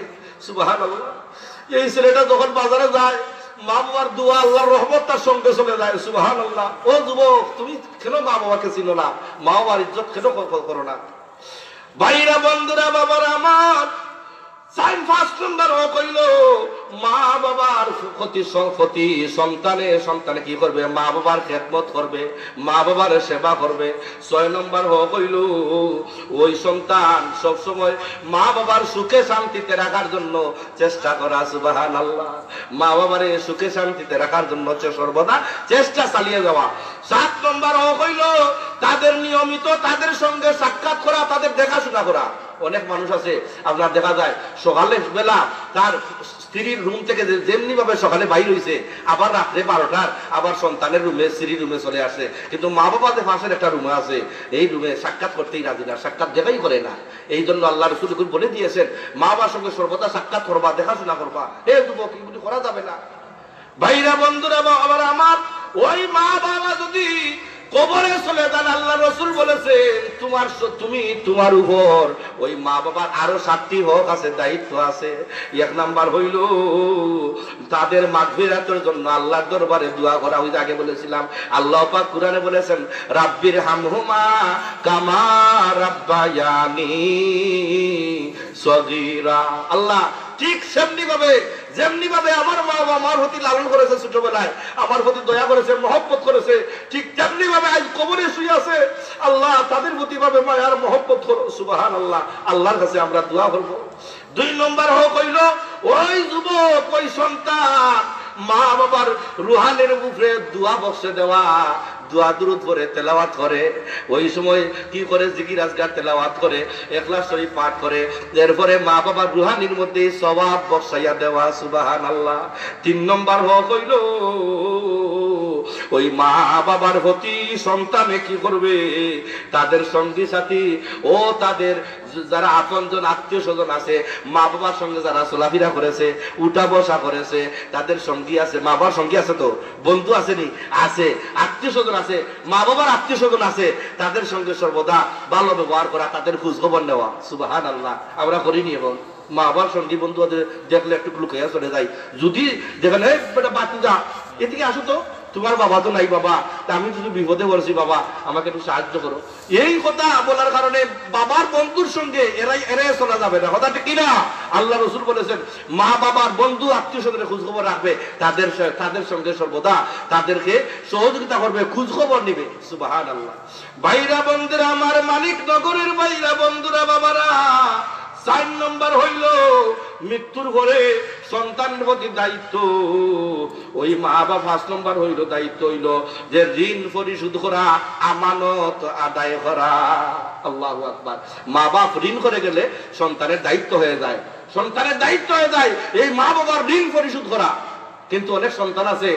সুবহানাল্লাহ, এই ছেলেটা যখন বাজারে যায়, মা বাবার দোয়া আল্লাহর রহমত তার সঙ্গে চলে যায়। সুবহানাল্লাহ। ও যুবক, তুমি কেন মা বাবাকে চিনো না? মা বাবার ইজ্জত কেন করো না? ভাইরা বন্ধুরা, বাবার আমার 5 নম্বর কইল মা বাবার ক্ষতি সন্তানে কি করবে? মা বাবার খেদমত করবে, মা বাবার সেবা করবে। 6 নম্বর কইল ওই সন্তান সব সময় মা বাবার সুখে শান্তিতে রাখার জন্য চেষ্টা করা। সুবহানাল্লাহ। মা বাবারে সুখে শান্তিতে রাখার জন্য সর্বদা চেষ্টা চালিয়ে যাওয়া। 7 নম্বর কইল তাদের নিয়মিত তাদের সঙ্গে সাক্ষাৎ করা, তাদের দেখাশোনা করা। অনেক মানুষ আছে আপনার দেখা যায় সকালে বেলা তার স্ত্রীর রুম থেকে যেমনি ভাবে সকালে বাইর হইছে, আবার রাত্রে 12টার আবার সন্তানের রুমে স্ত্রীর রুমে চলে আসে। কিন্তু মা বাবাদের পাশের একটা রুমে আছে, এই রুমে সাক্ষাৎ করতেই রাজি না, সাক্ষাৎ দেখাই করে না। এই জন্য আল্লাহ রাসূল বলে দিয়েছেন মা বাবার সঙ্গে সর্বদা সাক্ষাৎ করবা, দেখাশোনা করবা। হে যুবক, এগুলি করা যাবে না। ভাইরা বন্ধুরা, আবার আমার ওই মা বাবা যদি কবরে চলে যান, আল্লাহ রাসূল বলেছেন তোমার উপর ওই মা বাবার আরো 7টি হক আছে, দায়িত্ব আছে। 1 নাম্বার হইল তাদের মাগফিরাতের জন্য আল্লাহর দরবারে দোয়া করা। ওই আগে বলেছিলাম আল্লাহ পাক কোরআনে বলেছেন রাব্বির হামহুমা কামা রাব্বায়ানি সগীরা। আল্লাহ ঠিক যেমনি ভাবে আমার মা বাবা আমার প্রতি লালন করেছে ছোটবেলায়, আমার প্রতি দয়া করেছে, মহব্বত করেছে, ঠিক তেমনি ভাবে আজ কবরে শুয়ে আছে, আল্লাহ তাদের প্রতি ভাবে মায়ার মহব্বত করো। সুবহানাল্লাহ। আল্লাহর কাছে আমরা দোয়া করব। 2 নম্বর হইল ওই যুবক, ওই সন্তান মা বাবার রুহানের উপরে দোয়া বসে দেওয়া, দোয়া দুরূদ পড়ে তেলাওয়াত করে। ওই সময় কি করে? জিকির আজকার তেলাওয়াত করে, ইখলাস শরীফ পাঠ করে, এরপরে মা বাবার রুহানির মধ্যে সওয়াব বসাইয়া দেওয়া। সুবহানাল্লাহ। 3 নম্বর হইল ওই মা বাবার প্রতি সন্তানে কি করবে? তাদের সঙ্গী সাথী ও তাদের যারা আপনজন আত্মীয় স্বজন আছে, মা বাবার সঙ্গে যারা চলাফেরা করেছে, উঠা বসা করেছে, তাদের সঙ্গী আছে। মা বাবার সঙ্গী আছে তো, বন্ধু আসেনি? আছে। আত্মীয় স্বজন আছে, মা বাবার আত্মীয় স্বজন আছে, তাদের সঙ্গে সর্বদা ভালো ব্যবহার করা, তাদের খোঁজ খবর নেওয়া। সুবহানাল্লাহ। আমরা করিনি এখন? মা বাবার সঙ্গী বন্ধু দেখলে একটু লুকিয়ে চলে যাই। যদি দেখেন বাতি যা এদিকে আসো তো, তোমার বাবা তো নাই, বাবা তা আমি শুধু বিপদে পড়েছি, বাবা আমাকে একটু সাহায্য করো। এই কথা বলার কারণে বাবার বন্ধুর সঙ্গে এরাই চলা যাবে না। কথা ঠিক কিনা? আল্লাহ রাসূল বলেছেন মা বাবার বন্ধু আত্মীয় স্বজনের খোঁজ খবর রাখবে, তাদের সঙ্গে সর্বদা তাদেরকে সহযোগিতা করবে, খোঁজ খবর নিবে। সুবহানাল্লাহ। ভাইরা বন্ধুরা, আমার মানিক নগরের ভাইরা বন্ধুরা, বাবারা 4 নম্বর হইল মৃত্যুর ঘরে সন্তানের প্রতি দায়িত্ব। ওই মা বাবা 5 নম্বর হইল দায়িত্ব হইল যে ঋণ পরিশোধ করা, আমানত আদায় করা। আল্লাহু আকবার। মা বাপ ঋণ করে গেলে সন্তানের দায়িত্ব হয়ে যায়, সন্তানের দায়িত্ব হয়ে যায় এই মা বাবার ঋণ পরিশোধ করা। কিন্তু অনেক সন্তান আছে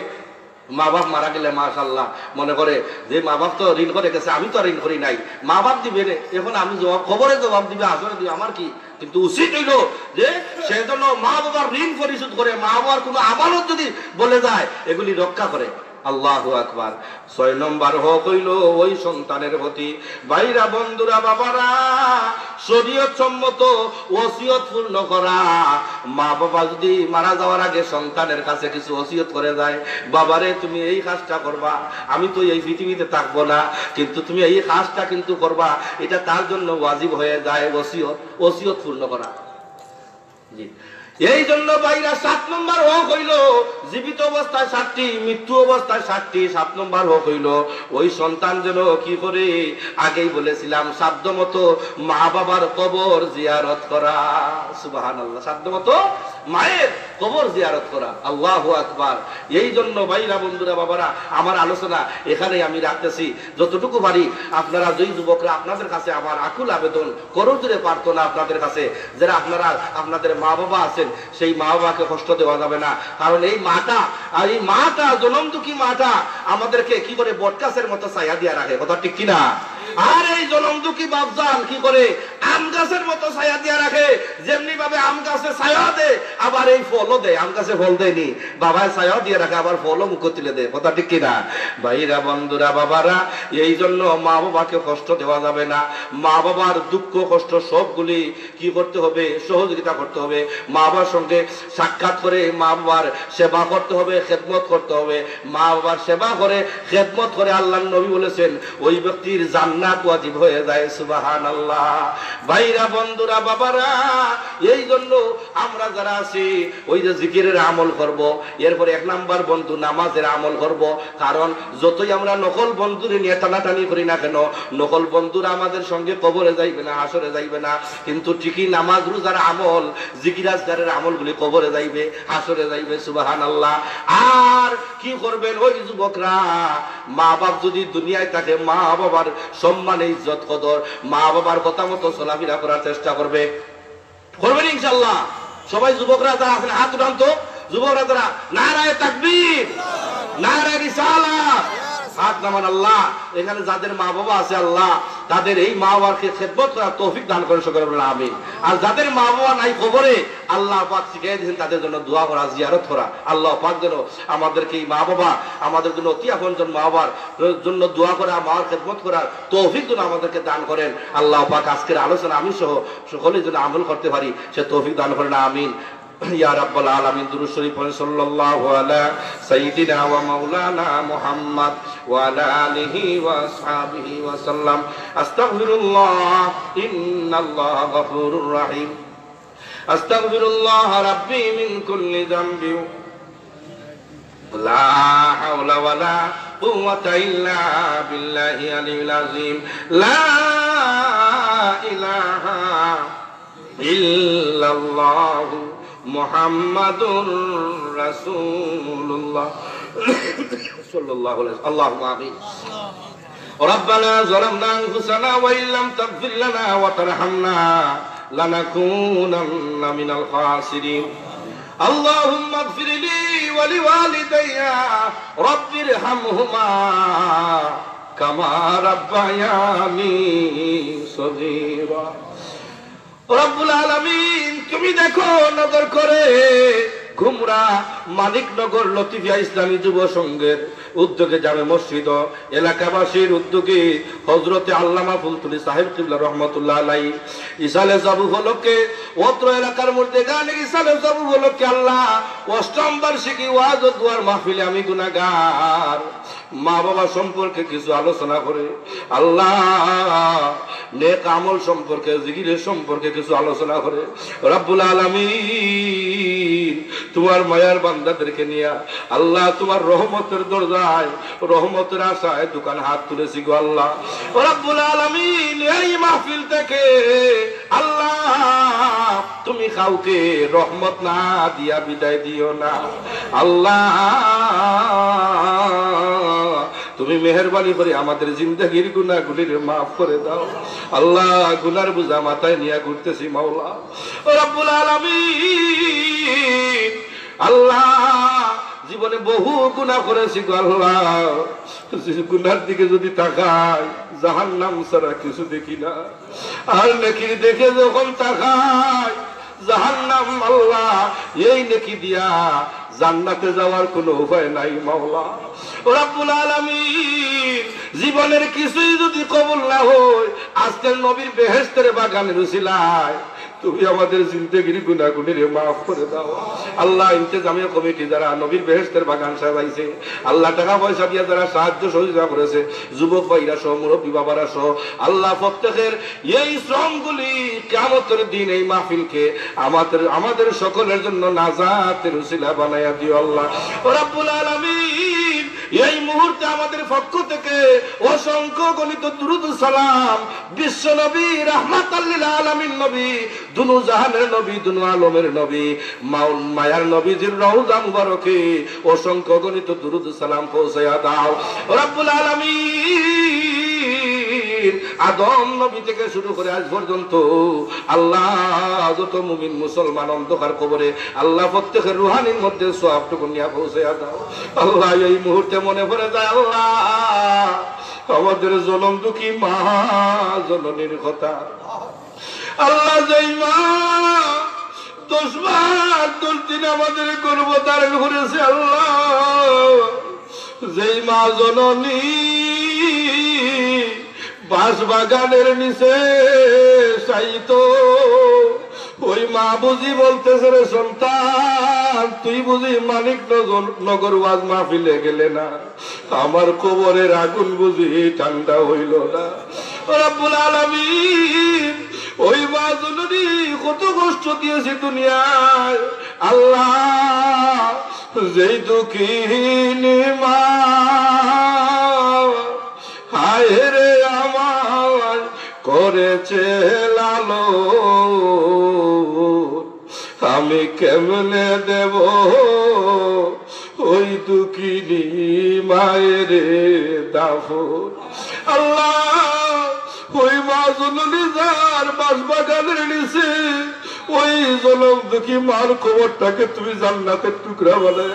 মা বাপ মারা গেলে মাশাআল্লাহ মনে করে যে মা বাপ তো ঋণ করে গেছে, আমি তো ঋণ করি নাই, মা বাপ দিবে রে, এখন আমি খবরে জবাব দিবে, আসলে দিবে, আমার কি? কিন্তু উচিত হইল যে সেজন্য মা বাবার ঋণ পরিশোধ করে, মা বাবার কোনো আমানত যদি বলে যায় এগুলি রক্ষা করে। আল্লাহু আকবার। 6 নম্বর হইল ওই সন্তানের প্রতি ভাইরা বন্ধুরা বাবারা শরীয়ত সম্মত ওসিয়ত পূর্ণ করা। মা বাবা যদি মারা যাওয়ার আগে সন্তানের কাছে কিছু ওসিয়ত করে যায়, বাবারে তুমি এই কাজটা করবা, আমি তো এই পৃথিবীতে থাকবো না, কিন্তু তুমি এই কাজটা কিন্তু করবা, এটা তার জন্য ওয়াজিব হয়ে যায়। ওসিয়ত পূর্ণ করা। জি, এই জন্য ভাইরা 7 নম্বর হক হইল জীবিত অবস্থায় 7টি, মৃত্যু অবস্থায় 7টি। 7 নম্বর হক হইল ওই সন্তান যেন কি করে? আগেই বলেছিলাম সাধ্যমতো মা বাবার কবর জিয়ারত করা। সুবহানাল্লাহ। সাধ্যমতো মায়ের কবর জিয়ারত করা। আল্লাহু আকবার। এই জন্য ভাইরা বন্ধুরা বাবারা আমার আলোচনা এখানে আমি রাখতেছি। যতটুকু পারি আপনারা যেই যুবকরা আপনাদের কাছে আমার আকুল আবেদন করজোরে প্রার্থনা আপনাদের কাছে, যারা আপনারা আপনাদের মা বাবা আছেন সেই মা বাবাকে কষ্ট দেওয়া যাবে না। কারণ এই মাটা জনম দুঃখী মাটা আমাদেরকে কি করে বটগাছের মতো ছায়া দিয়া রাখে, কথা ঠিক কিনা? আর এই জনম দুঃখী বাপজান কি করে আম গাছের মতো ছায়া দিয়া রাখে। যেমনি ভাবে আম গাছে ছায়া দেয় আবার এই ফলও দেয়। আম গাছে ফল দেয়নি, বাবায় ছায়া দিয়ে রাখে, আবার ফলও মুখ তুলে দেয়, কথা ঠিক কিনা? ভাইরা বন্ধুরা বাবারা এই জন্য মা বাবাকে কষ্ট দেওয়া যাবে না। মা বাবার দুঃখ কষ্ট সবগুলি কি করতে হবে? সহযোগিতা করতে হবে। মা বাবার সঙ্গে সাক্ষাৎ করে মা বাবার সেবা করতে হবে, খেদমত করতে হবে। মা বাবার সেবা করে খেদমত করে আল্লাহর নবী বলেছেন ওই ব্যক্তির জান্নাত ওয়াজিব হয়ে যায়। সুবহানাল্লাহ। ভাইরা বন্ধুরা বাবারা এই জন্য আমরা যারা আছি ওই যে জিকিরের আমল করব, এরপরে 1 নাম্বার বন্ধু নামাজের আমল করব। কারণ যতই আমরা নকল বন্ধুরে নিয়ে টানাটানি করি না কেন, নকল বন্ধুরা আমাদের সঙ্গে কবরে যাইবে না, হাসরে যাইবে না, কিন্তু ঠিকই নামাজ রোজার আমল জিকির আজকারের আমলগুলি কবরে যাইবে, হাসরে যাইবে। সুবহানাল্লাহ। আর কি করবেন ওই যুবকরা? মা বাপ যদি দুনিয়ায় থাকে মা বাবার সম্মান ইজ্জত কদর মা বাবার কথা মতো চলাফেরা করার চেষ্টা করবেন ইনশাআল্লাহ। সবাই যুবকরা যারা আছেন হাত উঠান তো। যুবকরা যারা নারায়ে তাকবীর, নারায়ে রিসালাত, হাত নামান। আল্লাহ এখানে যাদের মা বাবা আছে আল্লাহ তাদের এই মা বাবাকে খেদমত করার তৌফিক দান করেন, সকলে বলেন আমিন। আর যাদের মা বাবা নাই কবরে আল্লাহ পাক শিখিয়ে দিয়েছেন তাদের জন্য দোয়া করা, জিয়ারত করা। আল্লাহ পাক যেন আমাদেরকে এই মা বাবা আমাদের জন্য অতি আপনজন মা বাবার জন্য দোয়া করা, মার খেদমত করার তৌফিক যেন আমাদেরকে দান করেন। আল্লাহ পাক আজকের আলোচনা আমি সহ সকলের জন্য আমল করতে পারি সে তৌফিক দান করেন, আমিন। ইয়া রাব্বাল আলামিন। দুরূদ শরীফ পড়েন সাল্লাল্লাহু আলা সাইয়্যিদিনা ওয়া মাওলানা মুহাম্মদ ওয়া আলা আলিহি ওয়া আসহাবিহি ওয়া সাল্লাম। আস্তাগফিরুল্লাহ ইন্নাল্লাহা গফুরুর রাহিম। আস্তাগফিরুল্লাহ রাব্বি মিন কুল্লি যামবি লা হাওলা ওয়া লা কুওয়াতা ইল্লা বিল্লাহি আলিল আযীম। লা ইলাহা ইল্লাল্লাহু মুহাম্মাদুর রাসূলুল্লাহ সাল্লাল্লাহু আলাইহি আল্লাহুম্মা আমিন। রব্বানা যালামনা আনফুসানা ওয়া ইল্লাম তাগফির লানা ওয়া তারহামনা লানাকুনান্না মিনাল খাসিরিন। আল্লাহুম্মা ইগফির লি ওয়া লিওয়ালিদাইয়া রাব্বিরহামহুমা কামা রাব্বায়ানি সগীরা। রব্বুল আলামিন তুমি দেখো নজর করে ঘুমরা মানিকনগর লতিফিয়া ইসলামী যুব সংঘের উদ্যোগে জামে মসজিদ এলাকাবাসীর উদ্যোগে হযরতে আল্লামা ফুলতুলি সাহেব কিবলা রহমাতুল্লাহ আলাইহি ইসালে জাবু উপলক্ষে অত্র এলাকার মধ্যে গানে ইসালে জাবু উপলক্ষে আল্লাহ 8ম বার্ষিকী ওয়াজ ও দুয়ার মাহফিলে আমি গুনাহগার মা বাবা সম্পর্কে কিছু আলোচনা করে আল্লাহ নেক আমল সম্পর্কে জিকিরের সম্পর্কে কিছু আলোচনা করে রব্বুল আলামিন তোমার মায়ার বান্দাদেরকে নিয়ে আল্লাহ তোমার রহমতের দরজায় রহমতের আশায় দোকান হাত তুলেছি গো আল্লাহ রব্বুল আলামিন। এই মাহফিল থেকে আল্লাহ তুমি কাউকে রহমত না দিয়া বিদায় দিও না আল্লাহ। তুমি মেহেরবানি করে আমাদের জিন্দেগির গুনাহগুলির মাফ করে দাও আল্লাহ। গুনার বোঝা মাথায় নিয়ে ঘুরতেছি মাওলা রব্বুল আলামিন। আল্লাহ জীবনে বহু গুনাহ করেছি গো আল্লাহ, গুনার দিকে যদি তাকাই জাহান্নাম ছাড়া কিছু দেখি না, আর নেকির দেখে যখন তাকাই জাহান্নাম আল্লাহ এই নেকি দিয়া জান্নাতে যাওয়ার কোনো উপায় নাই মাওলা রব্বুল আলামিন। জীবনের কিছুই যদি কবুল না হয় আজকের নবীর বেহেশতের বাগানের উসিলায় তুমি আমাদের জিন্দেগির গুনাহগুলির মাফ করে দাও আল্লাহ। ইন্তেজামিয়া কমিটি যারা নবীর বেহেশতের বাগান সাজাইছে আল্লাহ টাকা পয়সা দিয়ে যারা সাহায্য সহযোগিতা করেছে যুবক ভাইরা সহ মুরব্বী বাবারা সহ আল্লাহ প্রত্যেকের এই শ্রমগুলি কিয়ামতের দিন এই মাহফিলকে আমাদের সকলের জন্য নাজাতের উসিলা বানায়া দিও আল্লাহ রব্বুল আলামিন। এই মুহূর্তে আমাদের পক্ষ থেকে অসংখ্য গণিত দুরূদ সালাম বিশ্ব নবী রাহমাতাল লিল আলামিন নবী, দুনু জাহানের নবী, দুনু আলমের নবী, মায়ার নবীজির রওজা মুবারকে অসংখ্য গণিত দুরূদ সালাম পৌঁছায়া দাও রব্বুল আলামিন। আদম নবী থেকে শুরু করে আজ পর্যন্ত আল্লাহ যত মুমিন মুসলমান অন্ধকার কবরে আল্লাহ প্রত্যেকের রুহানির মধ্যে সওয়াবটুকু নিয়ে পৌঁছায়া দাও আল্লাহ। এই মুহূর্তে মনে পড়ে যায় আল্লাহ আমাদের জনম দুঃখী মা জননীর কথা আল্লাহ, যেই মা 10 মাস 10 দিন আমাদের গর্ভ ধারণ করেছে আল্লাহ, যেই মা জননী বাঁশ বাগানের নিচে সাইতো, ওই মা বুঝি বলতেছে রে সন্তান তুই বুঝি মানিক নগর ওয়াজ মাহফিলে গেলে না, আমার কবরের আগুন বুঝি ঠান্ডা হইল না। রব্বুল আলামিন ওই মা জননী কত কষ্ট দিয়েছে দুনিয়ায় আল্লাহ, যেই দুঃখিনী মা হায় রে আমার করেছে লালন, আমি কেমনে দেব ওই দুঃখিনী মায়ের দাফন আল্লাহ। ওই মা জননী যার বাঁশ বাগানের নিচে ওই জনম দুঃখী মার খবরটাকে তুমি জান্নাতের টুকরা বলে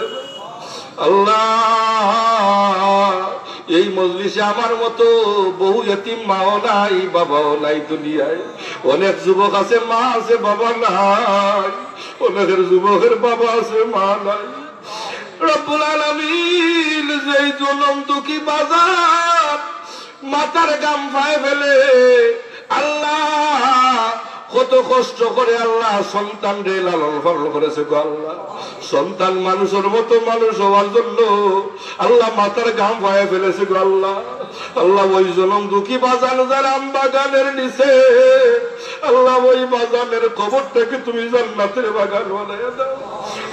আল্লাহ। এই মজলিসে আমার মতো বহু এতিম মাও নাই বাবাও নাই দুনিয়ায়, অনেক যুবক আছে মা আছে বাবা নাই, অনেকের যুবকের বাবা আছে মা নাই। রব্বুল আলামিন যেই জনম দুঃখী বাজার মাথার গাম পায়ে ফেলে আল্লাহ কত কষ্ট করে আল্লাহ সন্তান রে লালন পালন করেছে গো আল্লাহ, সন্তান মানুষের মতো মানুষ হওয়ার জন্য আল্লাহ মাথার ঘাম পায়ে ফেলেছে গো আল্লাহ। আল্লাহ ওই জনম দুঃখী বাজান যার আম বাগানের নিচে আল্লাহ ওই বাগানের কবরটাকে তুমি জান্নাতের বাগান বানায় দাও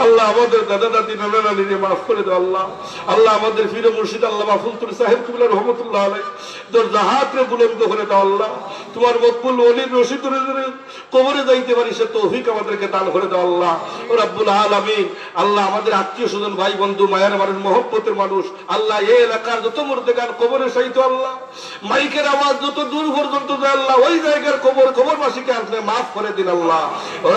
আল্লাহ। আমাদের দাদা দাদি নানা নানিকে মাফ করে দাও আল্লাহ। আল্লাহ আমাদের ফির মুর্শিদ আল্লাহ মাহফুজুর সাহেব কিবলা রহমতুল্লাহ আলাইহি দরজাহাতরে বুলন্দ করে দাও আল্লাহ। তোমার মকবুল ওলির রশিদের কবরে যাইতে পারি সে তৌফিক আমাদেরকে দান করে দাও আল্লাহ রাব্বুল আলামিন। আল্লাহ আমাদের আত্মীয় স্বজন ভাই বন্ধু মায়ের মানুষ মহব্বতের মানুষ আল্লাহ এই এলাকার যত মুর্দেগান কবরে সাইতো আল্লাহ, মাইকের আওয়াজ যত দূর পর্যন্ত যায় আল্লাহ ওই জায়গার কবরবাসীকে আপনি মাফ করে দিন আল্লাহ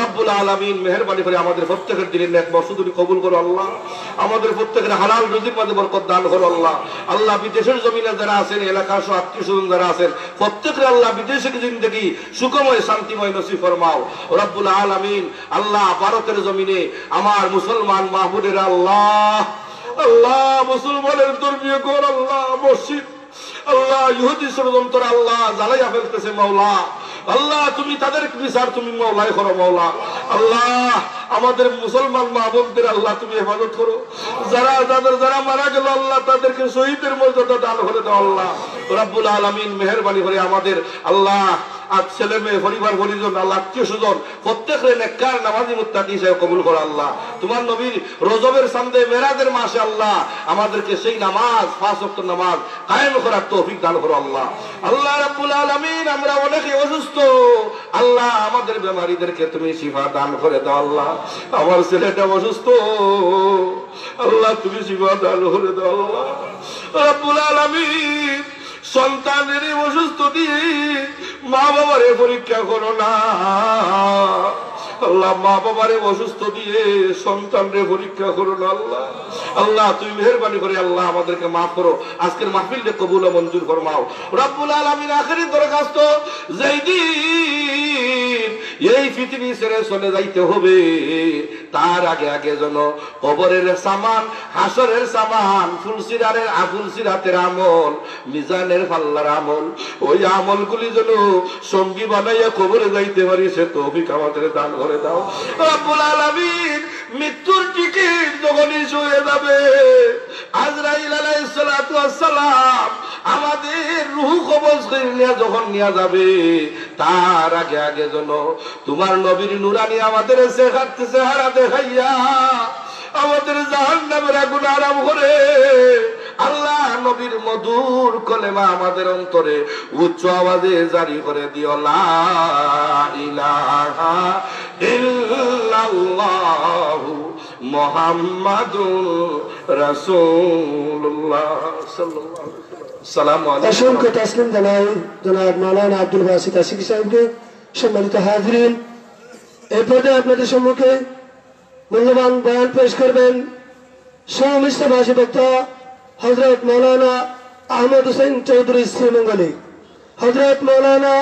রাব্বুল আলামিন। মেহেরবানি করে আমাদের প্রত্যেকের দিনের নেক মকসুদুরি কবুল করো আল্লাহ, আমাদের প্রত্যেকের হালাল রুজির মাঝে বরকত দান করো আল্লাহ। আল্লাহ বিদেশের জমিনে যারা আছেন এলাকার সব আত্মীয় স্বজন যারা আছেন প্রত্যেকের আল্লাহ বিদেশের জিন্দেগি সুখময় শান্তিময় নসিব ফরমাও রব্বুল আলামিন। আল্লাহ ভারতের জমিনে আমার মুসলমান মাহবুবেরা আল্লাহ আল্লাহ মুসলমানের ধর্মীয় ঘর আল্লাহ মসজিদ আল্লাহ ইহুদি ষড়যন্ত্র আল্লাহ জ্বালাইয়া ফেলতেছে মাওলা আল্লাহ, তুমি তাদের বিচার তুমি মাওলাই করো মাওলা আল্লাহ। আমাদের মুসলমান মা বোনদের আল্লাহ তুমি হেফাজত করো, যারা মারা গেল আল্লাহ তাদেরকে শহীদের মর্যাদা দান করে দাও আল্লাহ রাব্বুল আলামিন। মেহেরবানি করে আমাদের আল্লাহ আর ছেলে মেয়ে পরিবার পরিজন আল্লাহ আত্মীয় স্বজন প্রত্যেকের নেককার নামাজি মুত্তাকি হিসেবে কবুল করো আল্লাহ। তোমার নবীর রজবের সামনে মেরাজের মাসে আল্লাহ আমাদেরকে সেই নামাজ 5 ওয়াক্ত নামাজ কায়েম করার তৌফিক দান করো আল্লাহ। আল্লাহ রাব্বুল আলামিন আমরা অনেকে অসুস্থ আল্লাহ, আমাদের বেমারিদেরকে তুমি শিফা দান করে দাও আল্লাহ। আমার ছেলেটা অসুস্থ আল্লাহ তুমি শিফা দান করে দাও আল্লাহ রাব্বুল আলামিন। সন্তানের অসুস্থ দিয়ে মা বাবারে পরীক্ষা করো না আল্লাহ, মা বাবারে অসুস্থ দিয়ে সন্তানরে পরীক্ষা করো না আল্লাহ। আল্লাহ তুমি মেহেরবানি করে আল্লাহ আমাদেরকে মাফ করো, আজকের মাহফিলকে কবুল ও মঞ্জুর ফরমাও রব্বুল আলামিন। আখেরি দরখাস্ত যেই দিন এই পৃথিবী ছেড়ে চলে যাইতে হবে তার আগে আগে যেন কবরের সামান হাসরের সামান ফুলসিরাতের আমল মিজানের পাল্লার আমল ওই আমলগুলি যেন সঙ্গী বানাইয়া কবরে যাইতে পারি সে তৌফিক আমাদের দান করে দাও রব্বুল আলামিন। মৃত্যুর টিকিট যখন ইস্যু হয়ে যাবে আজরাইল আলাইহিস সালাতু ওয়াস সালাম আমাদের রূহ কবজ করে যখন নিয়ে যাবে তার আগে আগে যেন তোমার নবীর নূরানি আমাদের চেহারা দেখাইয়া আমাদের জাহান্নামের আগুন আরাম করে আল্লাহ নবীর মধুর কলেমা আমাদের অন্তরে উচ্চ আওয়াজে জারি করে দিও, লা ইলাহা ইল্লাল্লাহু মুহাম্মাদুর রাসূলুল্লাহ সাল্লাল্লাহু আলাইহি ওয়াসাল্লাম। আসসালামু আলাইকুম। অসংখ্য তাসলিম জানাই জনাব মাওলানা আব্দুল বাসিত আশিকি সাহেবকে। সম্মানিত হাজরিন, এই পর্যায়ে আপনাদের সম্মুখে মূল্যবান বয়ান পেশ করবেন সমিষ্টভাষী বক্তা হযরত মাওলানা আহমদ হোসেন চৌধুরী শ্রীমঙ্গলী। হযরত মাওলানা